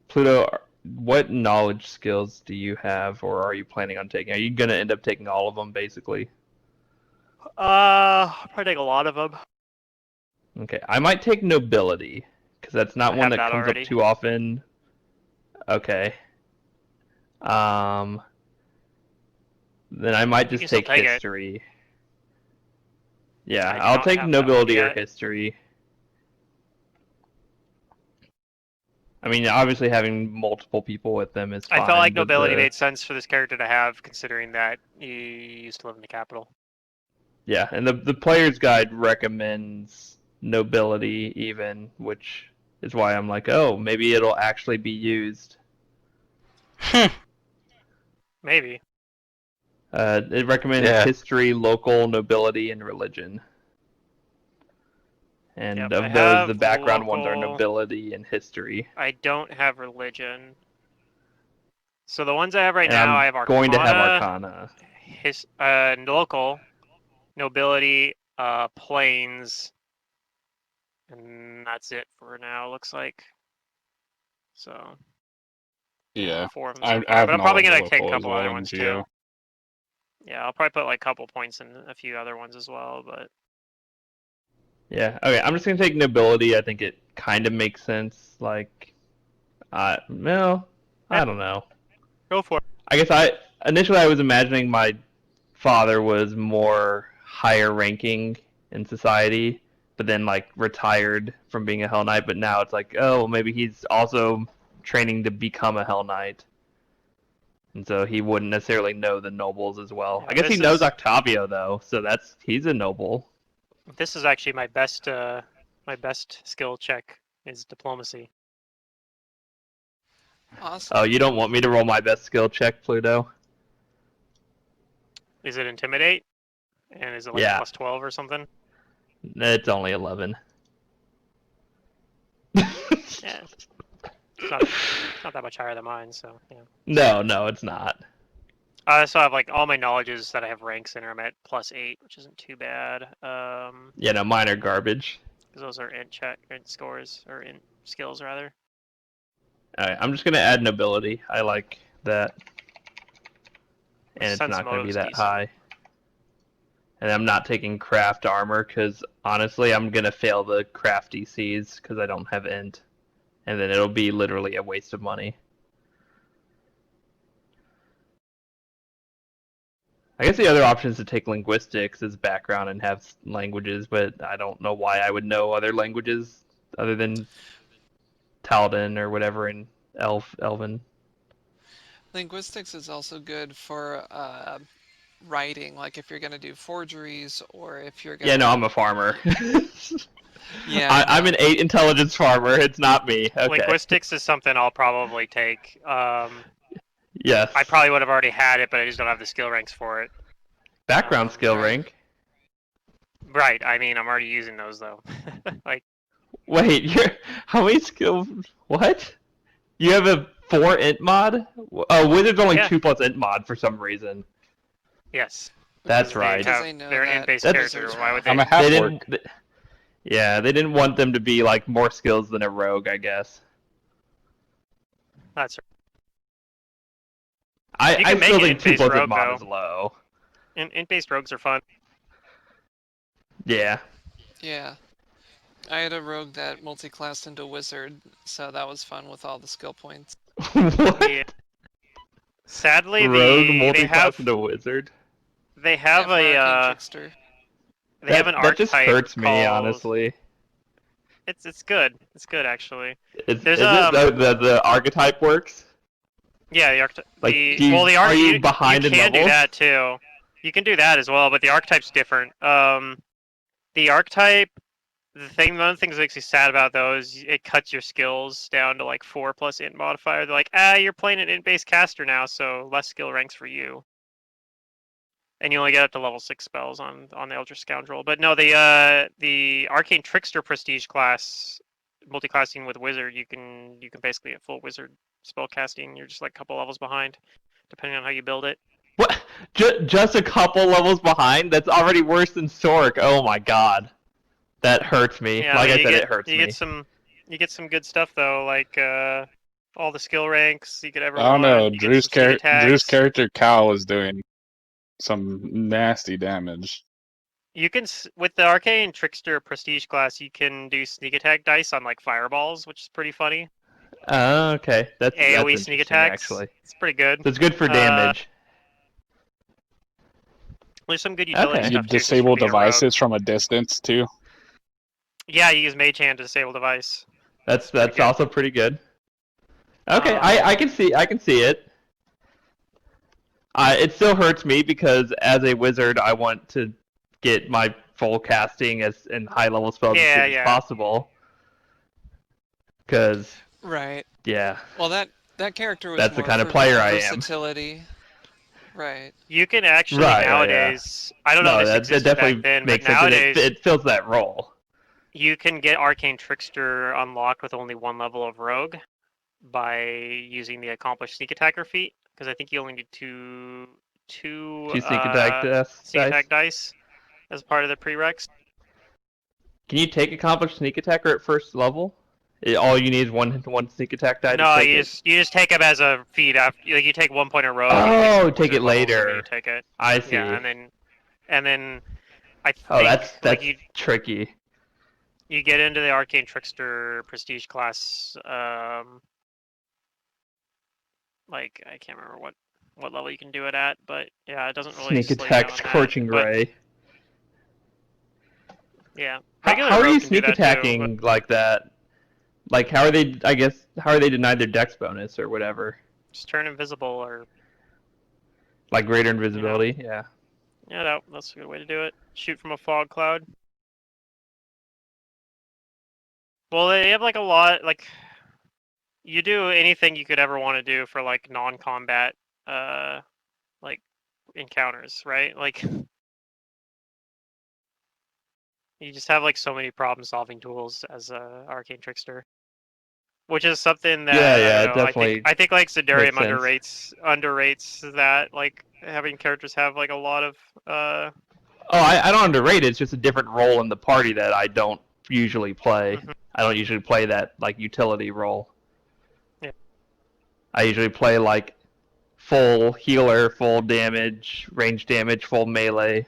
Pluto, what knowledge skills do you have, or are you planning on taking? Are you going to end up taking all of them, basically? I'll probably take a lot of them. Okay, I might take nobility, because that's not I one have that that comes already. up too often. Okay. Then I might You just can still take take it. history. Yeah, I do I'll not take have that one nobility or yet. history. I mean, obviously having multiple people with them is fine. I felt like but nobility made sense for this character to have, considering that he used to live in the capital. Yeah, and the player's guide recommends nobility even, which is why I'm like, oh, maybe it'll actually be used. Maybe. It recommends Yeah. history, local, nobility, and religion. And Yep, I of those, the have background ones are local. nobility and history. I don't have religion. So the ones I have right And now, I'm I have Arcana, going to have Arcana. local, nobility, planes, and that's it for now. Looks like. So Yeah, 4 of them I so far, have but I'm probably knowledge gonna take a local as couple other well in ones too. Geo. Yeah, I'll probably put like a couple points in a few other ones as well, but Yeah, okay, I'm just going to take nobility. I think it kind of makes sense. Like, well, I don't know. go for it. I guess initially I was imagining my father was more higher ranking in society, but then like retired from being a Hell Knight. But now it's like, oh, maybe he's also training to become a Hell Knight, and so he wouldn't necessarily know the nobles as well. Yeah, I guess he knows Octavio though, so he's a noble. This is actually my best skill check is diplomacy. Awesome. Oh, you don't want me to roll my best skill check, Pluto? Is it intimidate? And is it like Yeah. plus 12 or something? It's only 11. Yeah. It's not that much higher than mine, so yeah. No, it's not. So I have like all my knowledges that I have ranks in are at plus 8, which isn't too bad. Yeah, no, mine are garbage. Because those are int scores, or int skills rather. Alright, I'm just gonna add nobility. I like that. And it's Sense not gonna be motive's that decent. high. And I'm not taking craft armor, because honestly, I'm gonna fail the craft DCs, because I don't have int. And then it'll be literally a waste of money. I guess the other option is to take linguistics as background and have languages, but I don't know why I would know other languages other than Taldan or whatever in Elven. Linguistics is also good for writing, like if you're going to do forgeries or if you're going to... Yeah, no, I'm a farmer. Yeah, I'm an 8 intelligence farmer. It's not me. Okay. Linguistics is something I'll probably take. Yes. I probably would have already had it, but I just don't have the skill ranks for it. Background skill right. rank. Right. I mean, I'm already using those though. Like, Wait, how many skill? What? You have a 4 int mod? Oh, Wizard's only Yeah. 2 plus int mod for some reason. Yes. That's Because right. they know they're that int-based That's- character. Why would I'm they? a half They orc. didn't. Yeah, they didn't want them to be like more skills than a rogue, I guess. That's I You can make still an think 2 int-based plus int rogue, mod though. is low. Int-based rogues are fun. Yeah. Yeah. I had a rogue that multi-classed into wizard, so that was fun with all the skill points. What? Yeah. Sadly, Rogue they multi-class have into wizard? they have Yeah, for Arcane a Trickster. they have an That just archetype hurts me, called. honestly. It's good. It's good actually. Is There's, it the archetype works? Yeah, the archetype. Like, Are you behind you in can do levels? that too. You can do that as well, but the archetype's different. The archetype. One of the things that makes me sad about those, it cuts your skills down to like 4 plus int modifier. They're like, you're playing an int-based caster now, so less skill ranks for you. And you only get up to level 6 spells on the Eldritch Scoundrel. But no, the Arcane Trickster prestige class, multi-classing with Wizard, you can basically get full Wizard spell casting. You're just like a couple levels behind, depending on how you build it. What? Just a couple levels behind? That's already worse than Sork. Oh my god. That hurts me. Yeah, Like but I said, it hurts you me. you get some good stuff though, like all the skill ranks you could ever I don't want. know. You get Drew's, some sneak Drew's attacks. character Cal is doing some nasty damage. You can with the Arcane Trickster prestige class, you can do sneak attack dice on like fireballs, which is pretty funny. Oh, okay. That's AoE sneak interesting, attacks. actually. It's pretty good. So it's good for damage. There's some good utility Okay. You stuff too. since disable you're being a rogue. devices from a distance too. Yeah, you use Mage Hand to disable device. That's pretty good. also pretty good. Okay, Um, I can see it. It still hurts me because as a wizard, I want to get my full casting and high level spells as soon as possible. Because Right. yeah, Well, that character was That's the more kind of for player I am. versatility. Right. You can actually Right, yeah. nowadays. I don't know if this that existed definitely back then, but makes sense. nowadays It fills that role. you can get Arcane Trickster unlocked with only 1 level of Rogue by using the Accomplished Sneak Attacker feat, because I think you only need two Two sneak attack attack dice. dice as part of the prereqs. Can you take accomplished sneak attacker at first level? All you need is one sneak attack die. No, to take you it? just take them as a feat. After you take 1 point of Rogue. Oh, you take it wizard levels, and then later. You take it. I see. Yeah, and then I think Oh, that's like tricky. you get into the Arcane Trickster prestige class. Like I can't remember what level you can do it at, but yeah, it doesn't really Sneak slow you attack, down on that, scorching but, ray. Yeah. How Regular are rogue you can do sneak that too, attacking like that? Like, how are they? I guess how are they denied their dex bonus or whatever? just turn invisible or Like greater invisibility. Yeah. yeah, that's a good way to do it. Shoot from a fog cloud. Well, they have like a lot like you do anything you could ever want to do for like non-combat like encounters, right? Like you just have like so many problem-solving tools as a Arcane Trickster. Which is something that Yeah, I don't know, definitely I think like Zendarium makes sense. underrates that like having characters have like a lot of Oh, I don't underrate it. It's just a different role in the party that I don't usually play. Mhm. I don't usually play that like utility role. Yeah. I usually play like full healer, full damage, range damage, full melee.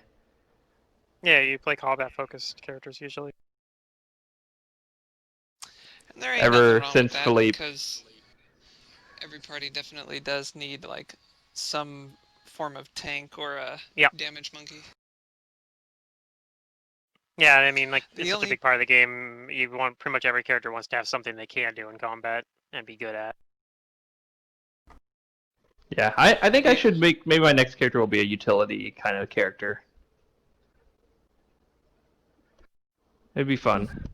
yeah, you play combat focused characters usually. And there ain't Ever nothing wrong since with that Philippe. because every party definitely does need like some form of tank or a Yeah. damage monkey. Yeah, I mean like The it's such only- a big part of the game. You want pretty much every character wants to have something they can do in combat and be good at. Yeah, I think I should maybe my next character will be a utility kind of character. It'd be fun.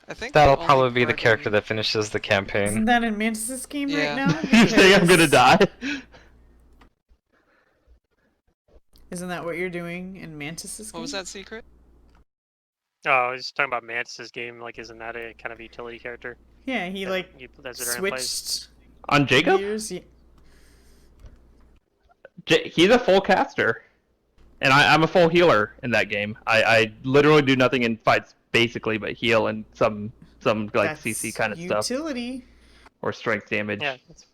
I think That'll the only probably be the party- character that finishes the campaign. Isn't that in Mantis's game Yeah. right now? You say I'm gonna Because- die? Isn't that what you're doing in Mantis's game? What was that secret? Oh, I was talking about Mantis's game. Like, isn't that a kind of utility character? Yeah, he that like Desert plays? switched On Jacob, gears. He's a full caster, and I'm a full healer in that game. I literally do nothing in fights basically but heal and some like That's CC kind of stuff utility. or strength damage. Yeah, that's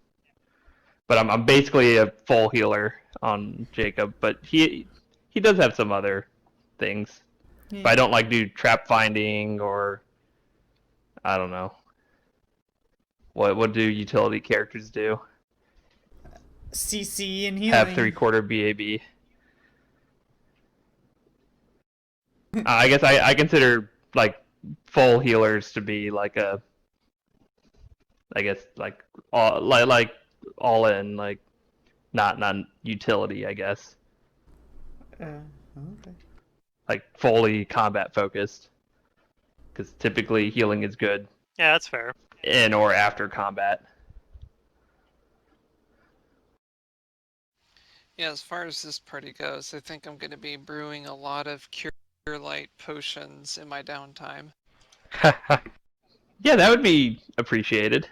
But I'm basically a full healer on Jacob, but he does have some other things. Yeah. But I don't like do trap finding or I don't know. What do utility characters do? CC and healing. Have 3/4 BAB. I guess I consider like full healers to be like a, I guess like all in, like not utility, I guess. Okay. Like fully combat focused, because typically healing is good yeah, that's fair. in or after combat. Yeah, as far as this party goes, I think I'm going to be brewing a lot of Cure Light potions in my downtime. Yeah, that would be appreciated.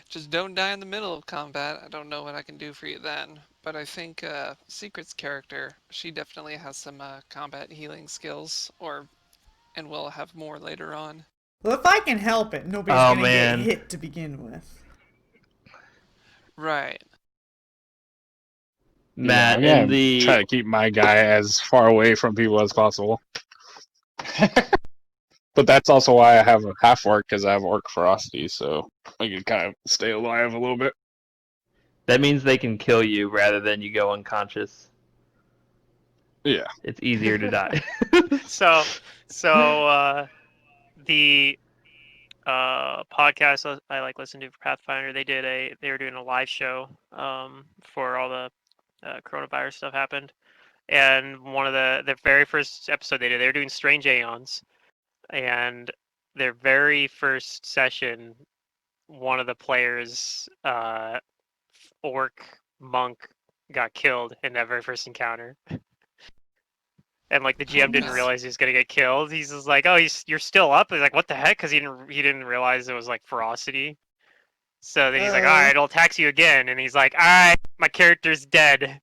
Just don't die in the middle of combat. I don't know what I can do for you then. But I think Secret's character, she definitely has some combat healing skills, and will have more later on. Well, if I can help it, nobody's Oh, gonna man. get hit to begin with. Right. Matt, I'm gonna in the try to keep my guy as far away from people as possible. But that's also why I have a half orc, because I have orc ferocity, so I can kind of stay alive a little bit. that means they can kill you rather than you go unconscious. Yeah. It's easier to die. So the podcast I like listening to for Pathfinder, they were doing a live show for all the coronavirus stuff happened, and one of the very first episode they were doing Strange Aeons, and their very first session, one of the players, orc monk, got killed in that very first encounter. And like the GM didn't realize he was gonna get killed. He's just like, "Oh, you're still up." He's like, "What the heck?" Because he didn't realize it was like ferocity. So then he's like, "All right, I'll attack you again." And he's like, "All right, my character's dead."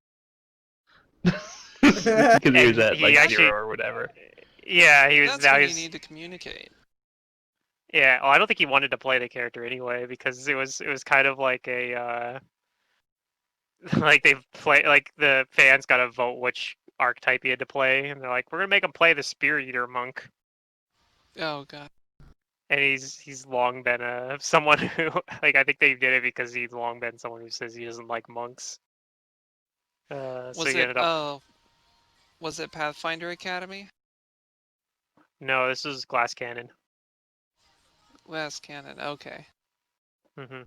Because he was at he like actually- 0 or whatever. Yeah, he was. That's Now when he's. you need to communicate. Yeah, well, I don't think he wanted to play the character anyway because it was kind of like a like they play like the fans got to vote which archetype he had to play, and they're like, "We're gonna make him play the Spear Eater monk." Oh god. And he's long been someone who, like, I think they did it because he's long been someone who says he doesn't like monks. So Was he it ended up. was it Pathfinder Academy? No, this is Glass Cannon. Last Cannon, okay. hmm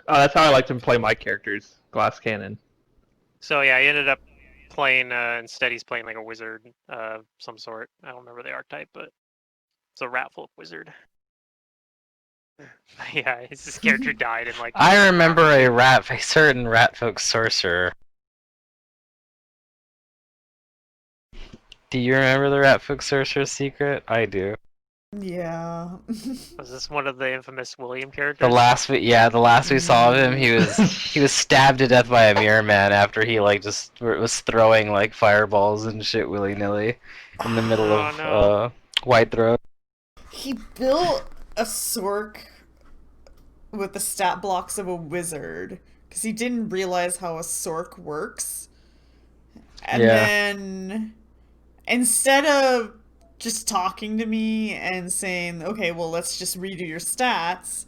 Oh, that's how I like to play my characters. Glass cannon. So yeah, he ended up playing. Instead, he's playing like a wizard, some sort. I don't remember the archetype, but it's a rat folk wizard. Yeah, his character died in like. I remember a certain ratfolk sorcerer. Do you remember the ratfolk sorcerer's secret? I do. Yeah. Was this one of the infamous William characters? The last we saw of him, he was stabbed to death by a mirror man after he like just was throwing like fireballs and shit willy nilly in the middle Oh, of no. White Throat. He built a Sork with the stat blocks of a wizard because he didn't realize how a Sork works. And Yeah. then instead of just talking to me and saying, okay, well, let's just redo your stats,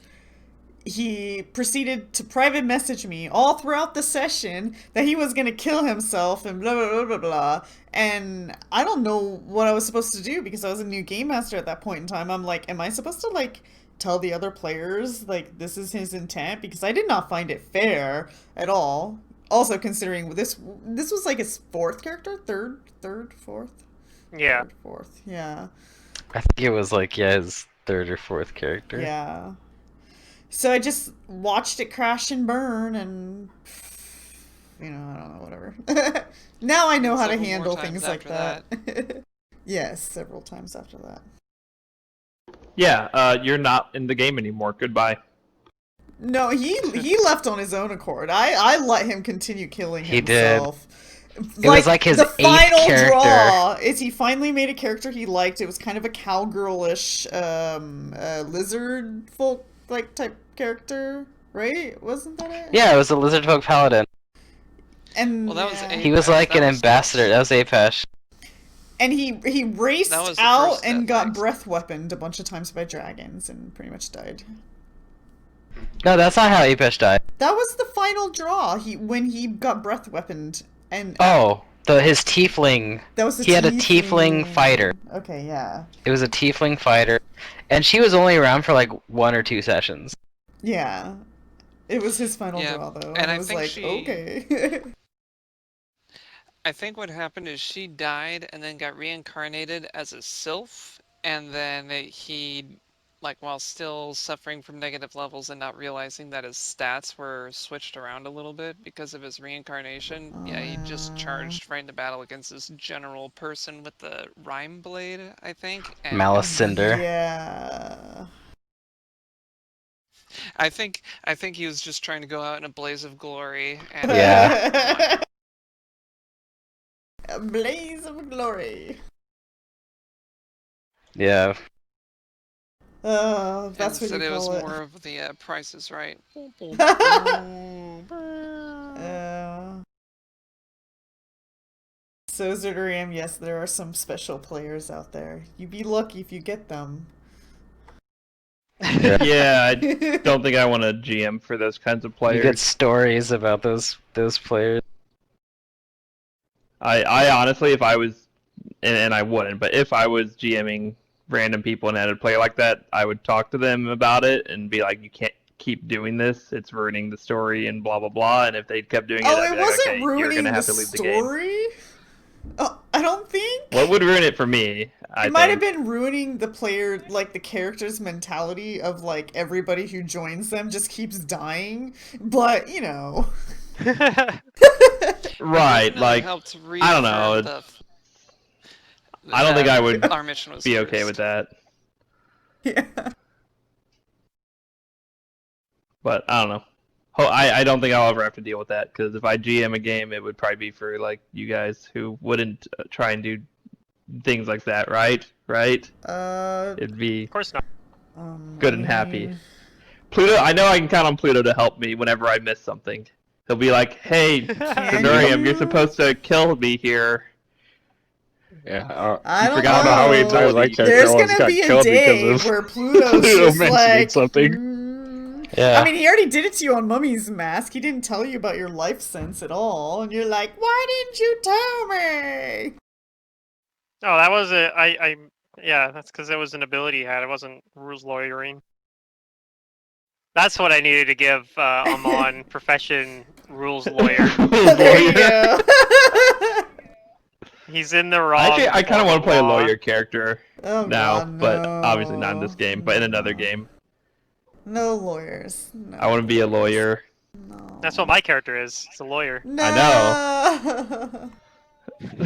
he proceeded to private message me all throughout the session that he was going to kill himself and blah, blah, blah, blah, blah. And I don't know what I was supposed to do because I was a new game master at that point in time. I'm like, am I supposed to, like, tell the other players, like, this is his intent? Because I did not find it fair at all. Also, considering this was, like, his fourth character? Fourth? Yeah. Fourth, yeah. I think it was like his third or fourth character. Yeah. So I just watched it crash and burn, and I don't know, whatever. Now I know And how to several more handle times things like after that. Yes, several times after that. Yeah, you're not in the game anymore. Goodbye. No, he left on his own accord. I let him continue killing He did. himself. It was like his the eighth final character. draw is he finally made a character he liked. It was kind of a cowgirlish lizard folk like type character, right? Wasn't that it? Yeah, it was a lizard folk paladin. And Well, that was yeah. He was Apesh, like that an was ambassador. That was Apesh. And he raced That was the out first and death got race. breath weaponed a bunch of times by dragons and pretty much died. No, that's not how Apesh died. That was the final draw. When he got breath weaponed and Oh, his tiefling. that was the He had a tiefling fighter. Okay, yeah. It was a tiefling fighter, and she was only around for like 1 or 2 sessions. Yeah. It was his final Yeah, draw though. and I I was think like, she- okay. I think what happened is she died and then got reincarnated as a sylph, and then he, like, while still suffering from negative levels and not realizing that his stats were switched around a little bit because of his reincarnation, yeah, he just charged right into battle against this general person with the rhyme blade, I think. And Malice Cinder. Yeah. I think he was just trying to go out in a blaze of glory. And Yeah. A blaze of glory. Yeah. Oh, that's what instead you it was call it. more of the Price is Right. So Zerdurium, yes, there are some special players out there. You'd be lucky if you get them. Yeah, I don't think I want to GM for those kinds of You players. get stories about those players. I honestly, if I was, and I wouldn't, but if I was GMing random people and had a player like that, I would talk to them about it and be like, you can't keep doing this. It's ruining the story and blah, blah, blah. And if they kept doing it, Oh, I'd it be like, wasn't okay, you're ruining going to the have to leave the game. story? Oh, I don't think. What would ruin it for me? It might have been ruining the player, like the character's mentality of like everybody who joins them just keeps dying. But, Right, Definitely like, helped I don't know. reaffirm I don't think I that would our mission was be okay cursed. with that. Yeah. But I don't know. I don't think I'll ever have to deal with that, because if I GM a game, it would probably be for like you guys who wouldn't try and do things like that, right? Right? It'd be Of course not. good and happy. Pluto, I know I can count on Pluto to help me whenever I miss something. He'll be like, "Hey, Zenurium, you're supposed to kill me here." Yeah, I don't forgot know. about how he entire my character There's almost gonna got be a killed day because of where Pluto's Pluto just mentioning like something. Yeah. I mean, he already did it to you on Mummy's Mask. He didn't tell you about your life sense at all, and you're like, "Why didn't you tell me?" Oh, that was yeah, that's because it was an ability he had. It wasn't rules lawyering. That's what I needed to give Amon profession rules lawyer. There you go. He's in the wrong. Actually, I kind of want to play a law. lawyer character Oh, now, God, but no. obviously not in this game, but in another game. No lawyers. No I want to be a lawyers. lawyer. No. That's what my character is. He's a lawyer. No. I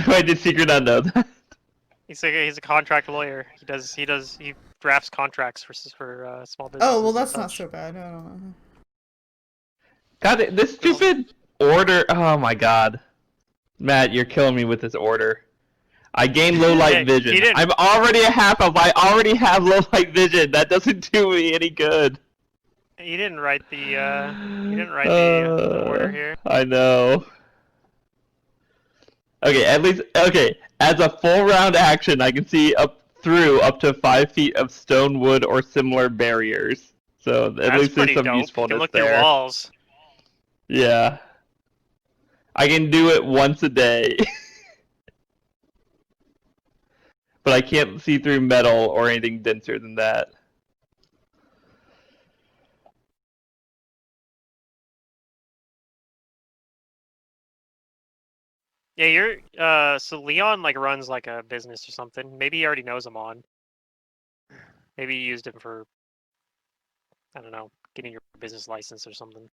Wait, did Secret not know that? He's a contract lawyer. He drafts contracts for small businesses. Oh, well, and that's not such. so bad. I don't know. God, this stupid order. Oh my God, Matt, you're killing me with this order. I gain low light Hey, vision. he didn't- I'm already a half elf. I already have low light vision. That doesn't do me any good. You didn't write the the order here. I know. Okay, at least as a full round action, I can see up to 5 feet of stone, wood, or similar barriers. So at That's least there's pretty some dope. You usefulness can look there. through walls. Yeah. I can do it once a day. But I can't see through metal or anything denser than that. Yeah, so Leon like runs like a business or something. Maybe he already knows Amon. Maybe you used him for, I don't know, getting your business license or something.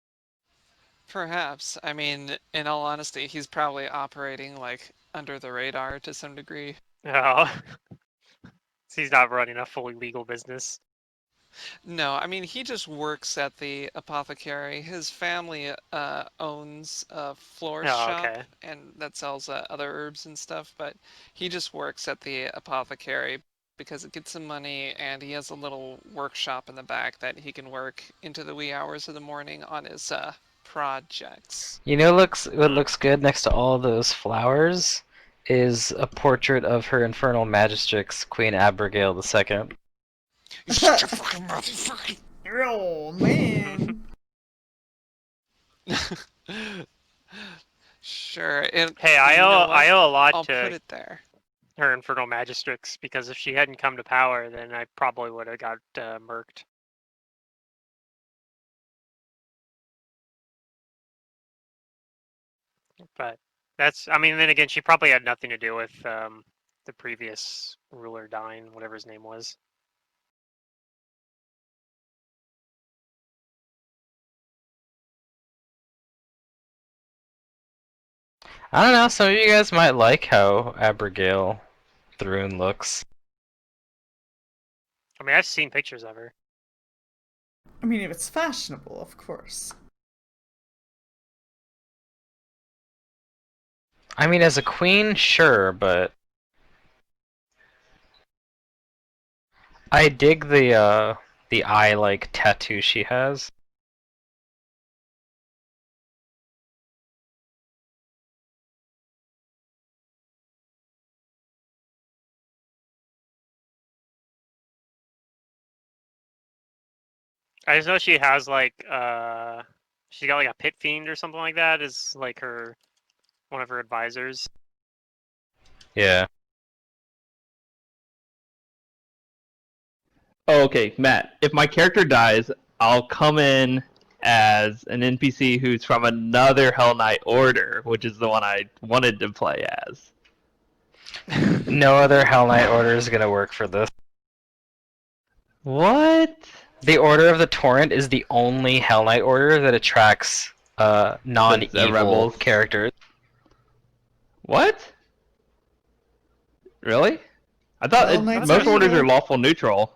Perhaps. I mean, in all honesty, he's probably operating like under the radar to some degree. Oh, he's not running a fully legal business. No, I mean, he just works at the apothecary. His family owns a florist Oh, shop okay. and that sells other herbs and stuff, but he just works at the apothecary because it gets him money, and he has a little workshop in the back that he can work into the wee hours of the morning on his projects. You know, what Hmm. looks good next to all those flowers is a portrait of her infernal magistrix, Queen Abigail II. You shut your fucking mouth, you fucking... Oh man. Sure, and Hey, you know I what? owe a lot I'll put to it there. her Infernal Magistrix because if she hadn't come to power, then I probably would have got murked. But I mean, then again, she probably had nothing to do with the previous ruler dying, whatever his name was. I don't know, some of you guys might like how Abigail Thrune looks. I mean, I've seen pictures of her. I mean, if it's fashionable, of course. I mean, as a queen, sure, but I dig the eye-like tattoo she has. I just know she has like she got like a pit fiend or something like that is like her one of her advisors. Yeah. Oh, okay, Matt. If my character dies, I'll come in as an NPC who's from another Hell Knight order, which is the one I wanted to play as. No other Hell Knight order is gonna work for this. What? The Order of the Torrent is the only Hell Knight order that attracts That's non-evil rebels. characters. What? Really? I thought Hell Knights are most orders are evil. lawful neutral.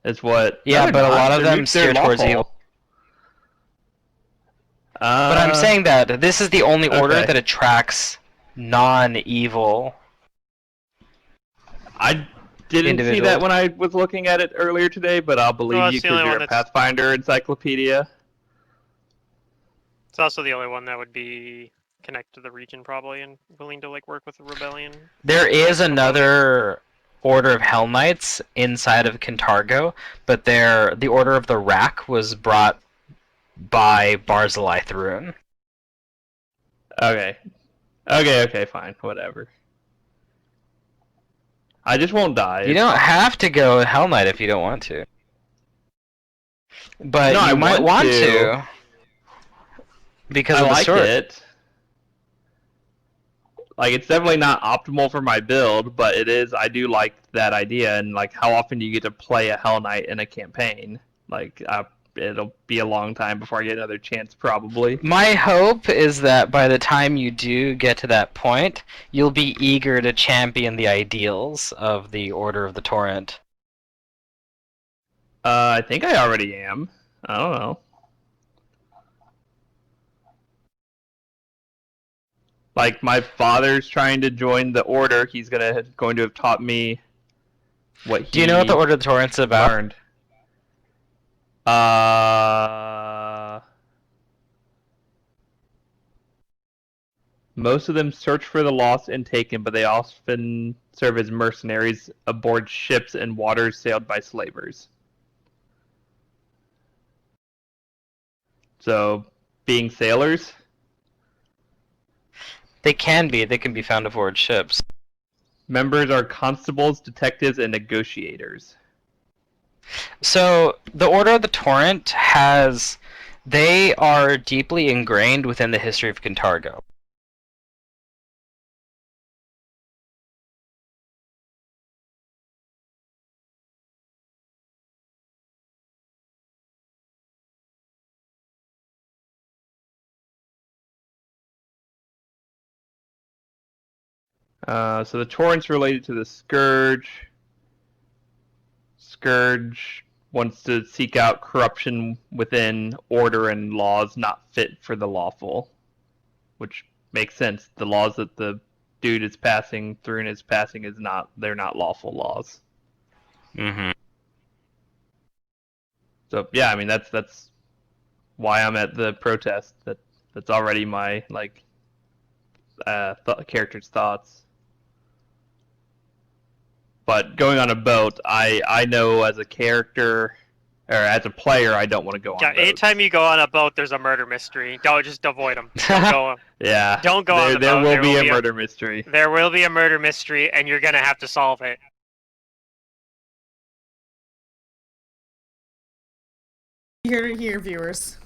Is what? No, Yeah, they're but a not. lot of them They're steer towards lawful. evil. But I'm saying that this is the only order Okay. that attracts non-evil I didn't see individuals. that when I was looking at it earlier today, but I'll believe Well, you it's the because only you're one a that's. Pathfinder encyclopedia. It's also the only one that would be connected to the region probably and willing to like work with the rebellion. There is Quote unquote. another Order of Hell Knights inside of Kintargo, but the Order of the Rack was brought by Barzillai Thrune. Okay. Okay, fine. Whatever. I just won't die. You It's don't fine. have to go Hell Knight if you don't want to. But No, you I might want to because I of the like sword. it. Like, it's definitely not optimal for my build, but it is. I do like that idea, and like, how often do you get to play a Hell Knight in a campaign? Like, it'll be a long time before I get another chance, probably. My hope is that by the time you do get to that point, you'll be eager to champion the ideals of the Order of the Torrent. I think I already am. I don't know. Like, my father's trying to join the order. He's going to have taught me what Do you know what the he Order of the Torrent's about? learned. Uh, Most of them search for the lost and taken, but they often serve as mercenaries aboard ships in waters sailed by slavers. So, being sailors, They can be. They can be found aboard ships. members are constables, detectives, and negotiators. So the Order of the Torrent has. They are deeply ingrained within the history of Kintargo. So the torrent's related to the Scourge. Scourge wants to seek out corruption within order and laws not fit for the lawful, which makes sense. The laws that the dude is passing through and is passing they're not lawful laws. Mm-hmm. So yeah, I mean that's why I'm at the protest. That's already my character's thoughts. But going on a boat, I know as a character or as a player, I don't want to go on Yeah, boats. anytime you go on a boat, there's a murder mystery. Don't just avoid them. Don't go. Yeah. Don't go on the There boat. will be a murder mystery. There will be a murder mystery, and you're gonna have to solve it. Here, viewers.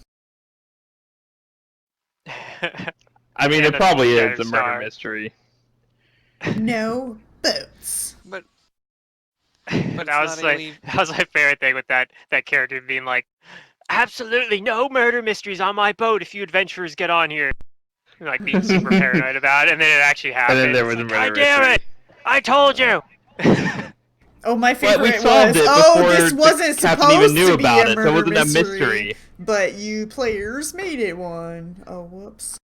I mean, Yeah, it probably that's is a murder Star. mystery. No boats. But That it's was not like a that was my favorite thing with that character being like, absolutely no murder mysteries on my boat if you adventurers get on here. And, like being super paranoid about it, and then it actually And happened. then there It's was a like, murder God damn mystery. it! I told you. Oh, my But we favorite solved was, it oh, before this the wasn't captain even supposed knew to be about a it, so it murder wasn't a mystery, mystery. but you players made it one. Oh, whoops.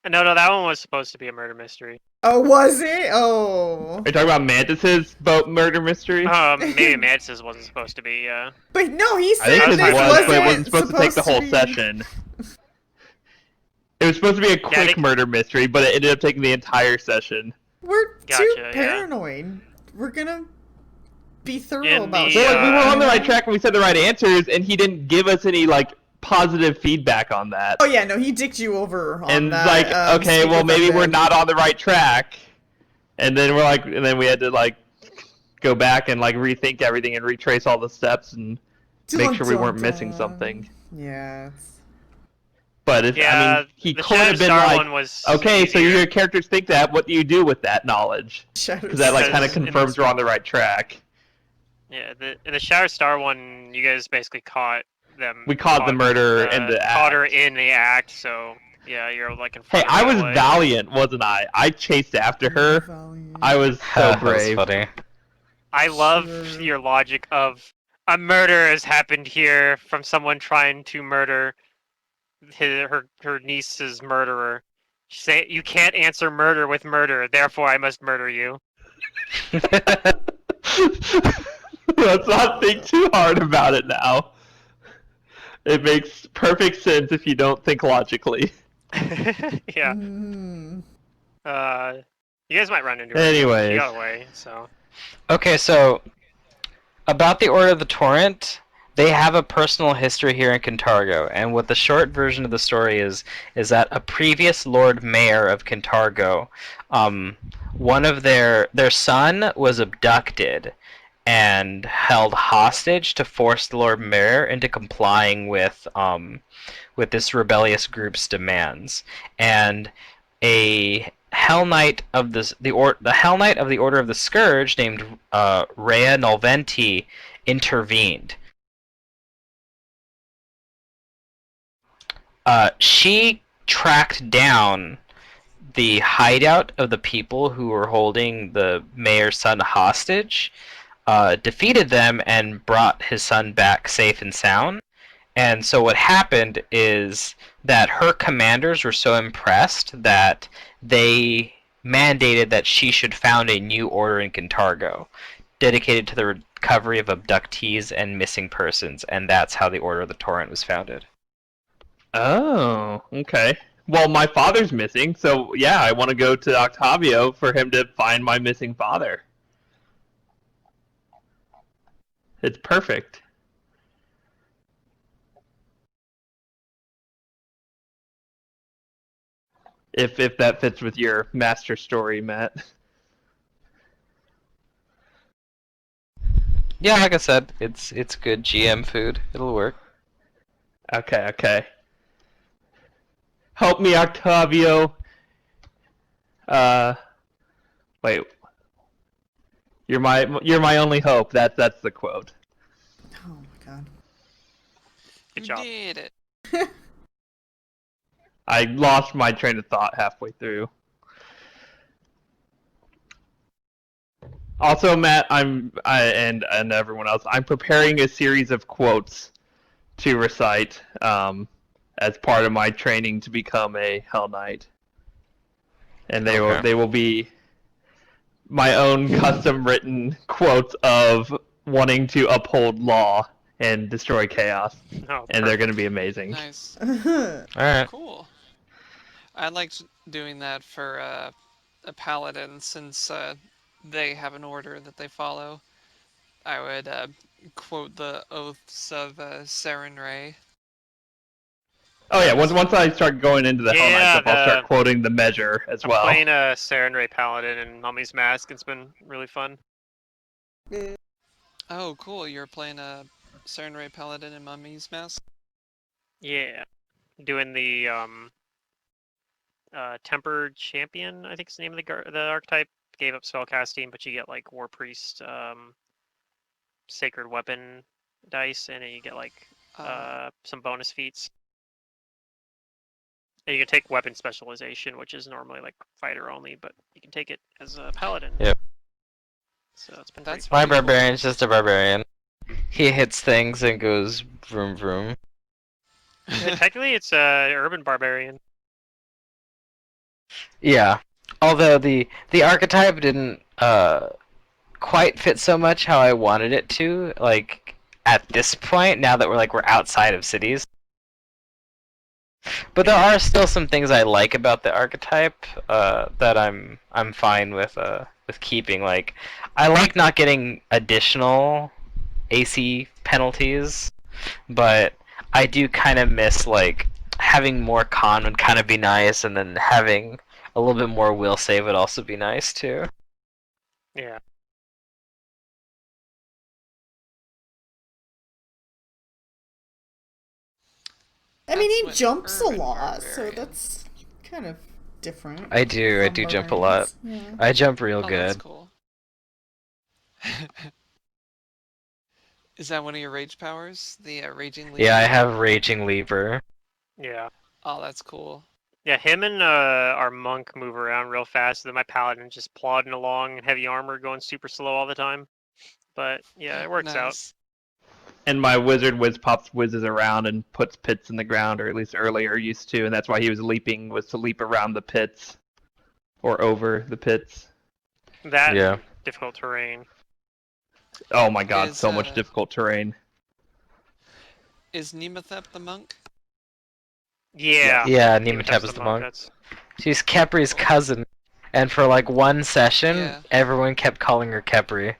No, that one was supposed to be a murder mystery. Oh, was it? Oh. Are you talking about Mantis's boat murder mystery? Maybe Mantis wasn't supposed to be. But no, he I think said his this was, but it wasn't wasn't supposed to take the whole be... session. It was supposed to be a quick think- murder mystery, but it ended up taking the entire session. We're too Gotcha, yeah. paranoid. We're gonna be thorough In about the, shit. Well, like, we were on the right Uh, track and we said the right answers, and he didn't give us any positive feedback on that. Oh yeah, no, he dicked you over on And that. okay, Speak well with maybe Undead. we're not on the right track. And then and then we had to go back and rethink everything and retrace all the steps and make sure we Dun, weren't dun, missing dun. something. Yes. But I yeah, mean, he the could have Shadow been Star like, one was okay, so easier. your characters think that. What do you do with that knowledge? Shadows. Because that kind of Because in confirms we're on the right track. Yeah, in the Shadow Star one, you guys basically caught them. We caught the murderer in the Caught her act. in the act, so yeah, you're in Hey, front of I right was away. valiant, wasn't I? I chased after her. Valiant. I was so That was brave. funny. I love Sure. your logic of a murder has happened here from someone trying to murder her niece's murderer. Say you can't answer murder with murder, therefore I must murder you. Let's not think too hard about it now. It makes perfect sense if you don't think logically. Yeah. Mm. You guys might run into her. Anyways. She got away, so. Okay, so about the Order of the Torrent, they have a personal history here in Cantargo, and what the short version of the story is that a previous Lord Mayor of Cantargo, one of their son was abducted and held hostage to force the Lord Mayor into complying with this rebellious group's demands, and a Hell Knight of the Hell Knight of the Order of the Scourge named Rhea Nolventi intervened. She tracked down the hideout of the people who were holding the mayor's son hostage, defeated them, and brought his son back safe and sound. And so what happened is that her commanders were so impressed that they mandated that she should found a new order in Cantargo, dedicated to the recovery of abductees and missing persons, and that's how the Order of the Torrent was founded. Oh, okay. Well, my father's missing, so yeah, I want to go to Octavio for him to find my missing father. It's perfect. If that fits with your master story, Matt. Yeah, like I said, it's good GM food. It'll work. Okay. Help me, Octavio. Wait. You're my only hope. That's the quote. Oh my god. Good You job. did it. I lost my train of thought halfway through. Also, Matt, and everyone else, I'm preparing a series of quotes to recite as part of my training to become a Hell Knight, and Okay. they will be my own custom written quotes of wanting to uphold law and destroy chaos, Oh, and they're going to perfect. be amazing. Nice. All right. Cool. I liked doing that for a paladin since they have an order that they follow. I would quote the oaths of Saren Ray. Oh yeah, once I start going into the Hell Knight Yeah, stuff, I'll start quoting the measure as I'm well. playing a Saren Ray Paladin and Mummy's Mask. It's been really fun. Oh, cool. You're playing a Saren Ray Paladin and Mummy's Mask? Yeah, doing the Tempered Champion, I think is the name of the archetype. Gave up spellcasting, but you get like War Priest, Sacred Weapon dice, and then you get like some bonus feats. And you can take weapon specialization, which is normally like fighter only, but you can take it as a paladin. Yep. So it's been That's pretty My fun. cool. barbarian's just a barbarian. He hits things and goes vroom vroom. Yeah, technically, it's a urban barbarian. Yeah. Although the archetype didn't quite fit so much how I wanted it to, like at this point, now that we're outside of cities. But there are still some things I like about the archetype that I'm fine with keeping. Like I like not getting additional AC penalties, but I do kind of miss like having more con would kind of be nice, and then having a little bit more will save would also be nice too. Yeah. I mean, he That's what jumps a urban lot, so barbarian. that's kind of different. I do from jump a lot. barbarians. Yeah. I jump real Oh, that's good. cool. Is that one of your rage powers? The Raging Leap? Yeah, I have Raging Leaper. Yeah. Oh, that's cool. Yeah, him and our monk move around real fast. Then my paladin just plodding along in heavy armor, going super slow all the time. But yeah, it works out. Nice. And my wizard whizzes around and puts pits in the ground, or at least earlier used to, and that's why he was leaping, was to leap around the pits or over the pits. That Yeah. and difficult terrain. Oh my god, Is, so much difficult terrain. Is Nemothep the monk? Yeah. Yeah, Nemothep's Nemothep is the monk. That's... She's Kepri's cousin, and for like one session, Yeah. everyone kept calling her Kepri.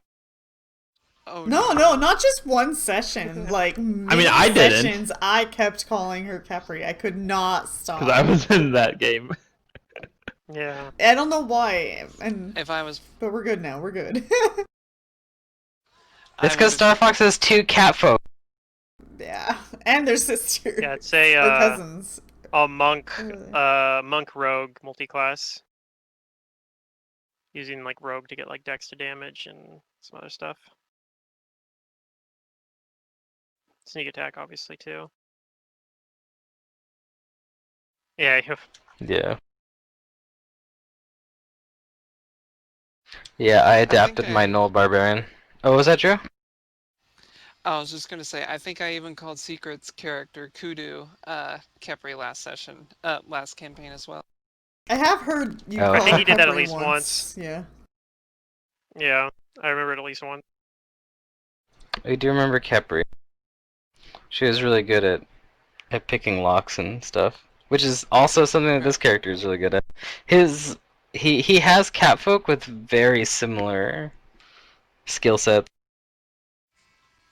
Oh No, not just one session. Like many I didn't. sessions, I kept calling her Capri. I could not stop. Because I was in that game. Yeah. I don't know why, and If I was, but we're good now. We're good. It's because Star Fox has two catfolk. Yeah, and their sisters. Yeah, it's a or cousins. monk Really. monk rogue multi-class. Using like rogue to get like dex to damage and some other stuff. Sneak attack obviously too. Yeah, Yeah. Yeah, I adapted my I- Null Barbarian. Oh, was that true? I was just gonna say, I think I even called Secret's character Kudu Kepri last session, last campaign as well. I have heard you Oh. call I think her he did that at Capri least once. Yeah. yeah, I remember it at least once. I do remember Kepri. She was really good at picking locks and stuff, which is also something that this character is really good at. He has catfolk with very similar skill sets.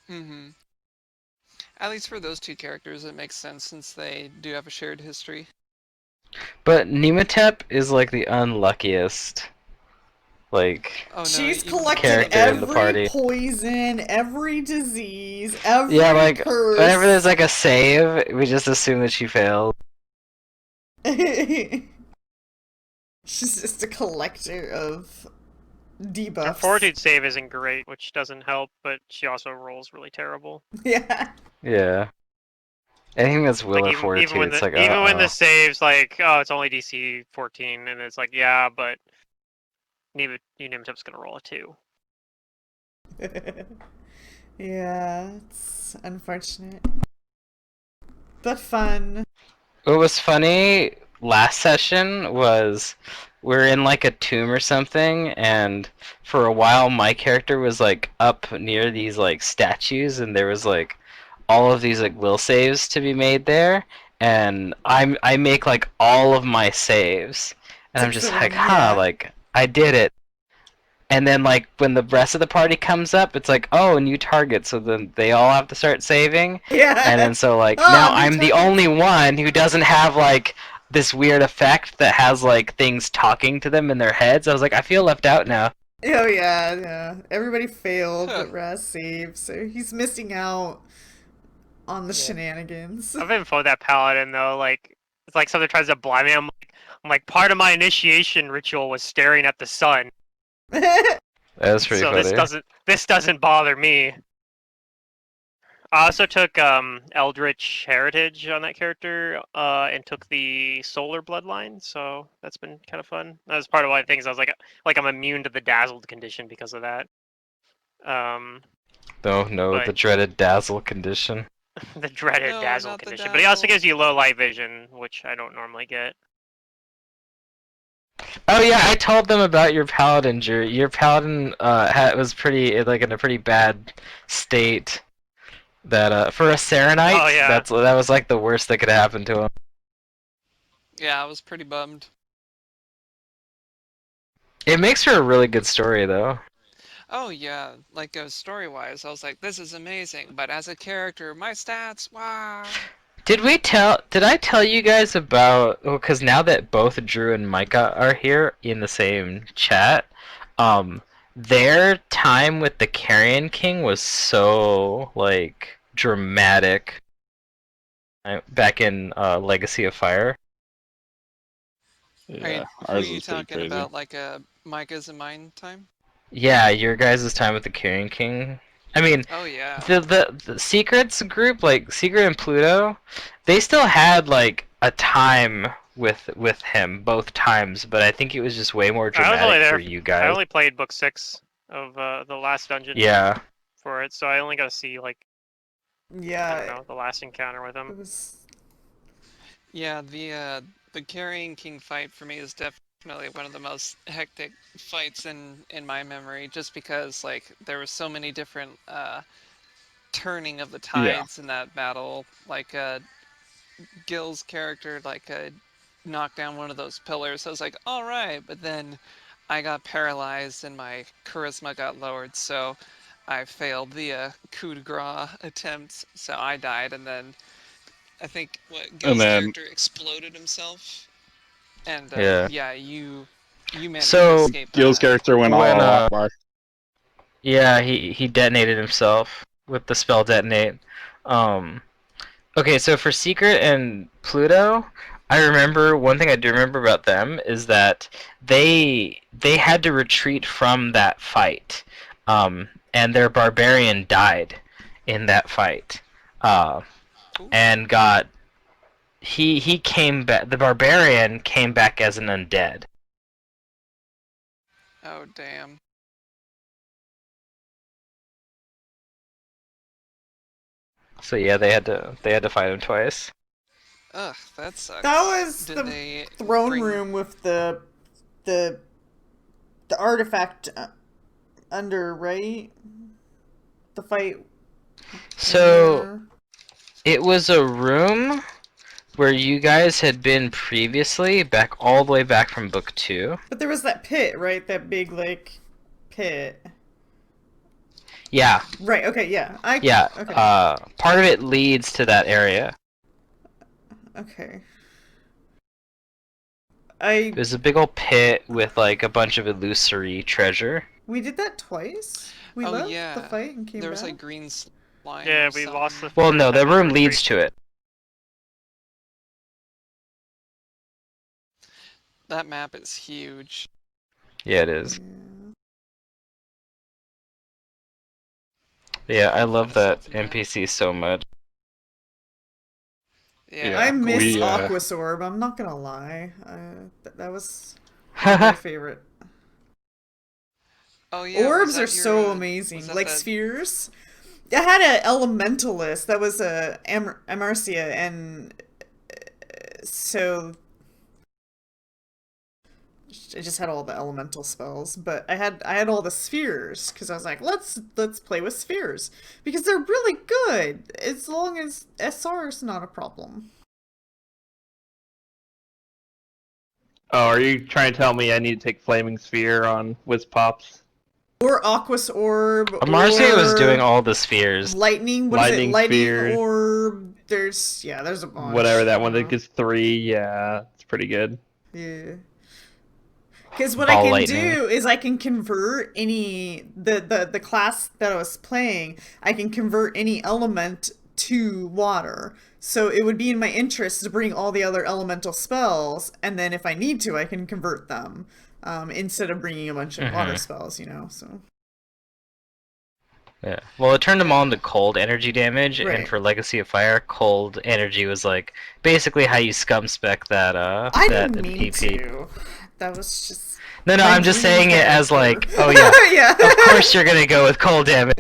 Mm-hmm. At least for those two characters, it makes sense since they do have a shared history. But Nematep is like the unluckiest. Like, Oh no, She's even collected character in the every party. poison, every disease, every yeah, like curse. whenever there's like a save, we just assume that she failed. She's just a collector of Her debuffs. fortitude save isn't great, which doesn't help, but she also rolls really terrible. Yeah. Yeah. Anything that's will Like or fortitude, even when it's the like, even when the uh-oh. save's like, oh, it's only DC 14, and it's like, yeah, but Nematep's gonna roll a 2. Yeah, it's unfortunate. But fun. What was funny last session was we're in like a tomb or something, and for a while my character was like up near these like statues, and there was like all of these like will saves to be made there, and I make like all of my saves, and I'm Except just for like, one, huh, yeah. like I did it. And then like when the rest of the party comes up, it's like, oh, a new target, so then they all have to start saving. And Yeah. then so like Oh, now new I'm the targets. only one who doesn't have like this weird effect that has like things talking to them in their heads. I was like, I feel left out now. Oh yeah, yeah. Everybody failed, Huh. but Raz saved, so he's missing out on the Yeah. shenanigans. I've been for that paladin though. Like it's like something tries to blind me. I'm like part of my initiation ritual was staring at the sun. That was pretty So this funny. doesn't bother me. I also took Eldritch Heritage on that character, and took the Solar Bloodline, so that's been kind of fun. That was part of one of the things I was like I'm immune to the dazzled condition because of that. Um, No, no, the but dreaded dazzle condition. the dreaded No, dazzle not the condition. But he also dazzle. gives you low light vision, which I don't normally get. Oh yeah, I told them about your paladin, Drew. Your paladin was pretty like in a pretty bad state. That for a Oh Serenite, yeah, that was like the worst that could happen to him. Yeah, I was pretty bummed. It makes for a really good story though. Oh yeah, like story-wise, I was like, this is amazing. But as a character, my stats, wow. Did I tell you guys about, well, because now that both Drew and Micah are here in the same chat, their time with the Carrion King was so, like, dramatic back in Legacy of Fire. Are you, Yeah, who are ours you was pretty talking crazy. about? Like Micah's and mine time? Yeah, your guys' time with the Carrion King. I mean, Oh yeah. the Secrets group, like Secret and Pluto, they still had like a time with him both times, but I think it was just way more I was only dramatic for there. you I guys. only played book 6 of the last dungeon Yeah. for it, so I only got to see like I don't Yeah, know the last encounter with him. it was. Yeah, the Carrying King fight for me is definitely one of the most hectic fights in my memory, just because like there were so many different turning of the Yeah. tides in that battle. Like Gil's character knocked down one of those pillars. I was like, all right, but then I got paralyzed and my charisma got lowered, so I failed the coup de grace attempt, so I died, and then I think what And Gil's then character exploded himself, and Yeah. yeah, you managed to So escape Gil's that. character went when all Akbar. yeah, he detonated himself with the spell detonate. Um Okay, so for Secret and Pluto, I remember one thing I do remember about them is that they had to retreat from that fight, and their barbarian died in that fight, uh, Ooh. and got he came back. The barbarian came back as an undead. Oh damn. So yeah, they had to fight him twice. Ugh, that sucks. That was Did the they throne bring... room with the the artifact under, right? The fight. So There. it was a room where you guys had been previously, back all the way back from book 2. But there was that pit, right? That big like pit. Yeah, Right. Okay. Yeah. yeah. Okay. Part of it leads to that area. Okay. I There's a big old pit with like a bunch of illusory treasure. We did that twice. We Oh left the yeah, fight and came there was back. like green slime Yeah, or we lost the something. Well, first no, the time in room retreat. leads to it. That map is huge. Yeah, it is. Yeah. Yeah, I love that Myself, man. NPC so much. Yeah, I Yeah, miss we Aquasorb. I'm not gonna lie. That was one of my favorite. Oh yeah, was Orbs that are so was amazing, that like the spheres. I had an elementalist that was a Amarcia, and so I just had all the elemental spells, but I had all the spheres because I was like, let's play with spheres because they're really good as long as SR is not a problem. Oh, are you trying to tell me I need to take Flaming Sphere on Pops? Or Aquas Orb, Marcia was doing or all the spheres. Lightning. What is it? Lightning Lightning Sphere. Orb. There's a bunch. Whatever that one that gives 3, yeah, it's pretty good. Yeah. Because what I Ball can lightning. do is I can convert the class that I was playing. I can convert any element to water. So it would be in my interest to bring all the other elemental spells, and then if I need to, I can convert them instead of bringing a bunch of water spells. So. Yeah. Well, it turned them all into cold energy damage, and Right. for Legacy of Fire, cold energy was like basically how you scum spec that I that didn't mean PP. to. That was just. No, my I'm just dream saying it as character. like, oh yeah, Yeah. of course you're gonna go with cold damage.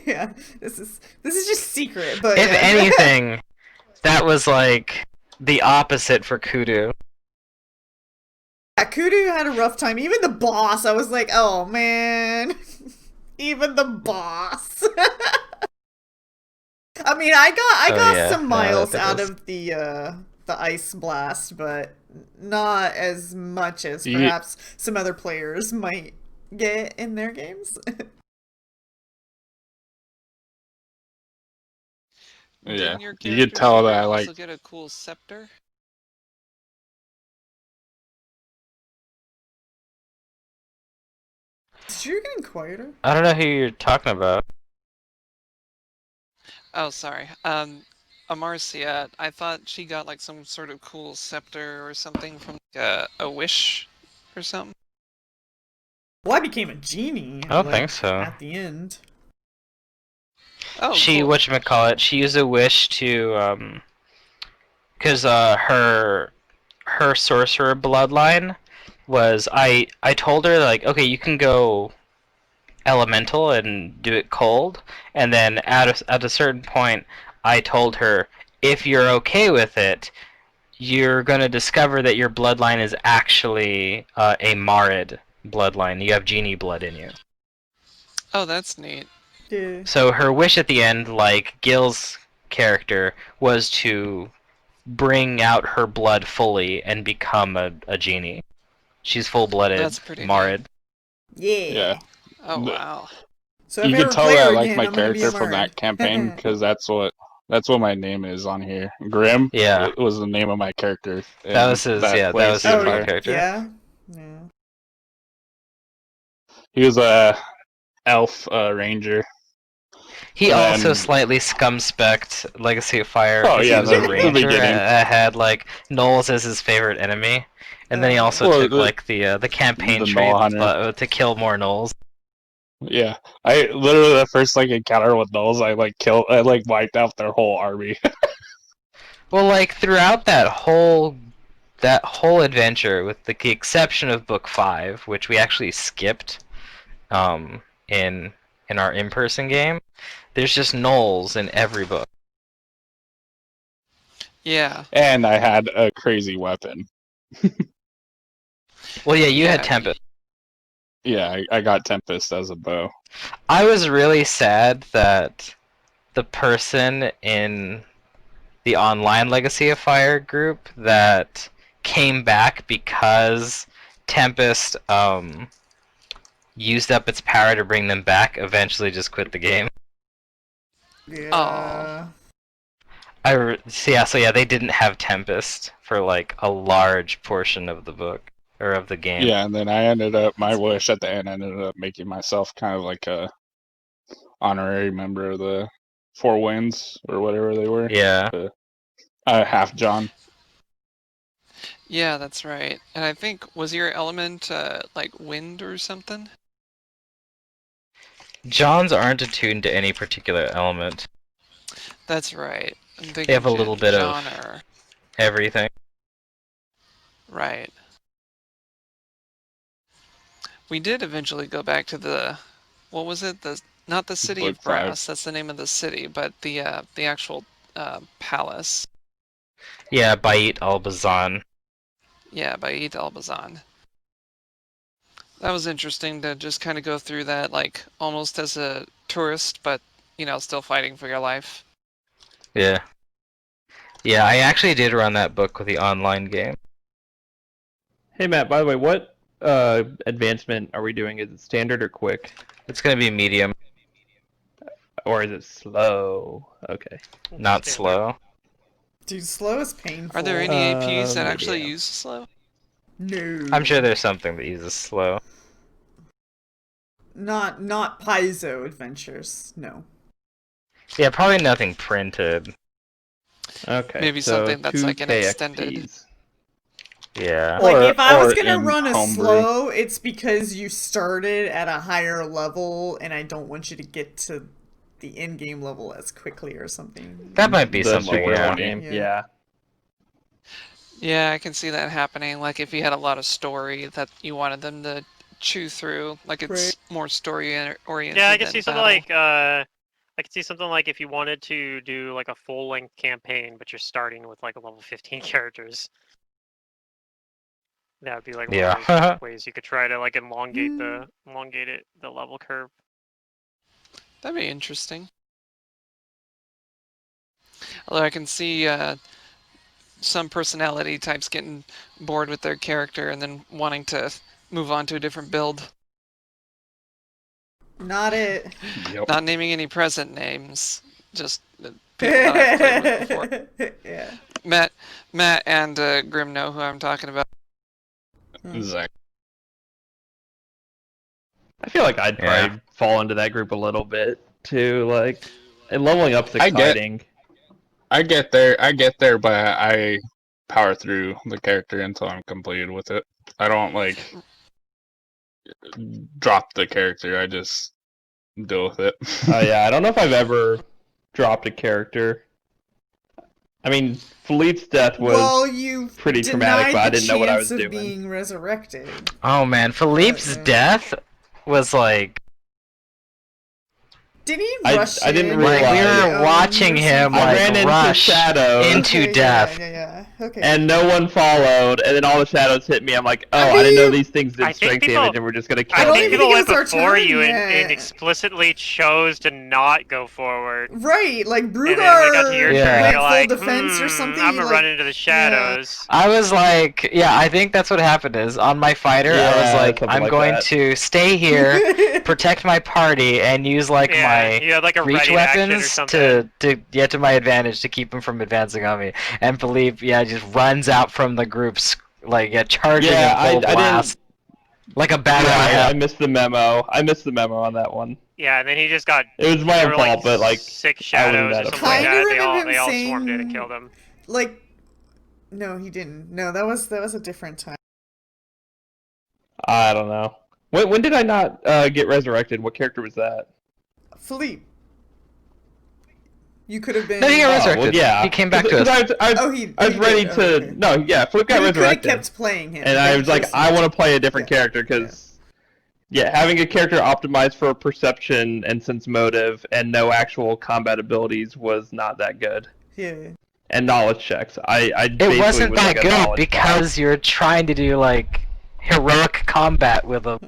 Yeah. This is just secret, but If yeah. anything, that was like the opposite for Kudu. Yeah, Kudu had a rough time. Even the boss, I was like, oh man. Even the boss. I mean, I Oh, got yeah. some No, miles that out was- of the ice blast, but not as much as You- perhaps some other players might get in their games. Yeah, Didn't your you character could tell that I also like. get a cool scepter? Is you getting quieter? I don't know who you're talking about. Oh, sorry. Amarcia, I thought she got like some sort of cool scepter or something from a wish or something. Well, I became a genie. I don't think so. At the end. Oh, She cool. whatchamacallit, she used a wish to because her sorcerer bloodline was I told her like, okay, you can go elemental and do it cold, and then at a certain point I told her, if you're okay with it, you're going to discover that your bloodline is actually a Marid bloodline. You have genie blood in you. Oh, that's neat. Yeah. So her wish at the end, like Gil's character, was to bring out her blood fully and become a genie. She's full-blooded That's pretty Marid. Yeah. Yeah, Oh, The- wow. So if you I can ever tell play that her I like again, my I'm gonna be a character from that Marid. campaign because that's what my name is on here. Grim. Yeah. Was the name of my character. That was his, that yeah, that Legacy was of his Oh, main Fire. character. yeah. Yeah. He was a elf ranger. He And also then- slightly scum-specced Legacy of Fire Oh, because yeah, he was the a ranger beginning. that had like Knowles as his favorite enemy, and then he also Well, took like the campaign the trait Gnoll hunter. to kill more Knowles. Yeah, I literally the first like encounter with Knowles, I wiped out their whole army. Well, like throughout that whole adventure, with the exception of Book 5, which we actually skipped, in our in-person game, there's just Knowles in every book. Yeah. And I had a crazy weapon. Well, yeah, you had Yeah, Tempest. Yeah, I got Tempest as a bow. I was really sad that the person in the online Legacy of Fire group that came back because Tempest used up its power to bring them back eventually just quit the game. Yeah. So yeah, they didn't have Tempest for like a large portion of the book or of the game. Yeah, and then my wish at the end ended up making myself kind of like a honorary member of the Four Winds or whatever they were. Yeah. Half John. Yeah, that's right. And I think, was your element like wind or something? Johns aren't attuned to any particular element. That's right. I'm They thinking have a little bit of John or... everything. Right. We did eventually go back to the, what was it? Not the City Book of Brass. 5. That's the name of the city, but the actual palace. Yeah, Bait Albazan. Yeah, by Eid Albazan. That was interesting to just kind of go through that, like almost as a tourist, but still fighting for your life. Yeah. Yeah, I actually did run that book with the online game. Hey Matt, by the way, what advancement are we doing? Is it standard or quick? It's gonna be medium, Or is it slow? Okay. not Standard. slow. Dude, slow is painful. Are there any APs that actually medium. use slow? No. I'm sure there's something that uses slow. Not Paizo adventures. No. Yeah, probably nothing printed. Okay. Maybe so something that's like an 2K extended. XPs. Yeah. Like, Or- if I was or gonna in run a homebrew. slow, it's because you started at a higher level, and I don't want you to get to the end-game level as quickly or something. That might be The something, super yeah. late game. Yeah. Yeah. Yeah, I can see that happening. Like if you had a lot of story that you wanted them to chew through, like it's Right. more story oriented. Yeah, I can than see something battle. like I could see something like if you wanted to do like a full-length campaign, but you're starting with like a level 15 characters. That would be like one of Yeah. those ways you could try to like elongate the level curve. That'd be interesting. Although I can see some personality types getting bored with their character and then wanting to move on to a different build. Not it. Yep. Not naming any present names, just people that I've played with before. Yeah. Matt and Grim know who I'm talking about. Zach. I feel like I'd Yeah. probably fall into that group a little bit too. Like, and leveling up's I get- exciting. I get there, but I power through the character until I'm completed with it. I don't like drop the character. I just deal with it. Yeah, I don't know if I've ever dropped a character. I mean, Philippe's death was Well, you pretty traumatic, but I didn't know what I was of doing. being resurrected. Oh man, Philippe's Yeah. death was like Did he I rush didn't in? realize- we Like, were watching him I like ran into rush shadows. into Okay, death. Yeah. Okay. and no one followed, and then all the shadows hit me. I'm like, oh, I I didn't know mean, these things did I think strength people- damage, and we're just gonna I kill don't think even me. people think went it was our before turn you yet. and explicitly chose to not go forward. Right, like And then when it got to your Brugar Yeah. turn, went you're full like, defense or something. I'm you, gonna like, run into the shadows. I was like, yeah, I think that's what happened is on my fighter, I was Yeah, like, something I'm like going that. to stay here, protect my party, and use like Yeah, my you had like a reach ready action or weapons something. to get to my advantage to keep him from advancing on me. And Philippe, yeah, just runs out from the groups like charging Yeah, in full I blast, like a battle. Yeah, I missed the memo. I missed the memo on that one. Yeah, and then he just got It was my there own were fault, like but like, 6 I wasn't shadows or that something like Kinda that. remember They all him swarmed in and saying- killed him. like, no, he didn't. No, that was a different time. I don't know. When did I not get resurrected? What character was that? Philippe, you could have been. No, he got Oh, resurrected. well, yeah. He came back to 'Cause us. I was Oh, he I was he ready did. to. Oh, okay. No, yeah, Flip got But you could have resurrected. kept playing him. And I was like, I want to play a different Yeah. character because, yeah, having a character optimized for perception and sense motive and no actual combat abilities was not that good. Yeah. And knowledge checks. I It basically wasn't was that like a good knowledge because you're trying to do like heroic combat with him.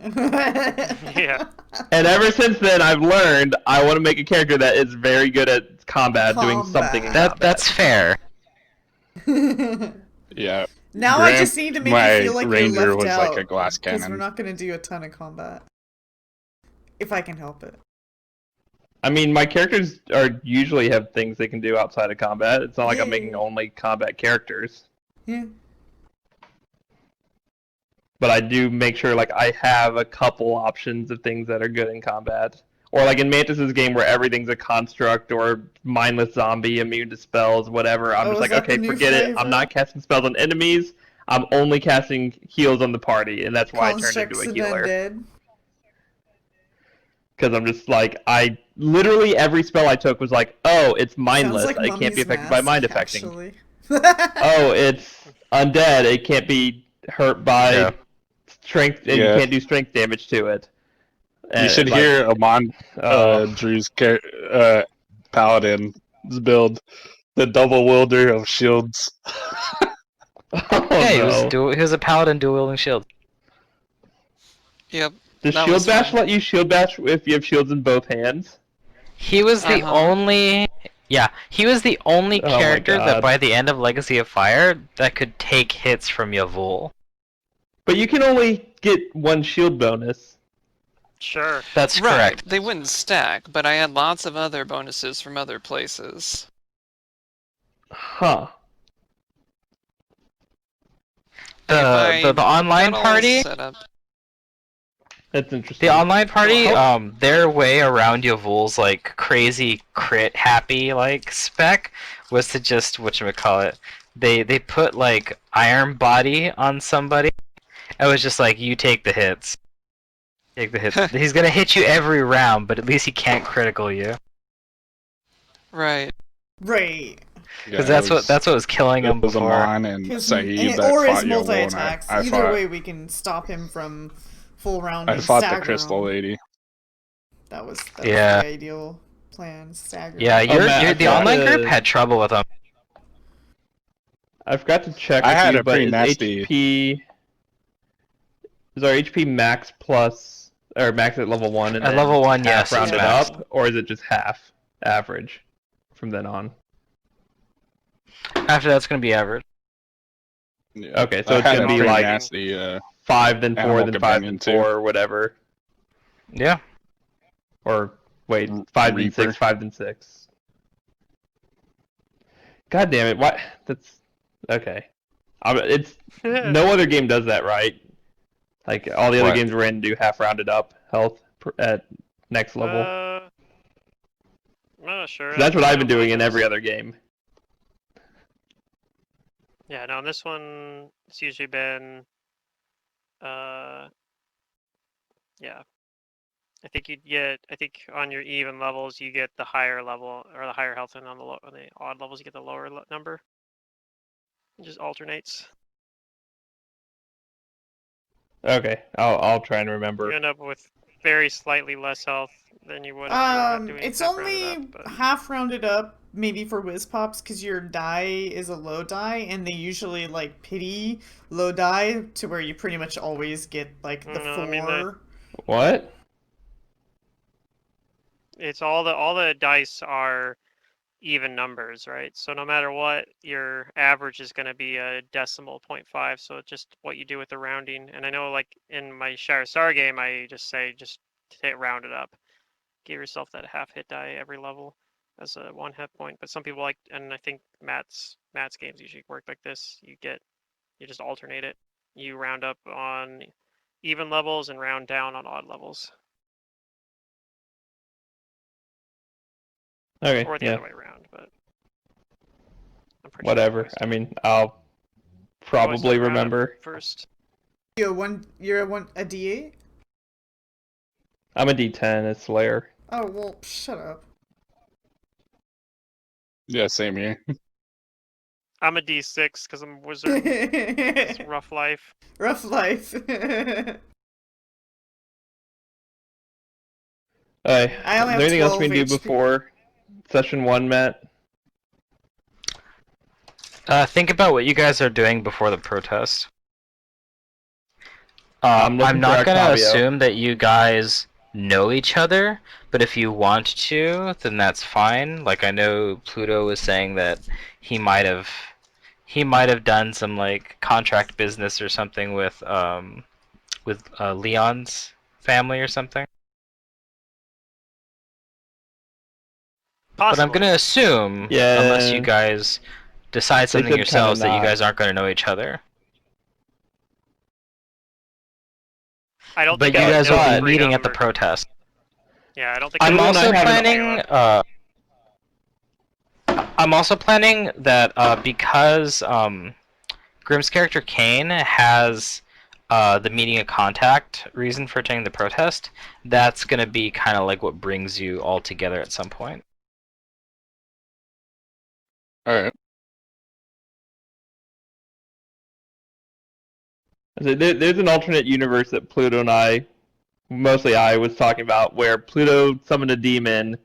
Yeah. bot. And ever since then, I've learned I want to make a character that is very good at combat, doing something in Combat. combat. That's fair. Yeah. Now I Grant, just need to make my you feel like ranger you're left was out. like a glass Because we're cannon. not going to do a ton of combat. If I can help it. I mean, my characters are usually have things they can do outside of combat. It's not like I'm Yeah. making only combat characters. Yeah. But I do make sure like I have a couple options of things that are good in combat. Or like in Mantis's game where everything's a construct or mindless zombie, immune to spells, whatever. I'm Oh, just is like, that the okay, new forget it. flavor? I'm not casting spells on enemies. I'm only casting heals on the party, and that's why I turned Constructs into a and healer. undead. Because I'm just like, I literally every spell I took was like, oh, it's mindless. Sounds like It can't be Mummy's affected by Mask, mind affecting. actually. Oh, it's undead. It can't be hurt by Yeah. strength, and you Yeah. can't do strength damage to it. You should like, hear Amon Drew's paladin's build, the double wielder of shields. Oh Yeah, no. he was a paladin dual wielding shield. Yep. Does That shield was bash fun. let you shield bash if you have shields in both hands? He was the only he was the only Oh my character that God. by the end of Legacy of Fire that could take hits from Yavul. But you can only get one shield bonus. Sure. That's Right. correct. They wouldn't stack, but I had lots of other bonuses from other places. Huh. If The I online got all party, set up. That's interesting. the online party, Oh. their way around Yavul's like crazy crit happy like spec was to just whatchamacallit. They put like iron body on somebody. It was just like you take the hits. Take the hits. He's gonna hit you every round, but at least he can't critical you. Right. Right. Because that's what was killing him It was before. Amon and His, Saeed that or his fought Yavul, and multi-attacks. I Either fought, way, we can stop him from full round I and fought the stagger Crystal him. Lady. That was Yeah. the ideal plan. Stagger. Yeah, him. Matt, the online group had trouble with him. I forgot to check I with had you, a but pretty is nasty. HP is our HP max plus or max at level 1 and At then level 1, half yes, it's rounded max. up, or is it just half average from then on? After that's gonna be average. Yeah. Okay, so I it's had gonna a be pretty like nasty 5 then 4 animal then 5 companion then too. 4 or whatever, Yeah. or wait, 5 then Reaper. 6, 5 then 6. God damn it! What? That's okay. It's no other game does that, right? Like all the other What? games we're in do half rounded up health at next level. I'm not sure. So that's what I've been doing in Mine every is- other game. Yeah, no, in this one, it's usually been, yeah. I think on your even levels, you get the higher level, or the higher health, and on the odd levels, you get the lower number. It just alternates. Okay, I'll try and You remember. end up with very slightly less health than you would if you were doing It's half rounded only up, but... half rounded up, maybe for whiz pops, because your die is a low die, and they usually like pity low die to where you pretty much always get like the No, four. I mean, What? It's all the dice are even numbers, right? So no matter what, your average is going to be a decimal 0.5. So it's just what you do with the rounding. And I know, like in my Shire Star game, I just say just round it up, give yourself that half hit die every level as a 1 hit point. But some people like, and I think Matt's games usually work like this. You just alternate it. You round up on even levels and round down on odd levels, Okay, or the yeah, other way around. But I'm pretty sure I whatever. always I do. mean, I'll I always do probably round up remember. first. You're a D8? I'm a D10, it's Slayer. Oh well, shut up. Yeah, same here. I'm a D6 because I'm a wizard. It's rough life. Rough life. Alright, I is only there have anything else 12 we can do HP. before session 1, Matt? Think about what you guys are doing before the protest. I'm looking I'm not for gonna Octavio. assume that you guys know each other, but if you want to, then that's fine. Like I know Pluto was saying that he might have done some like contract business or something with Leon's family or something. But I'm Possibly. gonna assume, Yeah. unless you guys decide something said yourselves, kinda that you not. guys aren't gonna know each other. I don't But think you I would guys know will be Freedom meeting at the or- protest. Yeah, I don't think I I'm would know also I have an- Freedom. I'm also planning that because Grimm's character Kane has the meeting of contact reason for attending the protest, that's gonna be kind of like what brings you all together at some point. All right. There's an alternate universe that Pluto and I, mostly I, was talking about where Pluto summoned a demon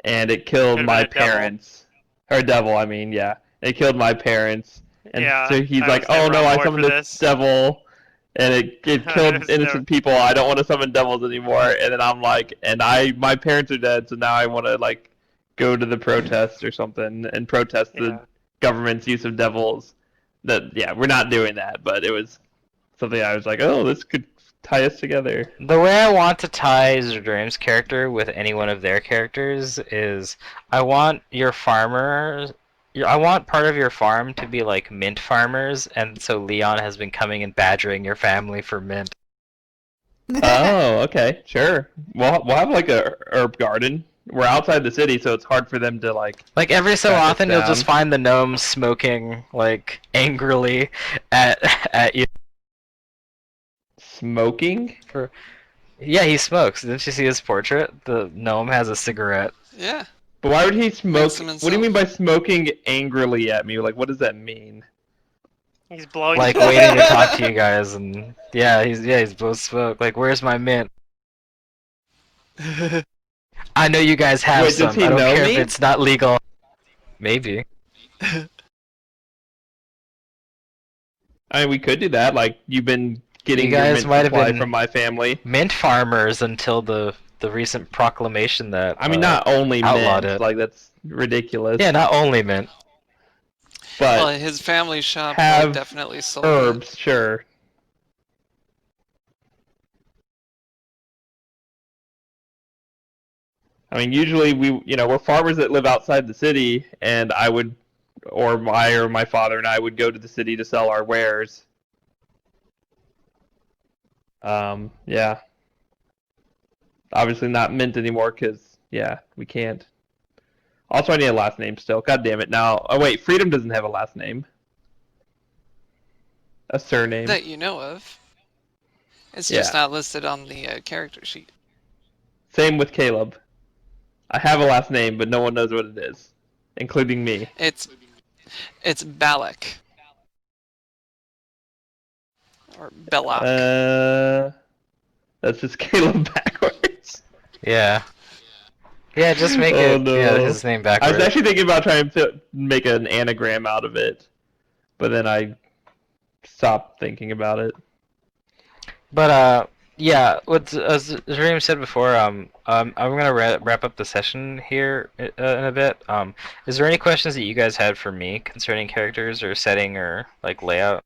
and it killed Could've been my a devil. parents. Or a devil, I mean, yeah. It killed my parents. And Yeah, so he's I like, was oh never no, on I board summoned for this this. devil and it I killed was innocent never- people. I don't want to summon devils anymore. And then I'm like, my parents are dead, so now I want to like go to the protest or something and protest the Yeah. government's use of devils. Yeah, we're not doing that, but it was something I was like, oh, this could tie us together. The way I want to tie Dream's character with any one of their characters is I want your farmers. I want part of your farm to be like mint farmers, and so Leon has been coming and badgering your family for mint. Oh, okay, sure. We'll have like a herb garden. We're outside the city, so it's hard for them to like. Like every so track us often, you'll just down. find the gnome smoking like angrily at you. Smoking? Yeah, he smokes. Didn't you see his portrait? The gnome has a cigarette. Yeah. But why would he smoke? Makes him What do you mean himself. by smoking angrily at me? Like, what does that mean? He's blowing Like smoke. waiting to talk to you guys, and he's both smoke. Like, where's my mint? I know you guys have Wait, does some. he I don't know care me? if it's not legal. Maybe. I mean, we could do that. Like, you've been getting You your guys mint might have supply been- from my family. Mint farmers until the recent proclamation that I mean, not only outlawed mint. it. Like, that's ridiculous. yeah, not only mint. Well, But his family shop have definitely sold it. herbs, sure. I mean, usually we're farmers that live outside the city, and or my father and I would go to the city to sell our wares. Yeah. Obviously not mint anymore, because, yeah, we can't. Also, I need a last name still. God damn it. Now, oh wait, Freedom doesn't have a last name. A surname. That you know of. It's Yeah. just not listed on the character sheet. Same with Caleb. I have a last name, but no one knows what it is, including me. It's Balak. Or Belloc. That's just Caleb backwards. Yeah. Yeah, just make Oh, it no. his name I backwards. was actually thinking about trying to make an anagram out of it, but then I stopped thinking about it. But yeah, what as Dream said before, I'm gonna wrap up the session here in a bit. Is there any questions that you guys had for me concerning characters or setting or like layout?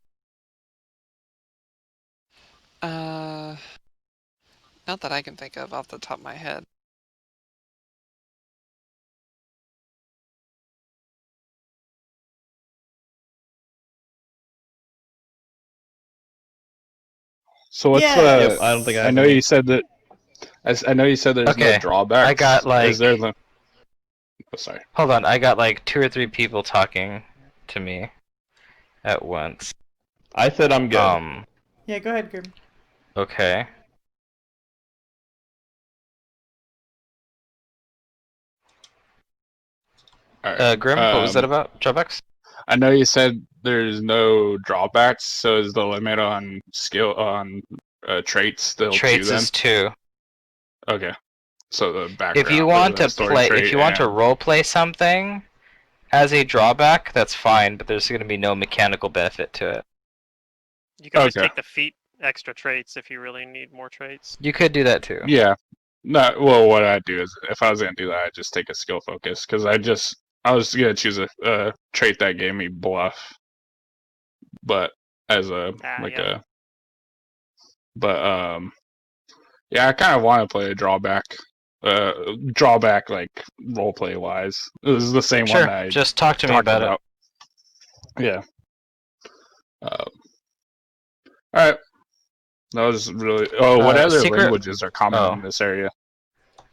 Not that I can think of off the top of my head. So what's Yes. Yep, I don't think I I have know any. you said that. I know you said there's Okay, no drawbacks. I got, like- Is there the? Oh, sorry. Hold on, I got like 2 or 3 people talking to me at once. I said I'm good. Yeah, go ahead, Grim. Okay. All right. Grim, what was that about? Drawbacks? I know you said there's no drawbacks. So is the limit on traits still Traits 2 then? is 2. Okay. So the background. If you want the to story play, trait if you want to and- role play something as a drawback, that's fine, but there's going to be no mechanical benefit to it. You can just Okay. take the feat extra traits if you really need more traits. You could do that too. Yeah. No. Well, what I'd do is if I was gonna do that, I'd just take a skill focus because I was gonna choose a trait that gave me bluff, but as a Yeah. yeah, I kind of want to play a drawback like roleplay wise. This is the same one Sure, that I just talk to me talked about it. Yeah. All right. That was really. Oh, what other secret- languages are common Oh. in this area?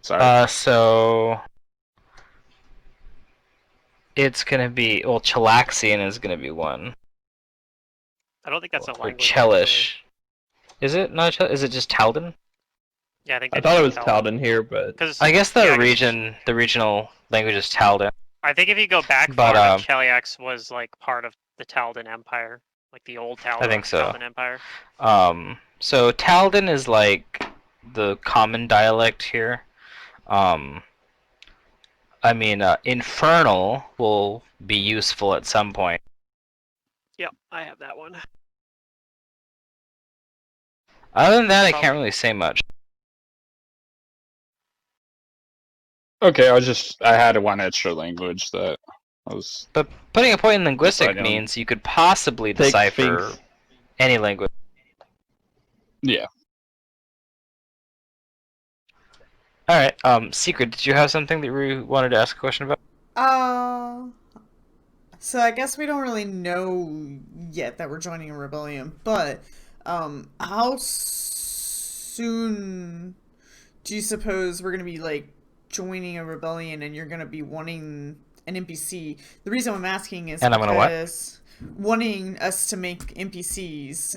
Sorry. So it's gonna be Chilaxian is gonna be one. I don't think that's a Or language. Chelish. Is it not? Is it just Taldan? Yeah, I think I it's thought it just was Taldan here, but Because I guess the regional language is Taldan. I think if you go back But, far, Cheliax was like part of the Taldan Empire. Like the old Talon, I think so. Talon Empire? So Taldan is like the common dialect here. I mean, Infernal will be useful at some point. Yep, I have that one. Other than that, I Probably. can't really say much. Okay, I had one extra language that I was. But putting a point in linguistic Deciding on- means you could possibly Take decipher Sphinx. any language. Yeah. Alright, Secret, did you have something that you wanted to ask a question about? So I guess we don't really know yet that we're joining a rebellion, but how soon do you suppose we're gonna be like joining a rebellion and you're gonna be wanting an NPC? The reason I'm asking is And I'm gonna what? because wanting us to make NPCs.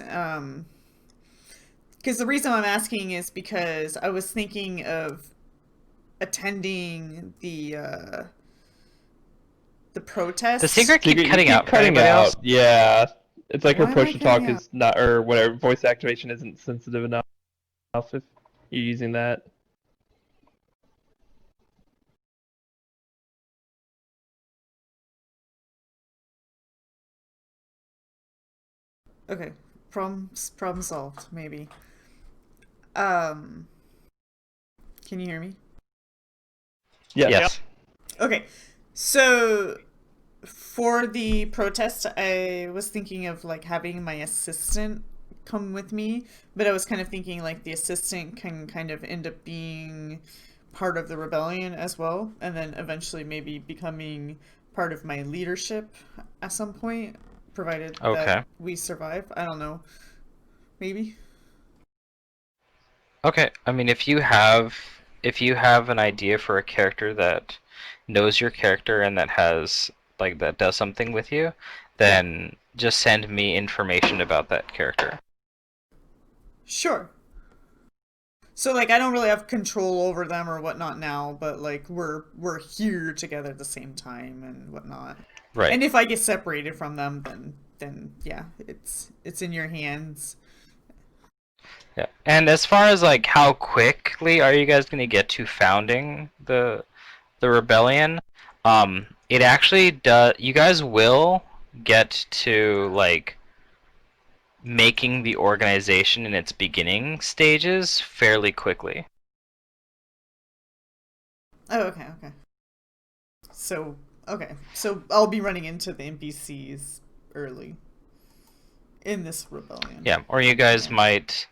Because the reason I'm asking is because I was thinking of attending the protest. The Secret You keep keep cutting out. for cutting anybody out. else? Yeah. It's like her Why am I push to talk cutting out? is not, or whatever, voice activation isn't sensitive enough if you're using that. Okay, problem solved. Maybe. Can you hear me? Yes. Okay, so for the protest, I was thinking of like having my assistant come with me, but I was kind of thinking like the assistant can kind of end up being part of the rebellion as well, and then eventually maybe becoming part of my leadership at some point, provided Okay. that we survive. I don't know. Maybe. Okay, I mean, if you have an idea for a character that knows your character and that has like that does something with you, then just send me information about that character. Sure. So like I don't really have control over them or whatnot now, but like we're here together at the same time and whatnot. Right. And if I get separated from them, then yeah, it's in your hands. Yeah. And as far as like how quickly are you guys going to get to founding the rebellion? It actually does. You guys will get to like making the organization in its beginning stages fairly quickly. Oh, okay, okay. So okay, so I'll be running into the NPCs early in this rebellion. Yeah, or you guys might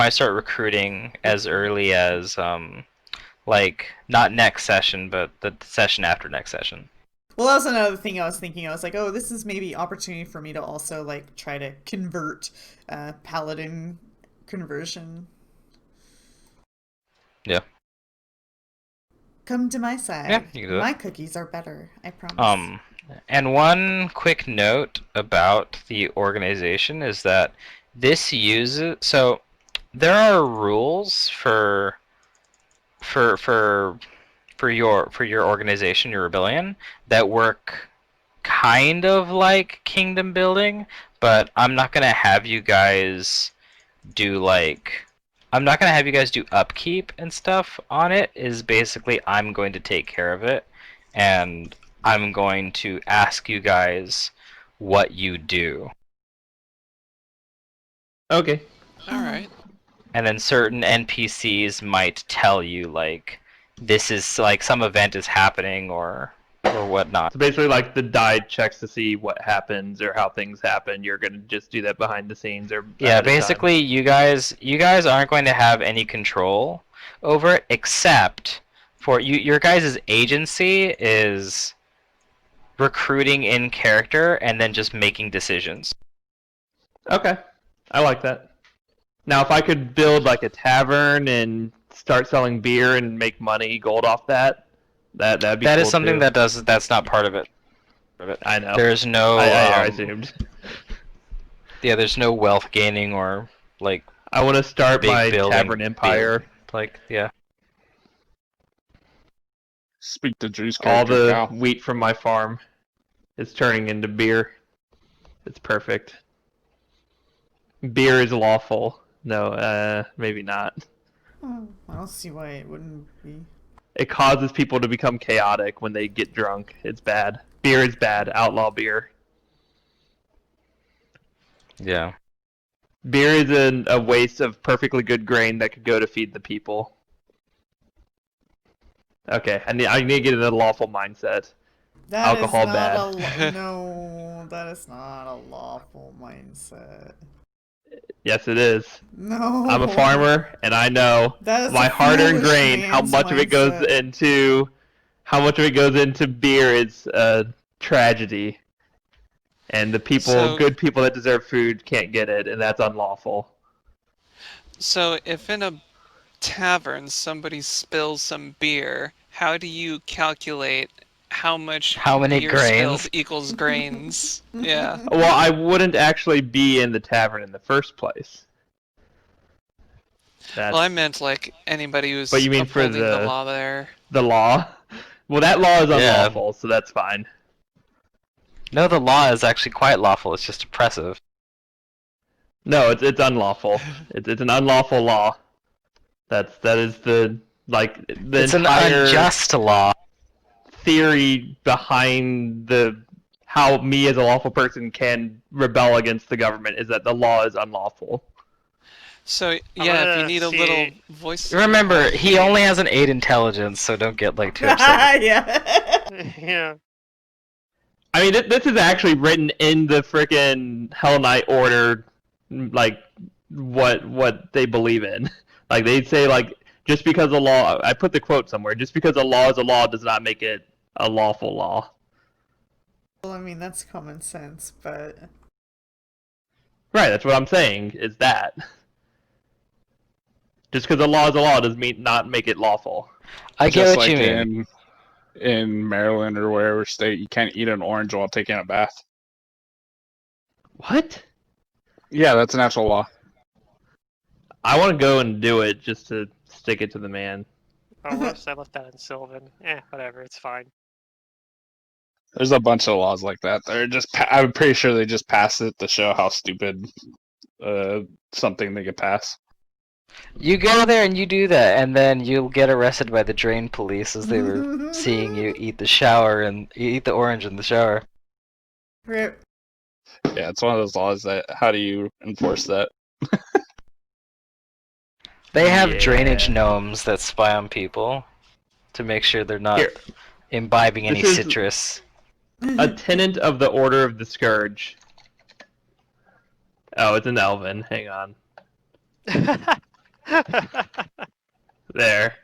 start recruiting as early as like not next session, but the session after next session. Well, that was another thing I was thinking. I was like, oh, this is maybe opportunity for me to also like try to convert paladin conversion. Yeah. Come to my side. Yeah, you can do My it. cookies are better, I promise. And one quick note about the organization is that this uses so there are rules for for for your organization, your rebellion, that work kind of like kingdom building, but I'm not gonna have you guys do like I'm not gonna have you guys do upkeep and stuff on it. Is basically I'm going to take care of it, and I'm going to ask you guys what you do. Okay. All right. And then certain NPCs might tell you like this is like some event is happening or whatnot. So basically, like the die checks to see what happens or how things happen. You're gonna just do that behind the scenes or Yeah, ahead of time. basically you guys aren't going to have any control over it except for you your guys' agency is recruiting in character and then just making decisions. Okay, I like that. Now, if I could build like a tavern and start selling beer and make money, gold off that'd be That cool is something too. that's not part of it. I know. There's no I assumed. there's no wealth gaining or like I want to start big my building tavern empire. like yeah. Speak to Drew's All character the now. wheat from my farm is turning into beer. It's perfect. Beer is lawful. No, maybe not. Oh, I don't see why it wouldn't be. It causes people to become chaotic when they get drunk. It's bad. Beer is bad. Outlaw beer. Yeah. Beer is a waste of perfectly good grain that could go to feed the people. Okay, I need to get in a lawful mindset. That is Alcohol not bad. no, that is not a lawful mindset. Yes, it is. No. I'm a farmer, and I know That is my a hard-earned foolish grain. How man's much of it goes mindset. into beer is a tragedy, and the So, good people that deserve food can't get it, and that's unlawful. so if in a tavern somebody spills some beer, how do you calculate how much How many beer spilled grains? equals grains? Yeah. Well, I wouldn't actually be in the tavern in the first place. Well, I That's meant like anybody But who's you mean for upholding the law there. the law? Well, that law is Yeah. unlawful, so that's fine. No, the law is actually quite lawful. It's just oppressive. No, it's unlawful. It's an unlawful law. That is the It's an entire unjust law. theory behind the how me as a lawful person can rebel against the government is that the law is unlawful. So yeah, if you gonna need a see- little voice. Remember, he only has an 8 intelligence, so don't get like too upset. Yeah. Yeah. I mean, this is actually written in the frickin' Hell Knight Order, like what they believe in. Like they say, like just because a law, I put the quote somewhere. Just because a law is a law does not make it a lawful law. Well, I mean, that's common sense, but Right. That's what I'm saying. Is that just because a law is a law does not make it lawful. I get Just what like you mean. in Maryland or wherever state, you can't eat an orange while taking a bath. What? Yeah, that's an actual law. I want to go and do it just to stick it to the man. Oh, whoops, I left that in Sylvan. Whatever, it's fine. There's a bunch of laws like that. They're just I'm pretty sure they just passed it to show how stupid something they could pass. You go there and you do that, and then you'll get arrested by the drain police as they were seeing you eat the shower and you eat the orange in the shower. Rip. Yeah, it's one of those laws that how do you enforce that? They have Yeah. drainage gnomes that spy on people to make sure they're not Here. imbibing any This is- citrus. A tenant of the Order of the Scourge. Oh, it's an Elven. Hang on. There.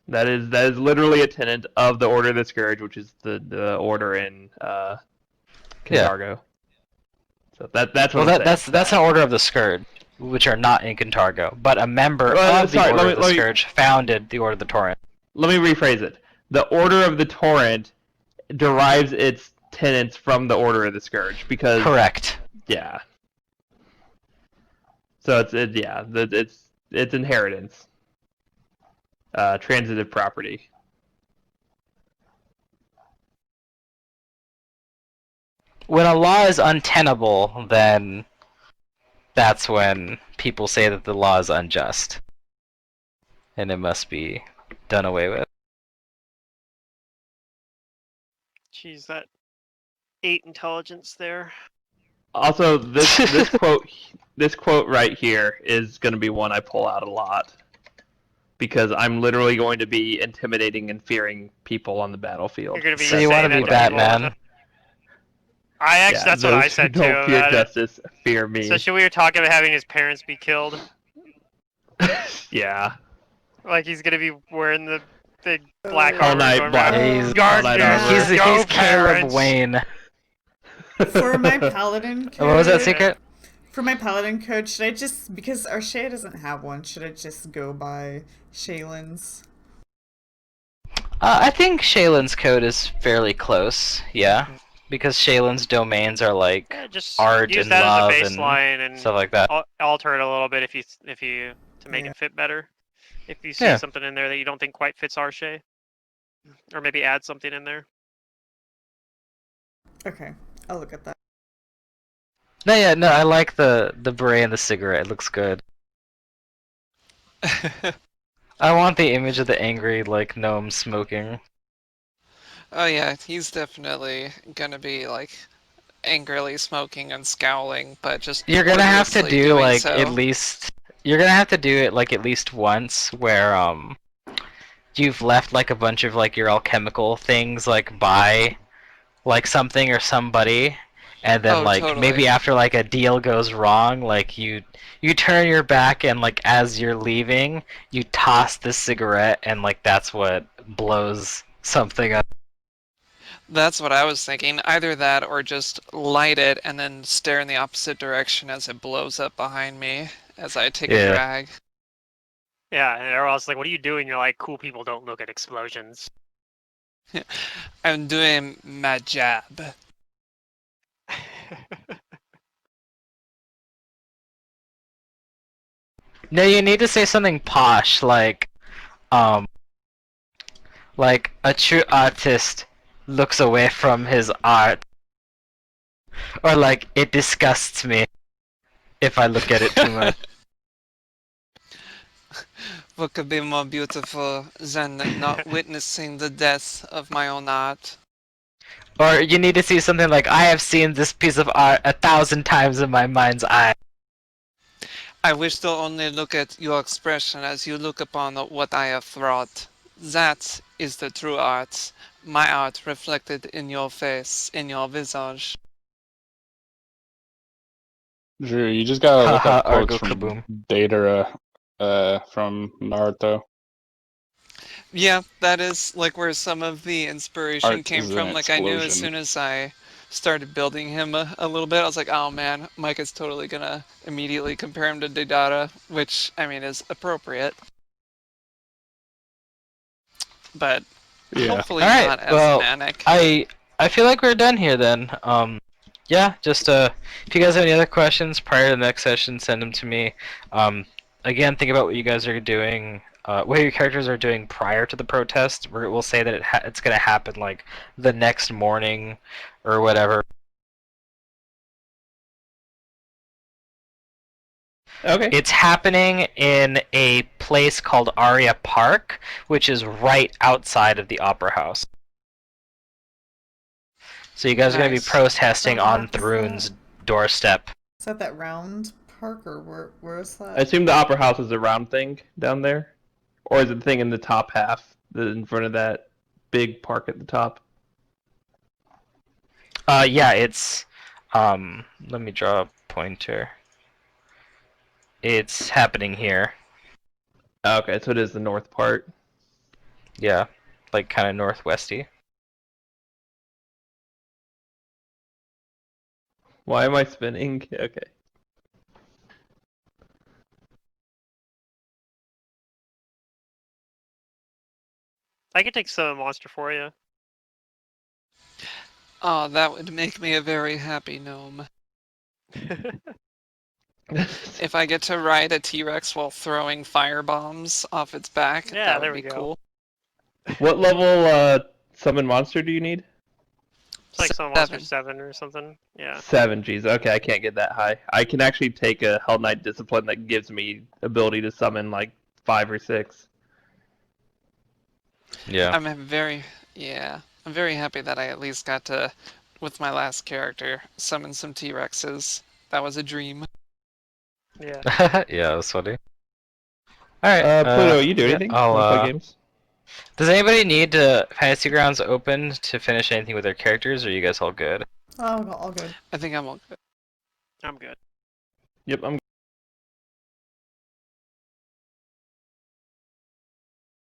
That is literally a tenant of the Order of the Scourge, which is the order in Cantargo. So that's what Well, I'm saying. that's an order of the Scourge, which are not in Cantargo, but a member Well, of sorry, the Order let of the me- Scourge founded the Order of the Torrent. Let me rephrase it. The Order of the Torrent derives its tenants from the Order of the Scourge because Correct. yeah. So it's inheritance. Transitive property. When a law is untenable, then that's when people say that the law is unjust. And it must be done away with. Jeez, that 8 intelligence there. Also, this quote right here is going to be one I pull out a lot because I'm literally going to be intimidating and fearing people on the battlefield. You're gonna be So you want to saying be that to people. Batman? That's what I those said who too. don't fear about it. justice, fear me. Especially we were talking about having his parents be killed. Yeah. Like he's gonna be wearing the big black Hell armor Knight going black- around. He's, Hell Knight armor. Go, he's Caleb parents! Wayne. For my paladin code, What was that secret? For my paladin code, should I just, because our Shay doesn't have one, should I just go by Shaylin's? I think Shaylin's code is fairly close, yeah. Because Shaylin's domains are like Yeah, just art use and that love as a and baseline and stuff like that. alter it a little bit if you to make Yeah. it fit better. If you see Yeah. something in there that you don't think quite fits our Shay, or maybe add something in there. Okay, I'll look at that. No, yeah, no, I like the beret and the cigarette. It looks good. I want the image of the angry like gnome smoking. Oh yeah, he's definitely gonna be like angrily smoking and scowling, but just You're gonna have to wordlessly do doing like at so. least. You're gonna have to do it like at least once where you've left like a bunch of like your alchemical things like by like something or somebody, and then Oh, like maybe totally. after like a deal goes wrong, like you turn your back and like as you're leaving, you toss the cigarette and like that's what blows something up. That's what I was thinking. Either that or just light it and then stare in the opposite direction as it blows up behind me as I take a Yeah. drag. Yeah, and everyone else is like, "What are you doing?" You're like, "Cool people don't look at explosions." I'm doing my job. No, you need to say something posh um like a true artist looks away from his art, or like it disgusts me if I look at it too much. What could be more beautiful than not witnessing the death of my own art? Or you need to see something like, I have seen this piece of art 1,000 times in my mind's eye. I wish to only look at your expression as you look upon what I have wrought. That is the true art. My art reflected in your face, in your visage. Drew, you just gotta look Haha, up quotes Argo from Kaboom. Datara, from Naruto. Yeah, that is like where some of the inspiration Art came is an from. Like I knew as explosion. soon as I started building him a little bit, I was like, oh man, Mike is totally gonna immediately compare him to Deidara, which I mean is appropriate, but Yeah. hopefully Alright, not as well, manic. I feel like we're done here then. Yeah, just if you guys have any other questions prior to the next session, send them to me. Again, think about what you guys are doing, what your characters are doing prior to the protest. We'll say that it's gonna happen like the next morning or whatever. Okay. It's happening in a place called Aria Park, which is right outside of the Opera House. So you guys are going to be Nice. protesting Oh, on what's Thrune's that? doorstep. Is that that round park or where is I that? assume the Opera House is a round thing down there, or is it the thing in the top half, in front of that big park at the top? Yeah, it's let me draw a pointer. It's happening here. Okay, so it is the north part. Yeah, like kind of northwesty. Why am I spinning? Okay. I could take some monster for you. Oh, that would make me a very happy gnome. If I get to ride a T-Rex while throwing fire bombs off its back, Yeah, that there would we be go. cool. What level summon monster do you need? It's like some monster 7. 7 or something. Yeah. 7. Geez, okay, I can't get that high. I can actually take a Hell Knight discipline that gives me ability to summon like 5 or 6. Yeah. I'm very happy that I at least got to, with my last character, summon some T-Rexes. That was a dream. Yeah. Yeah, that was funny. Alright, Pluto, you do yeah, anything? Want to play games? Does anybody need Fantasy Grounds open to finish anything with their characters, or are you guys all good? Oh, all good. I think I'm all good. I'm good. Yep, I'm